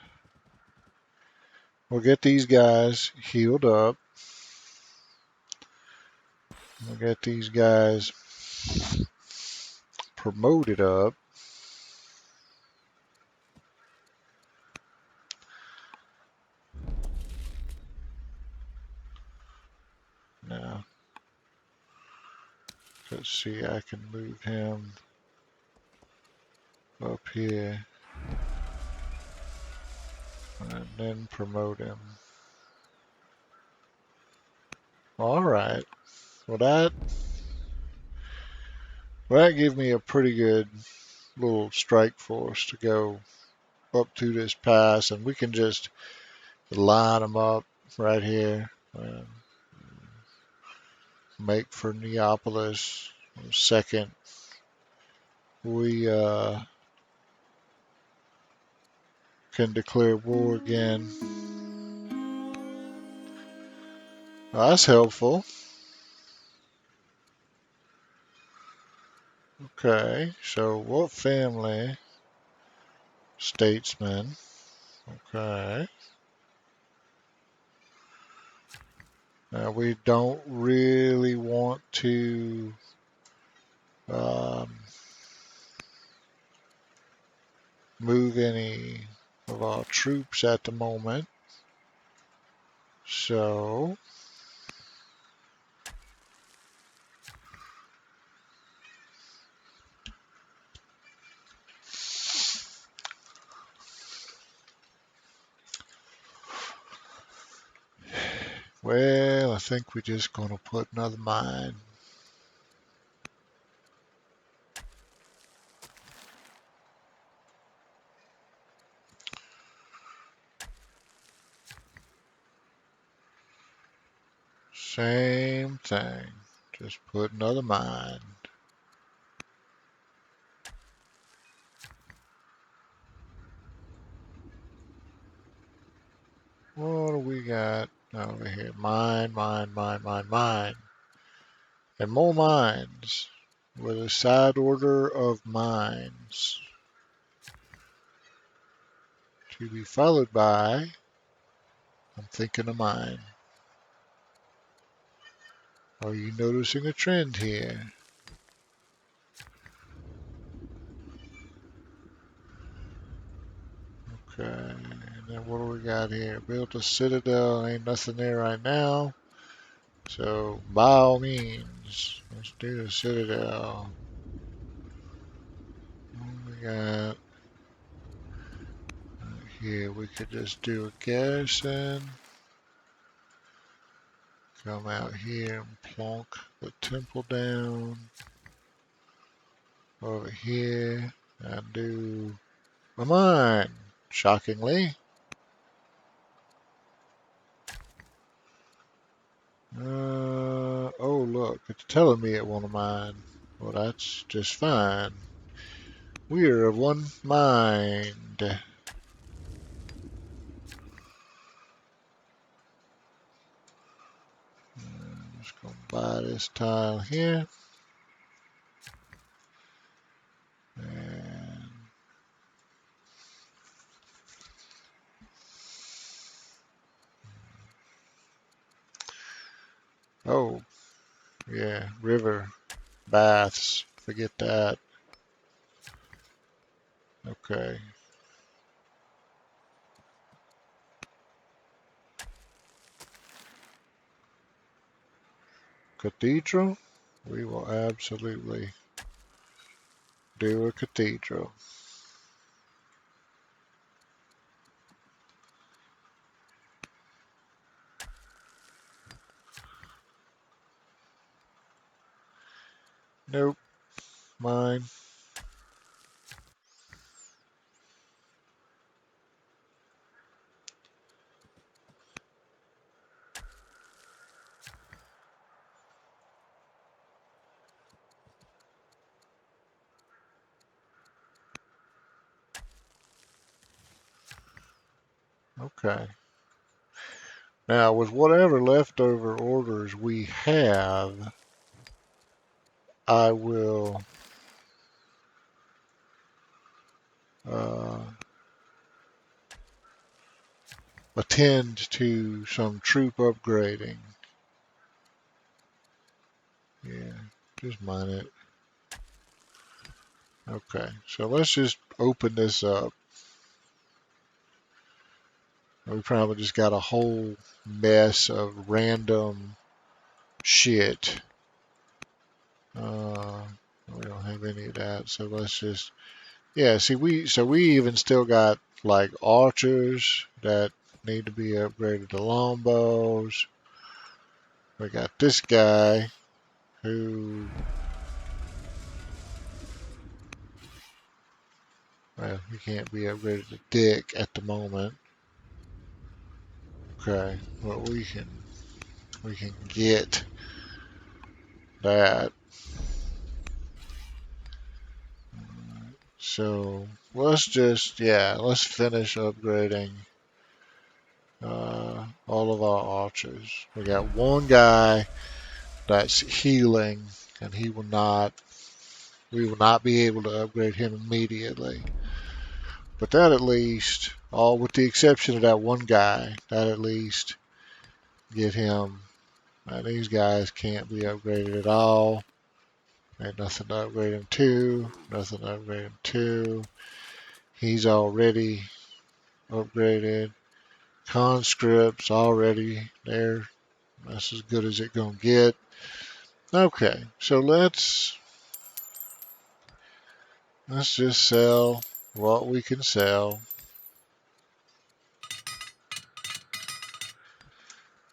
get these guys healed up. We'll get these guys promoted up. Now, let's see, I can move him up here and then promote him. All right. Well, that gave me a pretty good little strike force to go up to this pass, and we can just line them up right here. Make for Neapolis. Second, we can declare war again. Well, that's helpful. Okay, so what family? Statesman. Okay. Now we don't really want to um, move any of our troops at the moment. So well, I think we're just going to put another mine. Same thing. Just put another mine. What do we got over here? Mine, mine, mine, mine, mine. And more mines with a side order of mines to be followed by, I'm thinking of mine. Are you noticing a trend here? Okay, and then what do we got here? Build a citadel, ain't nothing there right now. So by all means, let's do the citadel. What we got here? We could just do a garrison. Come out here and plonk the temple down over here and do a mine, shockingly. Oh look, it's telling me it want a mine. Well, that's just fine. We are of one mind. I'm just gonna buy this tile here. And oh, yeah, river, baths, forget that. Okay. Cathedral, we will absolutely Do a cathedral. Nope. Mine. Okay. Now, with whatever leftover orders we have, I will uh, attend to some troop upgrading. Yeah, just mine it. Okay, so let's just open this up. We probably just got a whole mess of random shit. Uh, we don't have any of that, so let's just yeah. See, we even still got like archers that need to be upgraded to longbows. We got this guy who, well, he can't be upgraded to Dick at the moment. Okay, well we can get that. So let's just yeah, let's finish upgrading all of our archers. We got one guy that's healing, and he will not. We will not be able to upgrade him immediately. But that at least, all with the exception of that one guy, that at least get him. These guys can't be upgraded at all. Ain't nothing to upgrade him to. Nothing to upgrade him to. He's already upgraded. Conscripts already there. That's as good as it gonna get. Okay, so let's just sell what we can sell,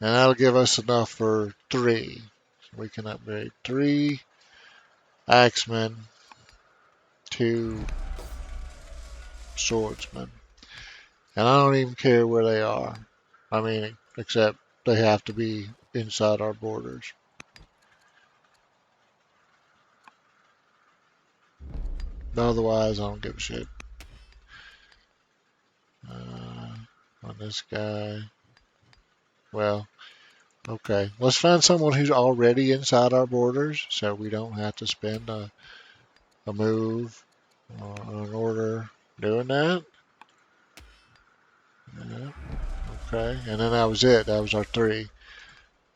and that'll give us enough for 3. So we can upgrade 3 axemen, 2 swordsmen, and I don't even care where they are. I mean, except they have to be inside our borders. Otherwise, I don't give a shit. On this guy, well, okay. Let's find someone who's already inside our borders so we don't have to spend a move or an order doing that. Yeah, okay. And then that was it. That was our 3.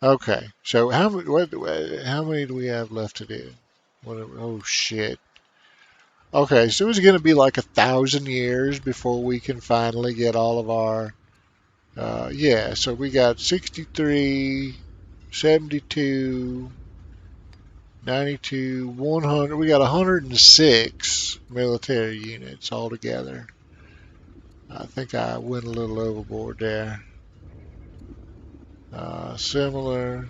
Okay. So how many do we have left to do? Oh shit. Okay, so it's going to be like 1,000 years before we can finally get all of our yeah, so we got 63, 72, 92, 100. We got 106 military units altogether. I think I went a little overboard there. Similar.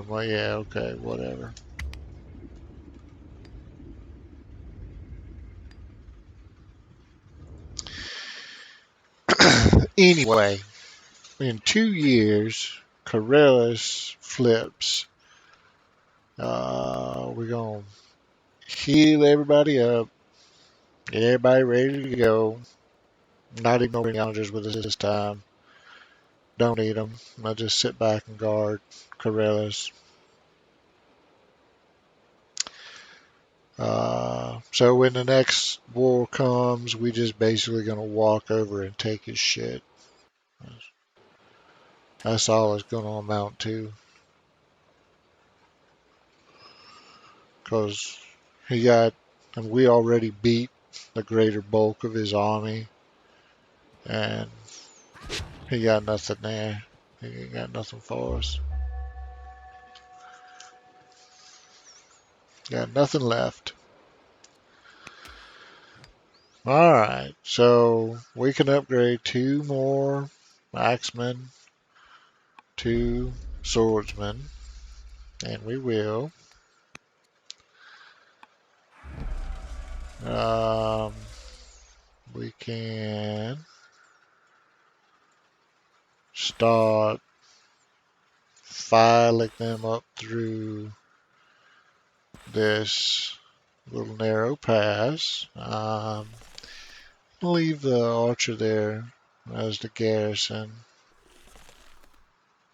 Well, yeah, okay, whatever. Anyway, in 2 years, Corellis flips. We're going to heal everybody up, get everybody ready to go. Not ignoring challenges with us this time. Don't eat them. I just sit back and guard Corellis. So when the next war comes, we just basically gonna walk over and take his shit. That's all it's gonna amount to. Cause he got, and we already beat the greater bulk of his army, and he got nothing there. He ain't got nothing for us. Got nothing left. Alright, so we can upgrade 2 more axemen, 2 swordsmen, and we will. Um, we can start filing them up through this little narrow pass. Leave the archer there as the garrison.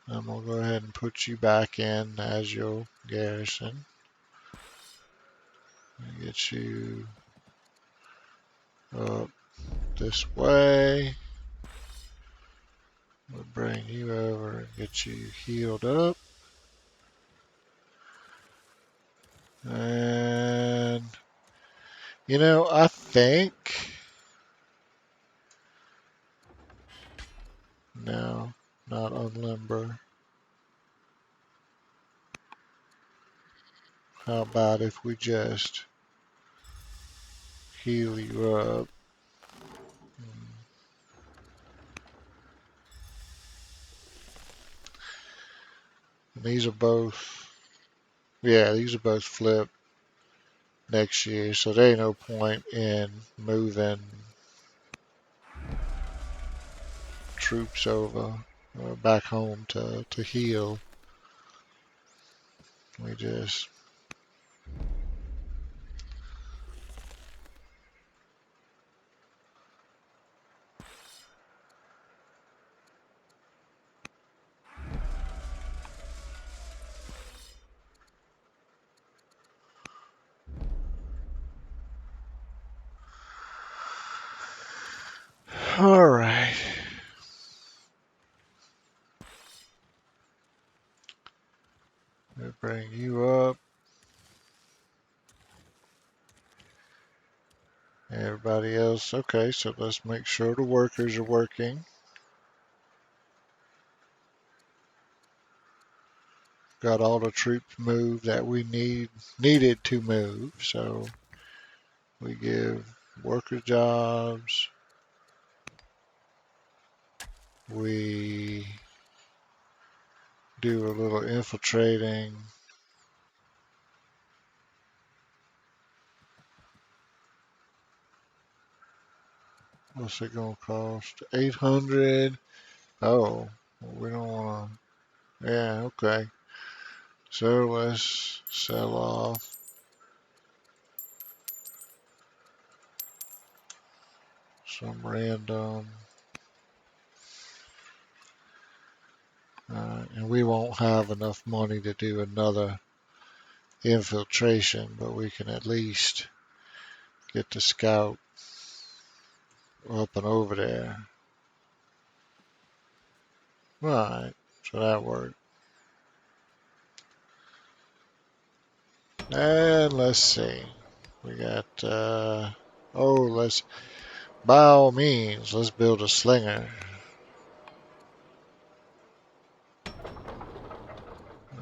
I'm going to go ahead and put you back in as your garrison. Get you up this way. We'll bring you over and get you healed up. And, you know, I think... No, not unlimber. How about if we just heal you up? And these are both, yeah, these are both flipped next year, so there ain't no point in moving troops over back home to heal. We just all right. We'll bring you up. Everybody else, okay, so let's make sure the workers are working. Got all the troops moved that we needed to move, so we give worker jobs. We do a little infiltrating. What's it gonna cost? 800. Oh, we don't wanna. Yeah, okay. So let's sell off some random. And we won't have enough money to do another infiltration, but we can at least get the scout up and over there. Right, so that worked. And let's see. We got, let's, by all means, let's build a slinger.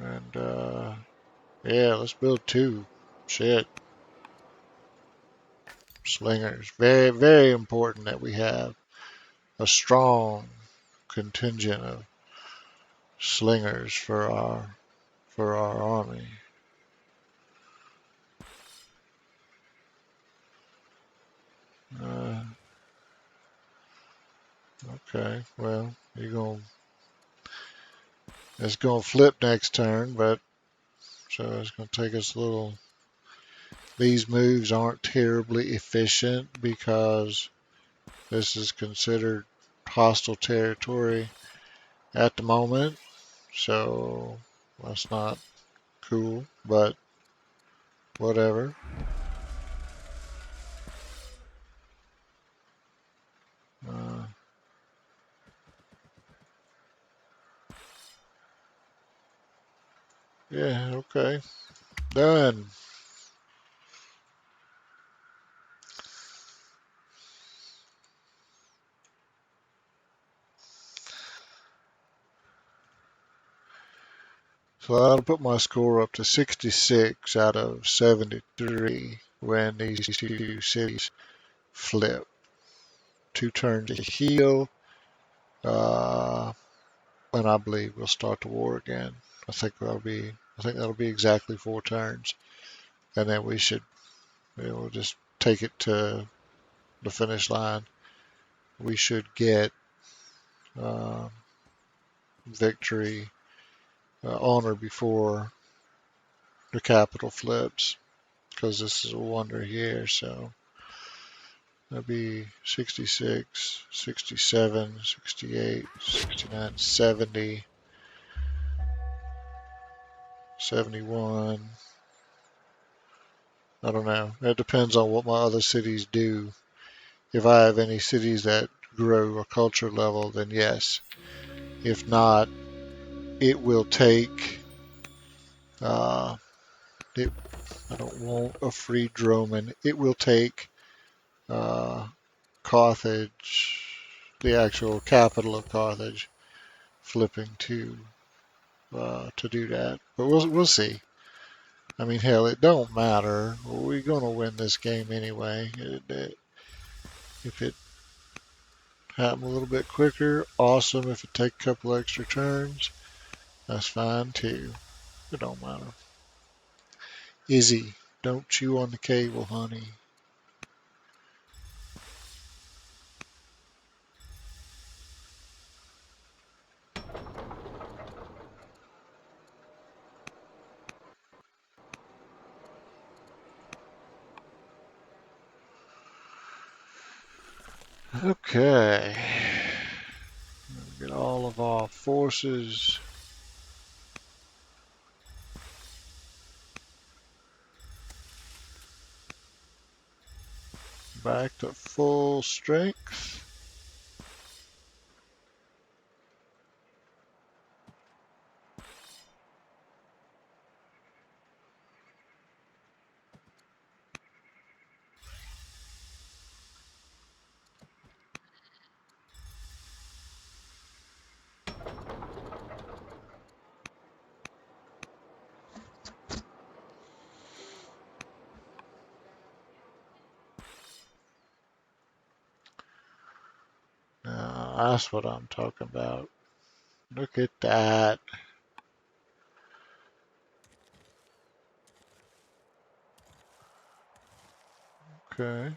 And, yeah, let's build 2. Shit. Slingers. Very, very important that we have a strong contingent of slingers for our army. Uh, okay, well, it's gonna flip next turn, but so it's gonna take us a little. These moves aren't terribly efficient because this is considered hostile territory at the moment, so that's not cool, but whatever. Uh, yeah, okay. Done. So that'll put my score up to 66 out of 73 when these 2 cities flip. 2 turns to heal, uh, and I believe we'll start the war again. I think that'll be exactly 4 turns, and then we'll just take it to the finish line. We should get uh, victory, honor before the capital flips, because this is a wonder here. So that'll be 66, 67, 68, 69, 70, 71. I don't know. It depends on what my other cities do. If I have any cities that grow a culture level, then yes. If not, it will take. Uh, it, I don't want a free Roman. It will take uh, Carthage, the actual capital of Carthage, flipping to do that. But we'll see. I mean, hell, it don't matter. We're gonna win this game anyway. If it happen a little bit quicker, awesome. If it take a couple extra turns, that's fine too. It don't matter. Izzy, don't chew on the cable, honey. Okay. Get all of our forces back to full strength. Now, that's what I'm talking about. Look at that. Okay.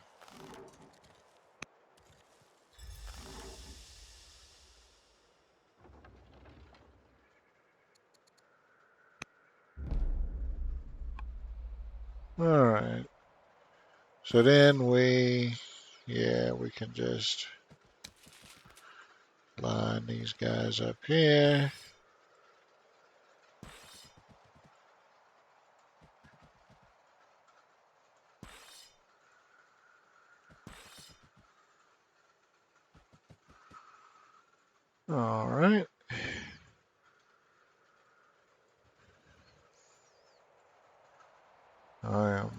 Alright. So then we can just line these guys up here. Alright. I am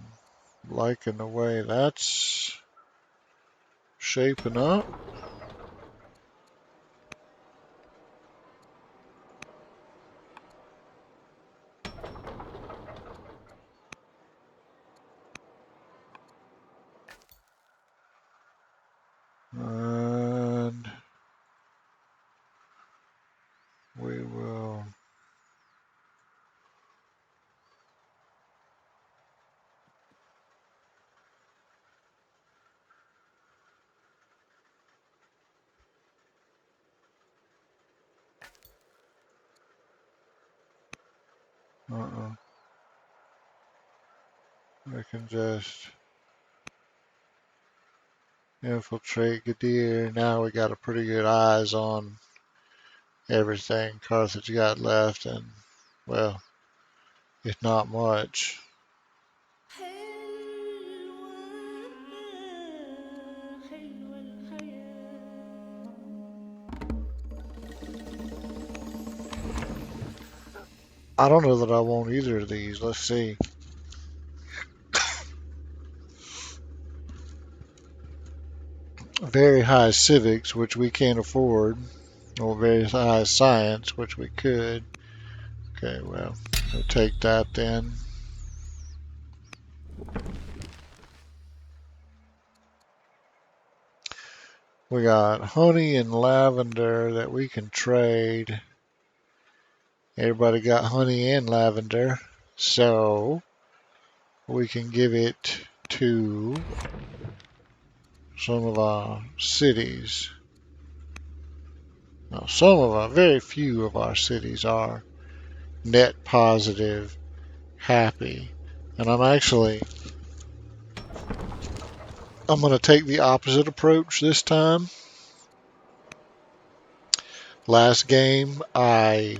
liking the way that's shaping up. And we will we can just infiltrate Gadir. Now we got a pretty good eyes on everything Carthage got left, and well, it's not much. I don't know that I want either of these. Let's see. Very high civics, which we can't afford, or very high science, which we could. Okay, well, we'll take that then. We got honey and lavender that we can trade. Everybody got honey and lavender, so we can give it to some of our cities. Now, very few of our cities are net positive, happy. And I'm going to take the opposite approach this time. Last game, I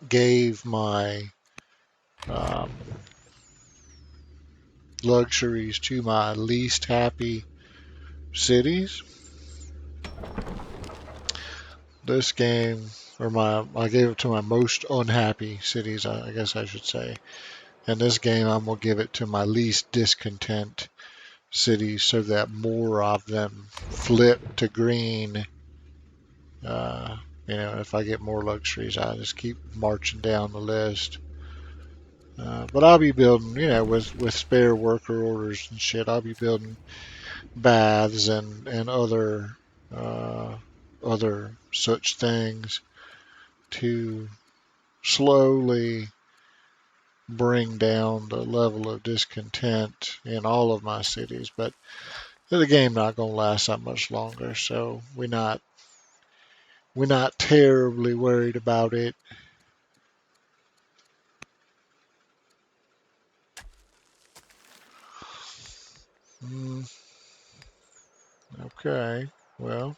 gave my um, luxuries to my least happy cities. This game, I gave it to my most unhappy cities, I guess I should say. And this game, I'm going to give it to my least discontent cities so that more of them flip to green. If I get more luxuries, I just keep marching down the list. But I'll be building, with spare worker orders and shit, I'll be building baths and other such things to slowly bring down the level of discontent in all of my cities. But the game not gonna last that much longer, so we're not terribly worried about it. Mm, okay, well,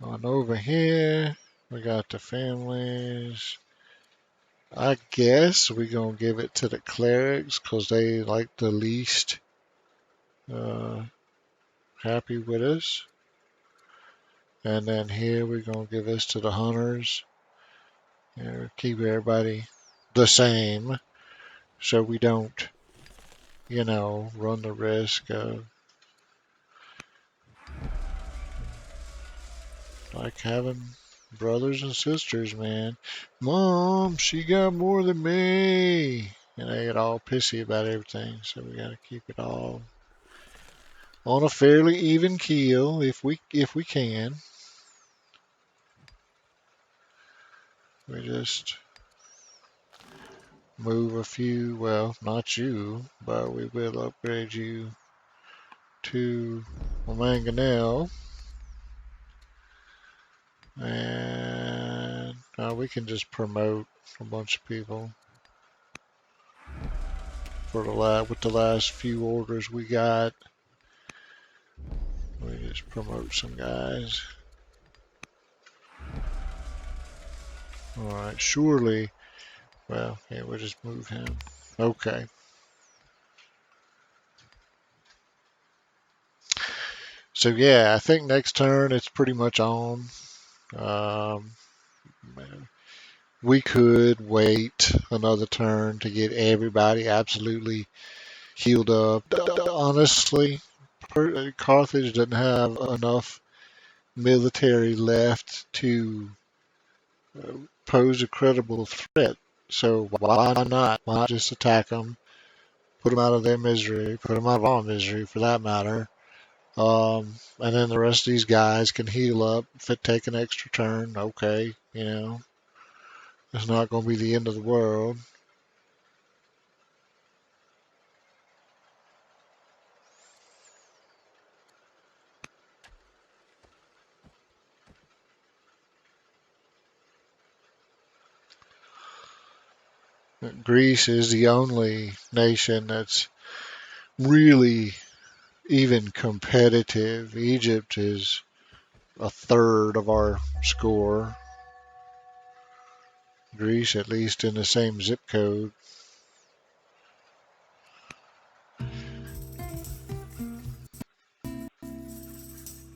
on over here we got the families. I guess we're gonna give it to the clerics because they like the least uh, happy with us. And then here we're gonna give this to the hunters. Keep everybody the same so we don't, run the risk of like having brothers and sisters, man. Mom, she got more than me. And they get all pissy about everything. So we gotta keep it all on a fairly even keel if we can. We just move a few, well, not you, but we will upgrade you to a mangonel. And we can just promote a bunch of people with the last few orders we got. We just promote some guys. Alright, surely. Well, yeah, we'll just move him. Okay. So yeah, I think next turn it's pretty much on. Um, we could wait another turn to get everybody absolutely healed up. Honestly, Carthage doesn't have enough military left to pose a credible threat. So why not? Why not just attack them, put them out of their misery, put them out of our misery for that matter. And then the rest of these guys can heal up if it take an extra turn. Okay, it's not going to be the end of the world. Greece is the only nation that's really even competitive. Egypt is a third of our score. Greece, at least in the same zip code.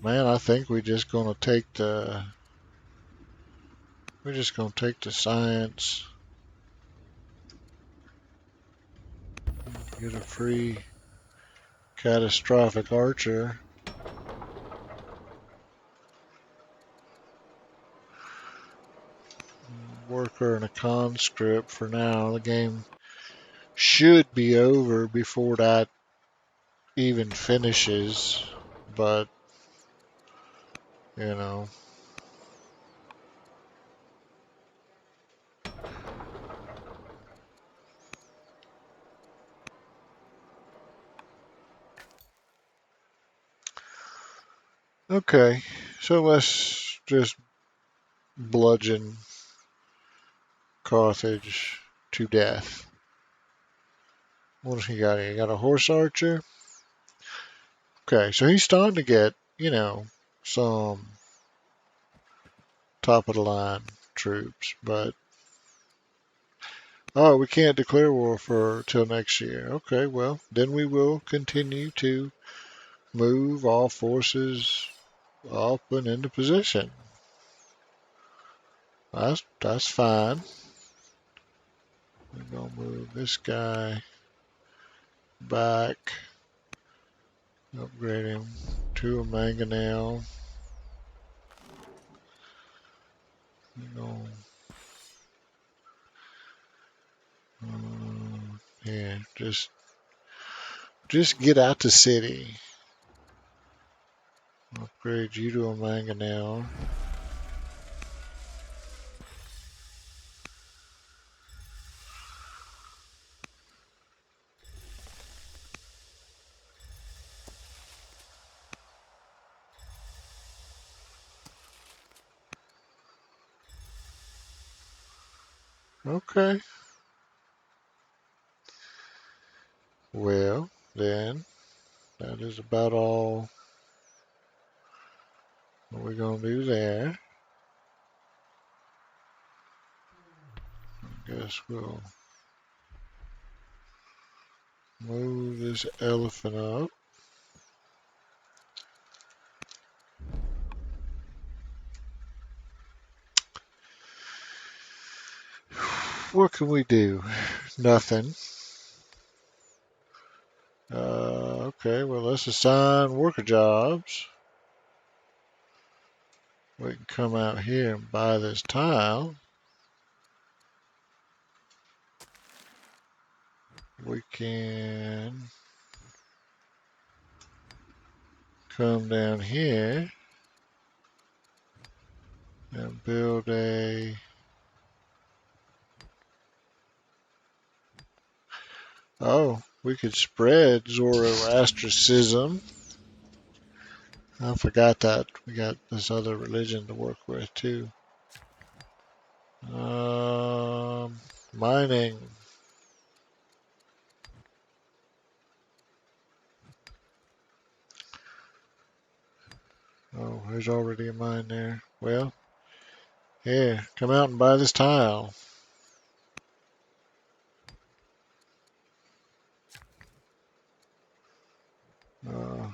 Man, I think we're just gonna take the science. Get a free catastrophic archer. worker and a conscript for now. The game should be over before that even finishes, but you know. Okay, so let's just bludgeon Carthage to death. What has he got here? He got a horse archer. Okay, so he's starting to get, some top of the line troops, but oh, we can't declare war for till next year. Okay, well, then we will continue to move all forces up and into position. That's fine. We're gonna move this guy back, upgrade him to a mangonel. We're gonna, yeah, just get out the city. Upgrade you to a mangonel. Okay. Well, then that is about all what we're gonna do there. I guess we'll move this elephant up. What can we do? Nothing. Okay, well, let's assign worker jobs. We can come out here and buy this tile. We can come down here and build a... Oh, we could spread Zoroastrianism. I forgot that. We got this other religion to work with too. Mining. Oh, there's already a mine there. Well, here, come out and buy this tile. Uh,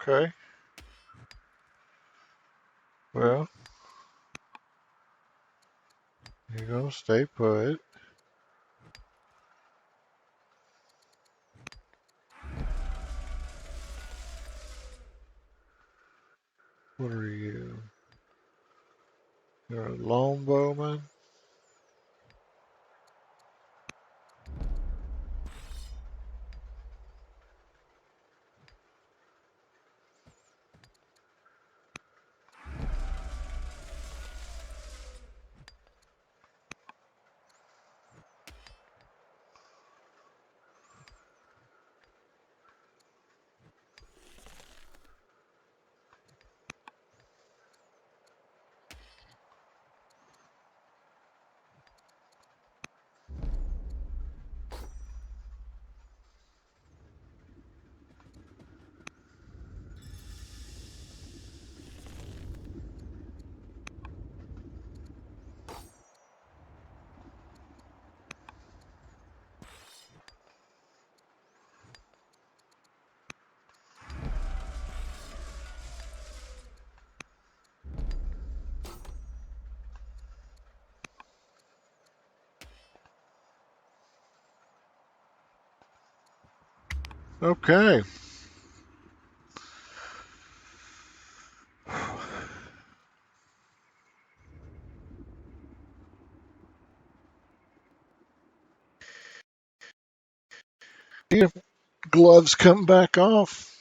okay. Well, you're gonna stay put. What are you? You're a longbowman? Okay. Your gloves come back off.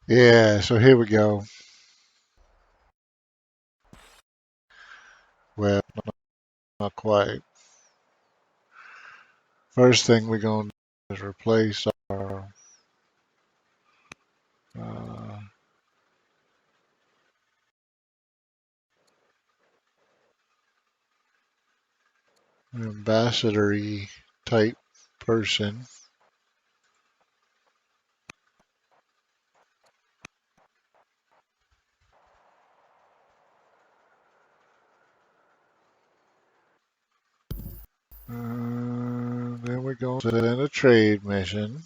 Yeah, so here we go. Well, not quite. First thing we're going to do is replace our uh, ambassadory type person. Then we're going to send a trade mission.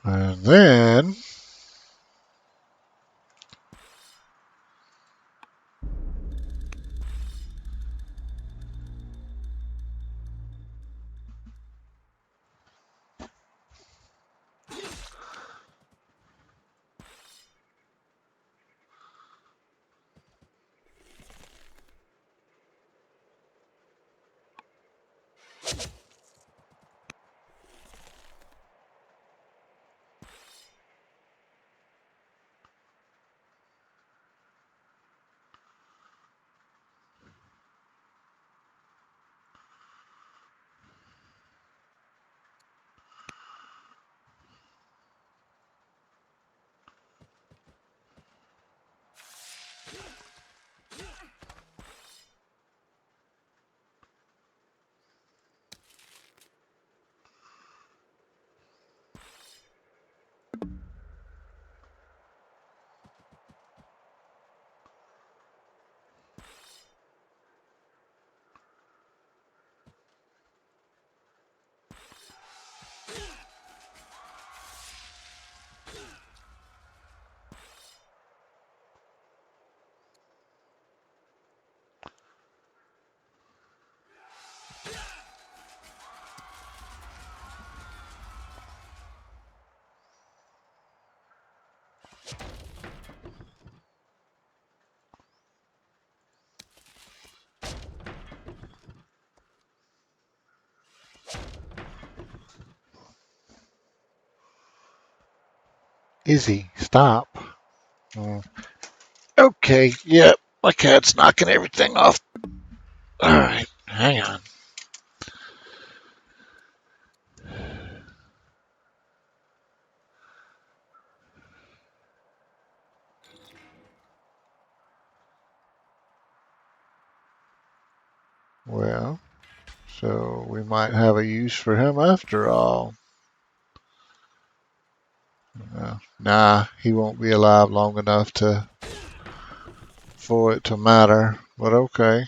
And then Izzy, stop. Uh, okay, yep, my cat's knocking everything off. All right, hang on. Well, so we might have a use for him after all. Nah, he won't be alive long enough to for it to matter. But okay.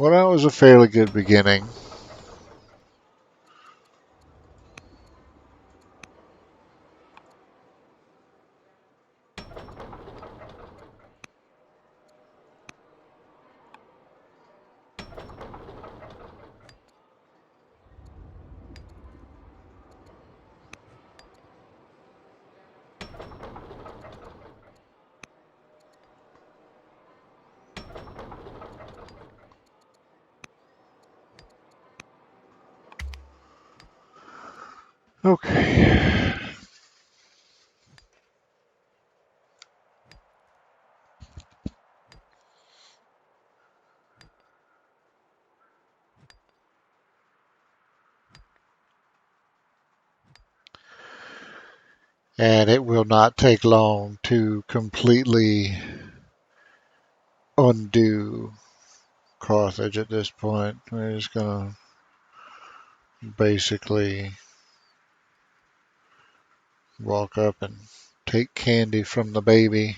Well, that was a fairly good beginning. Okay. And it will not take long to completely undo Carthage at this point. We're just going to basically walk up and take candy from the baby.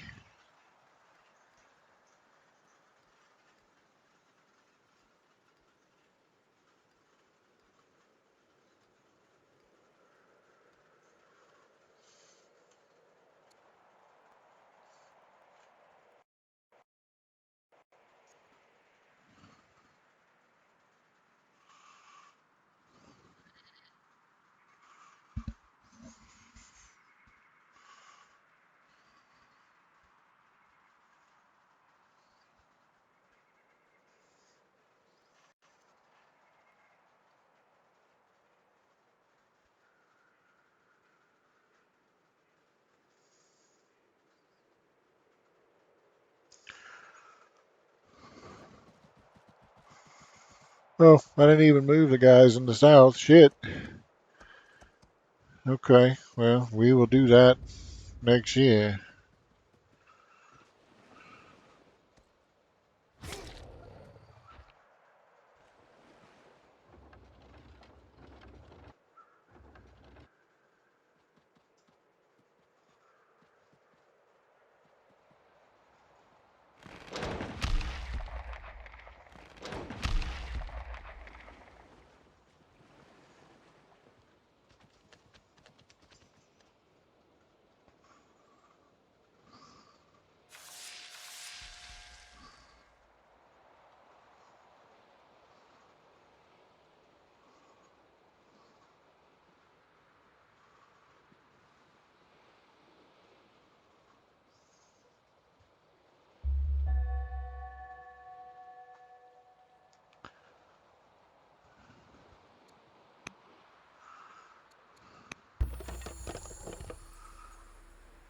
Oh, I didn't even move the guys in the south. Shit. Okay, well, we will do that next year.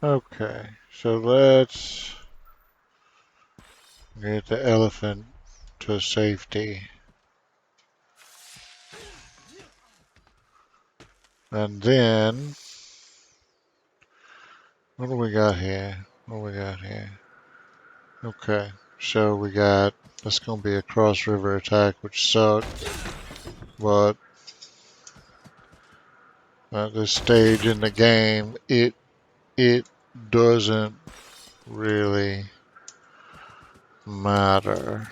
Okay, so let's get the elephant to safety. And then, what do we got here? What do we got here? Okay, so we got, that's going to be a cross river attack, which sucked, but at this stage in the game, it doesn't really matter.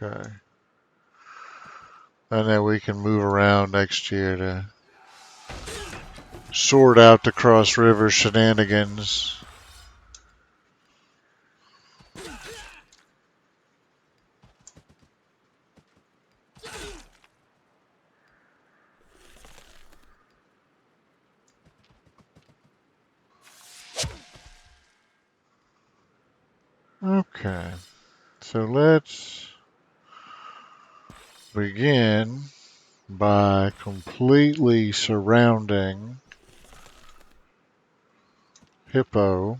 Okay. And then we can move around next year to sort out the cross river shenanigans. Okay, so let's begin by completely surrounding Hippo.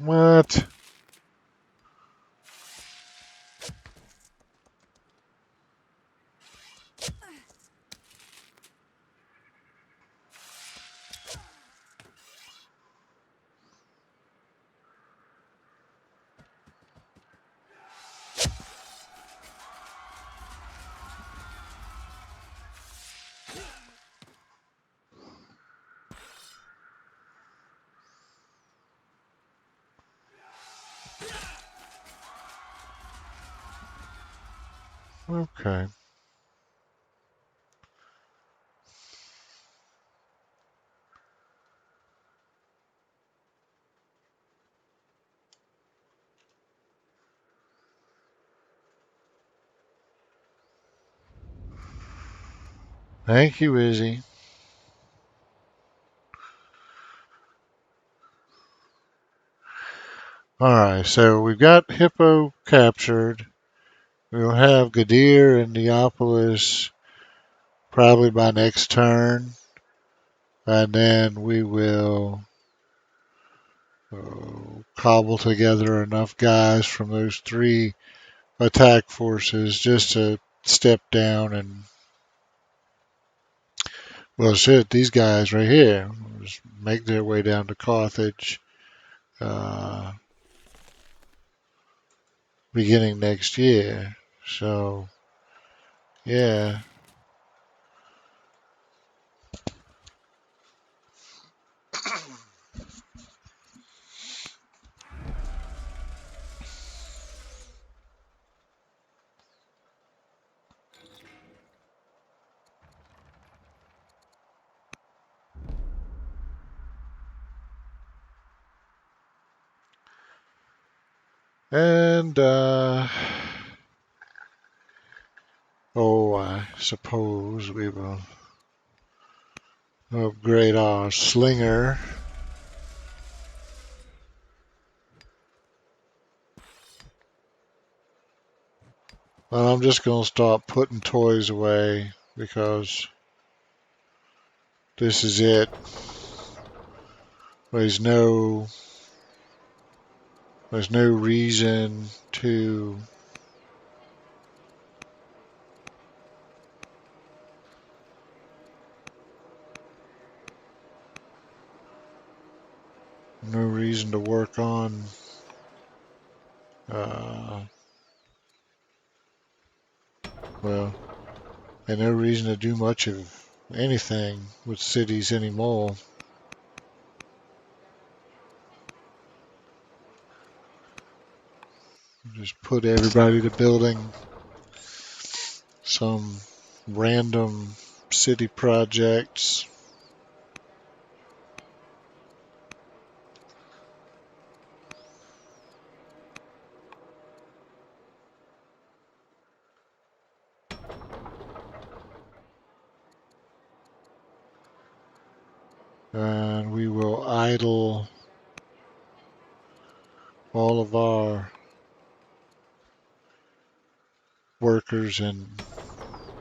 What? Okay. Thank you, Izzy. Alright, so we've got Hippo captured. We'll have Gadir and Neapolis probably by next turn. And then we will cobble together enough guys from those three attack forces just to step down and, well, shit, these guys right here just make their way down to Carthage uh, beginning next year. So, yeah. And, oh, I suppose we will upgrade our slinger. Well, I'm just going to start putting toys away because this is it. There's no there's no reason to work on uh, well, and no reason to do much of anything with cities anymore. Just put everybody to building some random city projects. And we will idle all of our workers and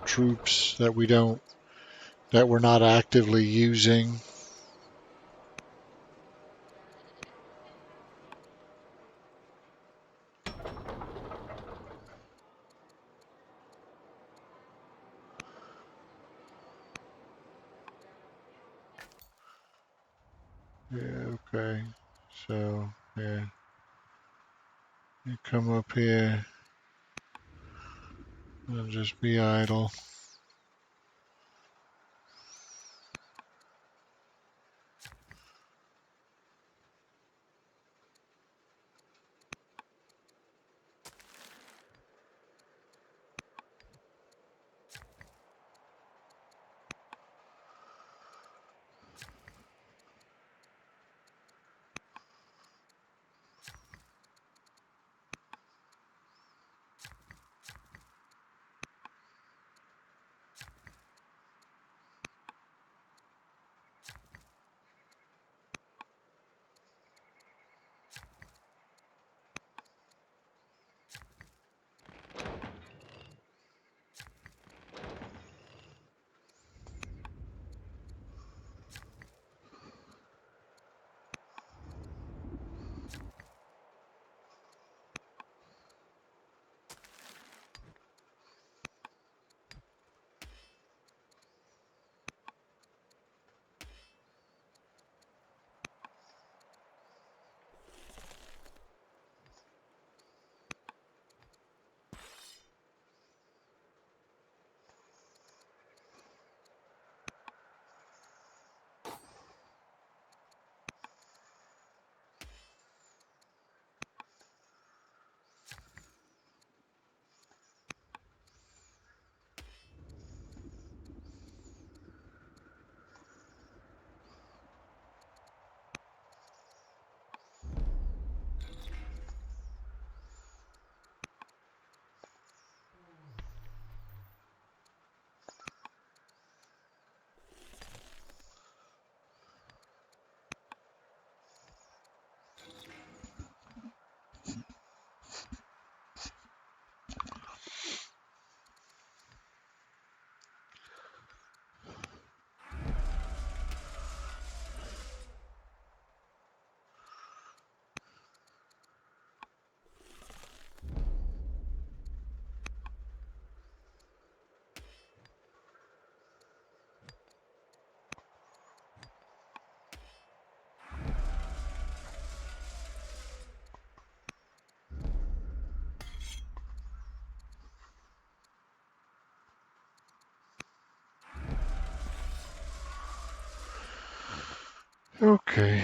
troops that we're not actively using. Yeah, okay. So, yeah, you come up here and just be idle. Okay.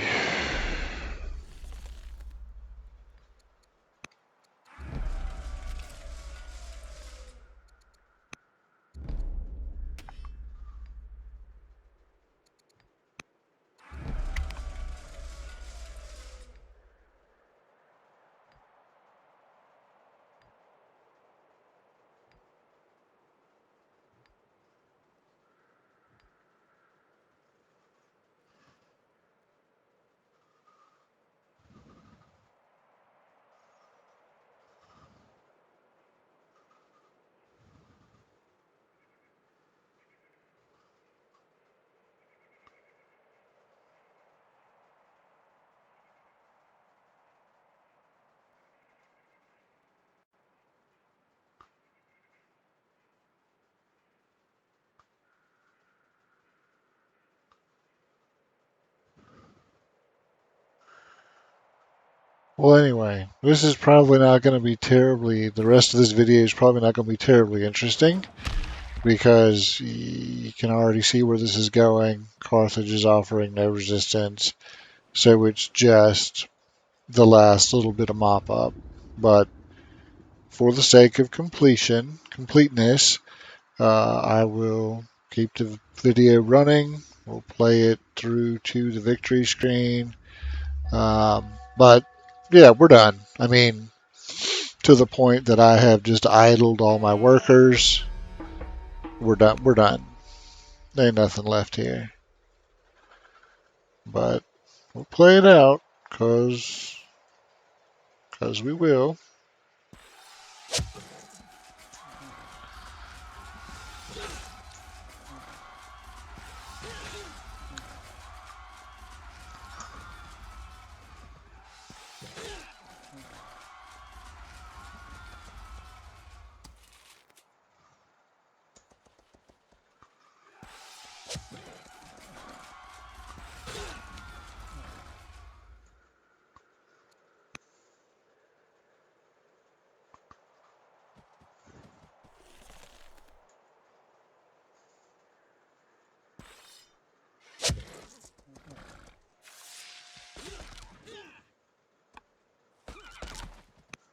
Well, anyway, this is probably not going to be terribly, the rest of this video is probably not going to be terribly interesting because you can already see where this is going. Carthage is offering no resistance, so it's just the last little bit of mop up. But for the sake of completeness, I will keep the video running. We'll play it through to the victory screen. But yeah, we're done. I mean, to the point that I have just idled all my workers. We're done. We're done. There ain't nothing left here. But we'll play it out, cause we will.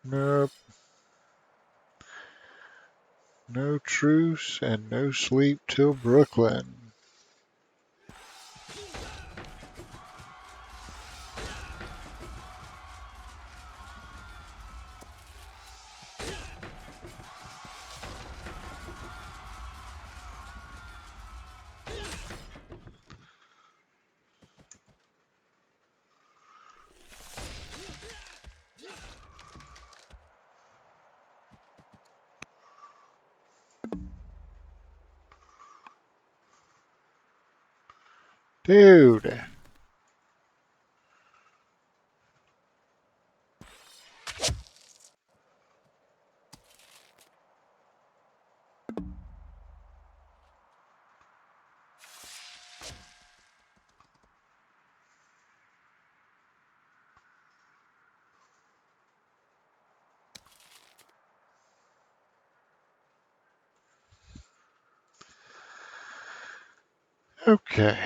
Nope. No truce and no sleep till Brooklyn. Dude. Okay.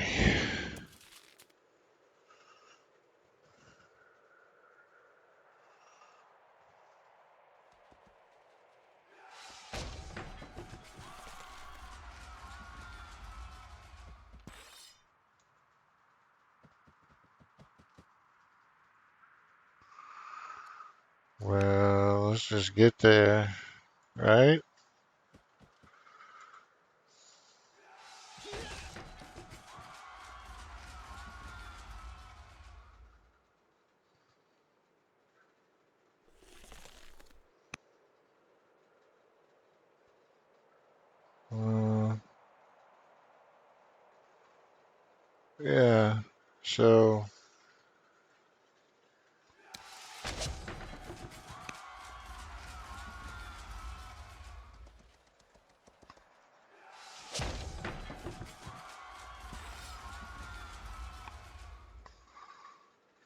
Well, let's just get there, right? Uh, yeah. So,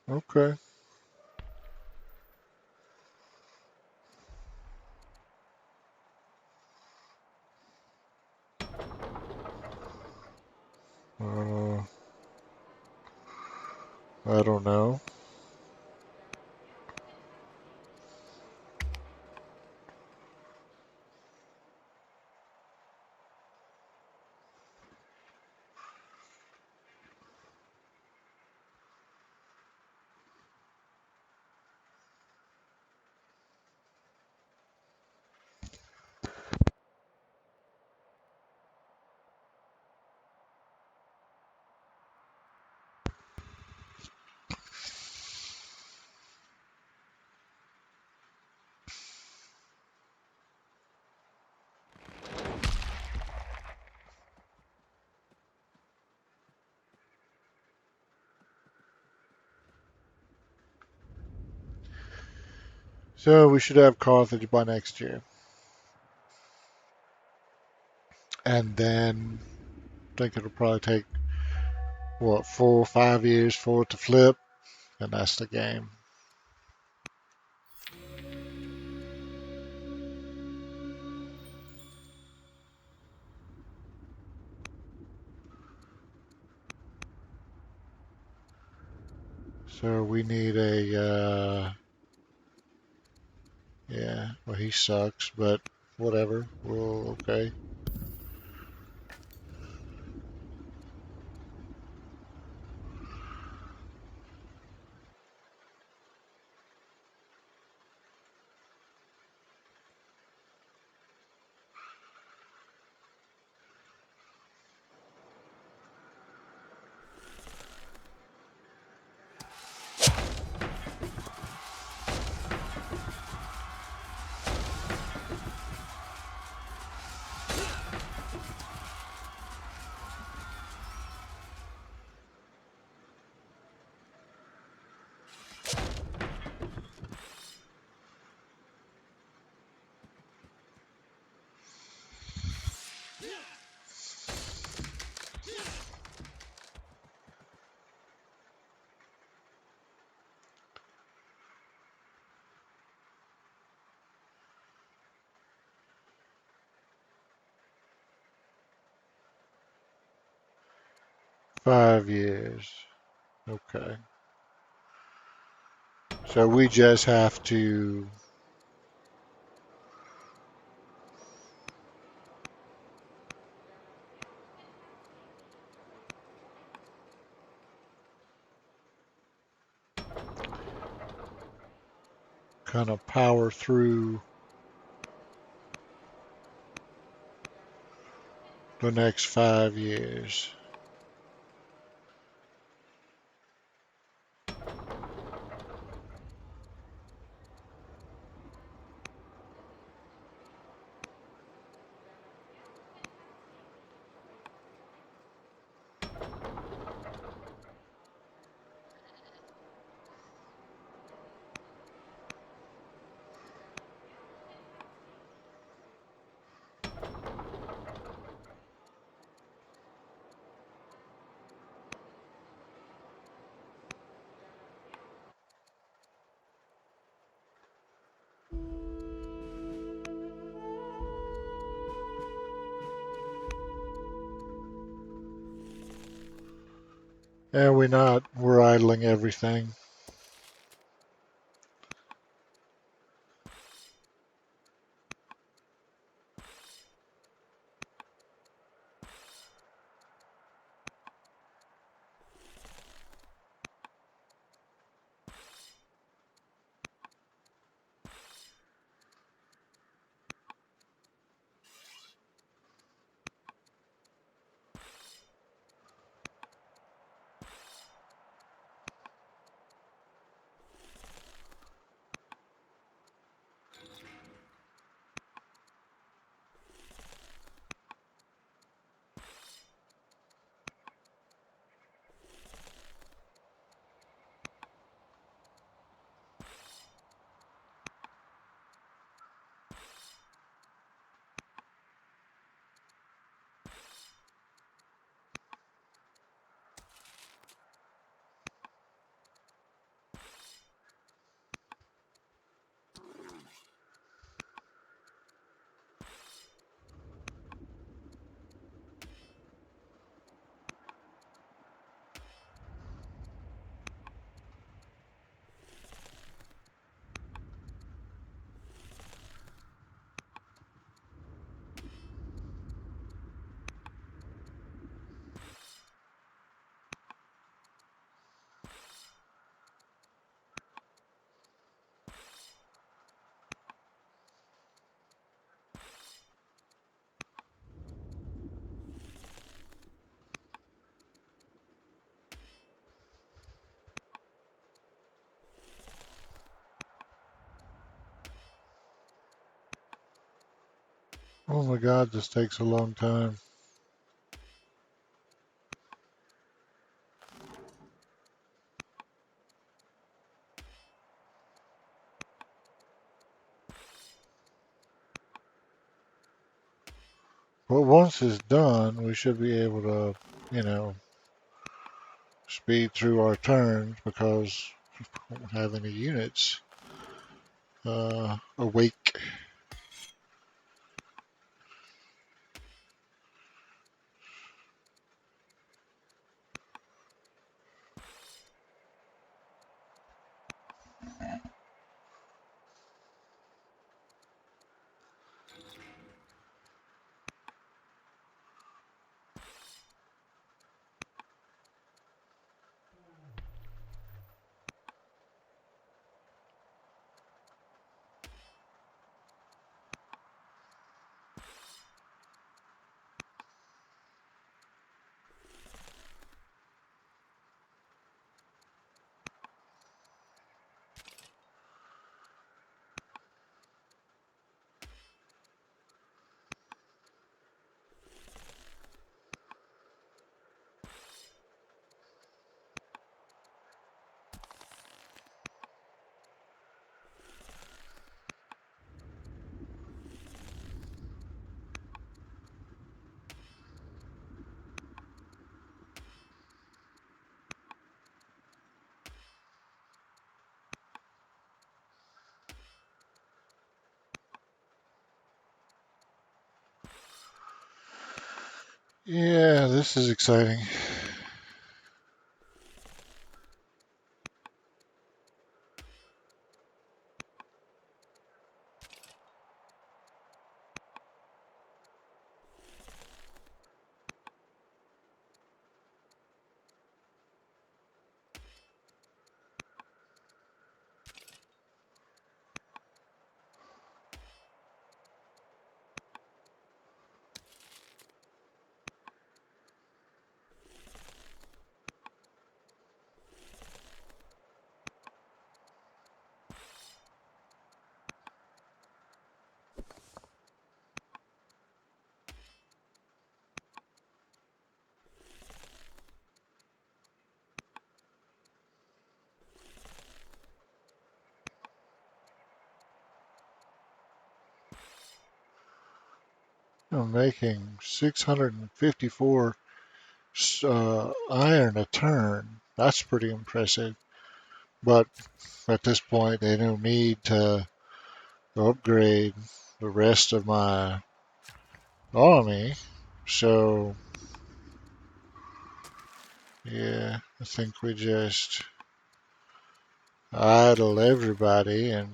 okay. Uh, I don't know. So we should have Carthage by next year. And then I think it'll probably take, what, 4 or 5 years for it to flip. And that's the game. So we need yeah, well, he sucks, but whatever. Well, okay. 5 years. Okay. So we just have to kind of power through the next 5 years. And we're idling everything. Oh my God, this takes a long time. But once it's done, we should be able to, you know, speed through our turns because we don't have any units awake. Yeah, this is exciting. I'm making 654 iron a turn. That's pretty impressive. But at this point, they don't need to upgrade the rest of my army. So, yeah, I think we just idle everybody and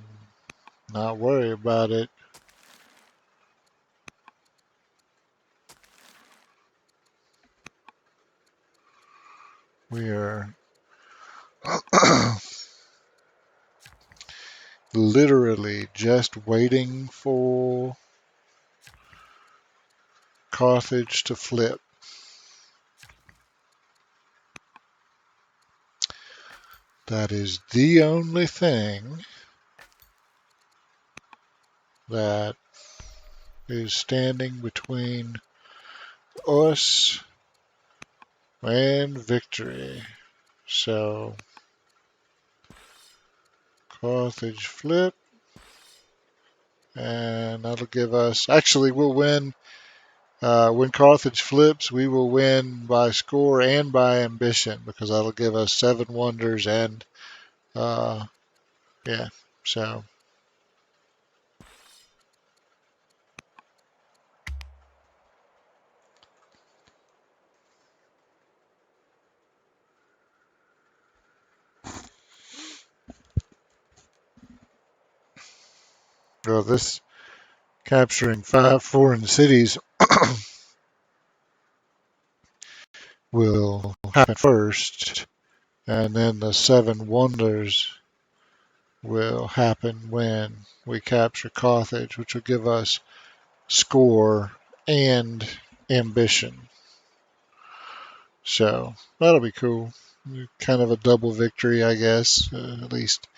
not worry about it. We are literally just waiting for Carthage to flip. That is the only thing that is standing between us and victory. So, Carthage flip, and that'll give us. Actually, we'll win. When Carthage flips, we will win by score and by ambition because that'll give us 7 wonders and uh, yeah. So, well, this capturing 5 foreign cities will happen first, and then the 7 wonders will happen when we capture Carthage, which will give us score and ambition. So that'll be cool. Kind of a double victory, I guess. At least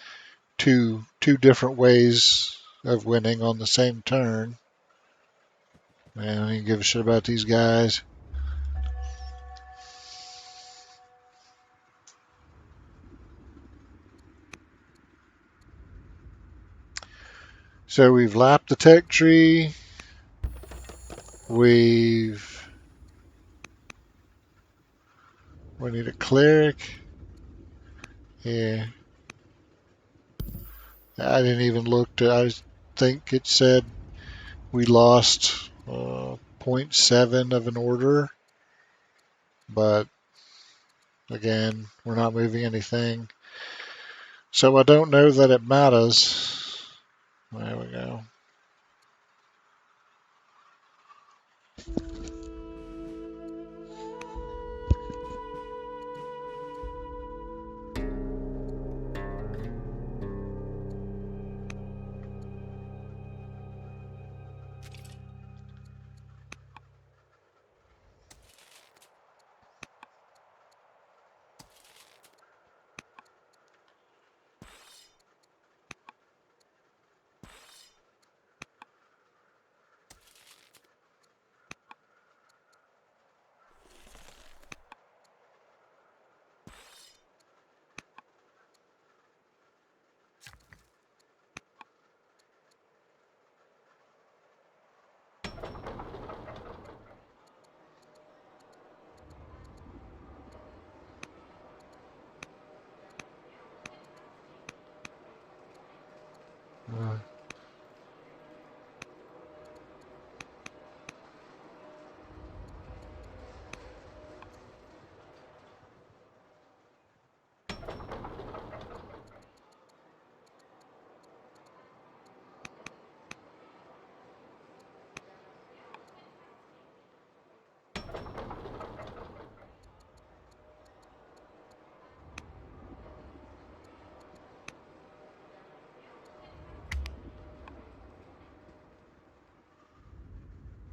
two different ways of winning on the same turn. Man, I didn't give a shit about these guys. So we've lapped the tech tree. We need a cleric. Yeah. I didn't even look to, I think it said we lost zero point 0.7 of an order, but again, we're not moving anything. So I don't know that it matters. There we go. Uh,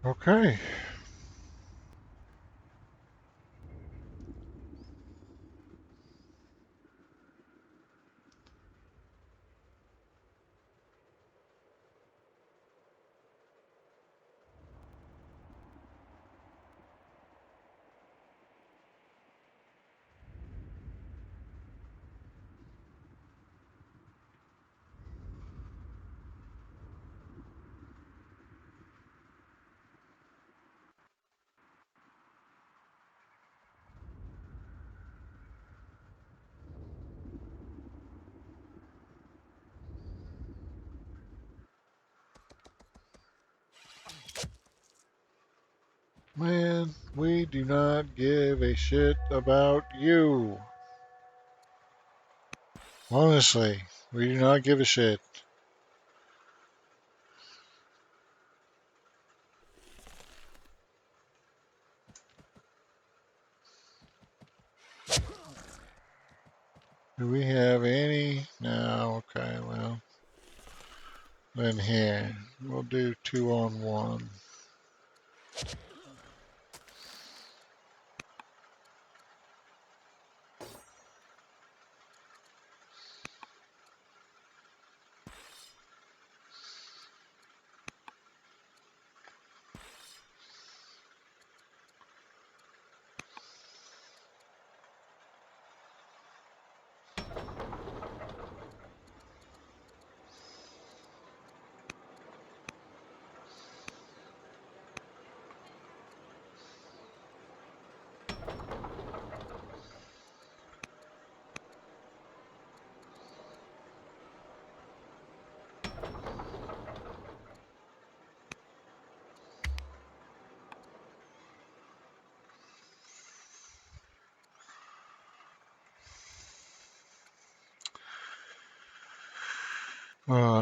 okay. Man, we do not give a shit about you. Honestly, we do not give a shit. Do we have any? No, okay, well, then here. We'll do 2-on-1.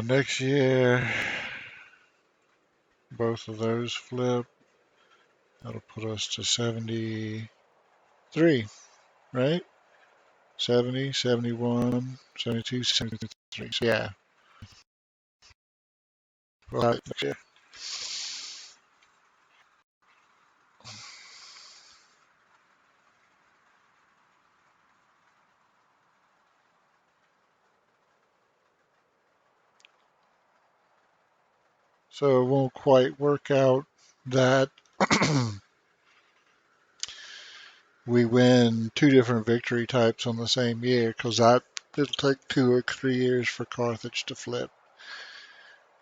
Next year, both of those flip. That'll put us to 73, right? 70, 71, 72, 73. So yeah, we'll have it next year. So it won't quite work out that we win two different victory types on the same year, because it'll take 2 or 3 years for Carthage to flip.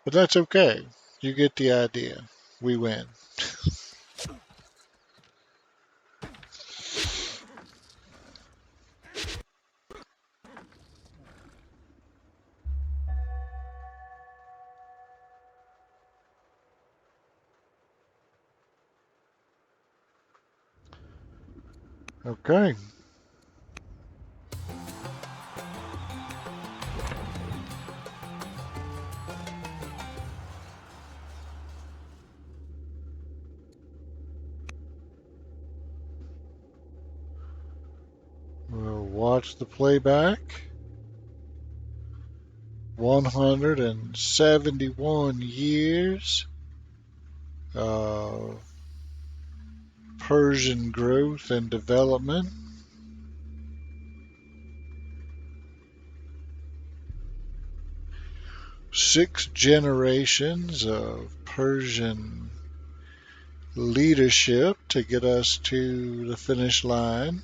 But that's okay. You get the idea. We win. Okay. We'll watch the playback. 171 years of Persian growth and development. Six generations of Persian leadership to get us to the finish line.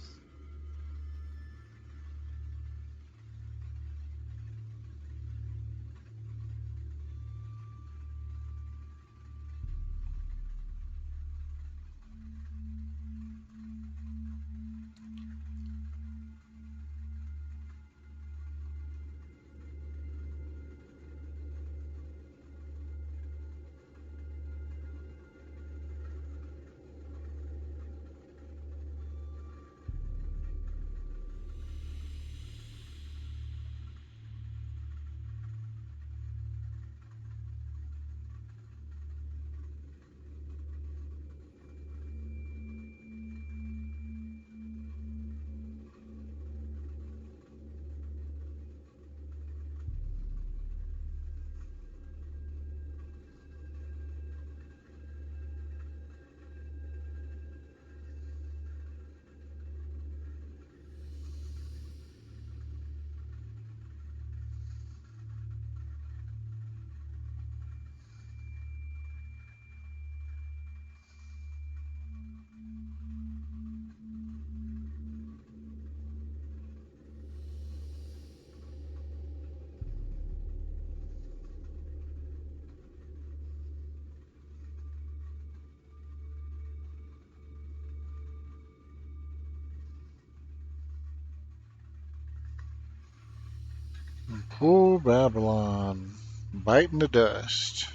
Poor Babylon, biting the dust.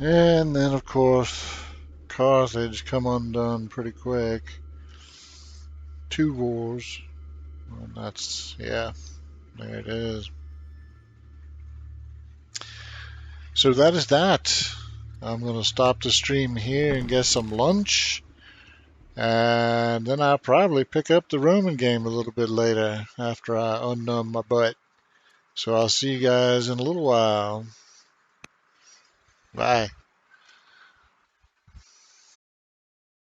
And then, of course, Carthage come undone pretty quick. Two wars. And that's, yeah, there it is. So that is that. I'm going to stop the stream here and get some lunch. And then I'll probably pick up the Roman game a little bit later after I unnumb my butt. So I'll see you guys in a little while. Bye.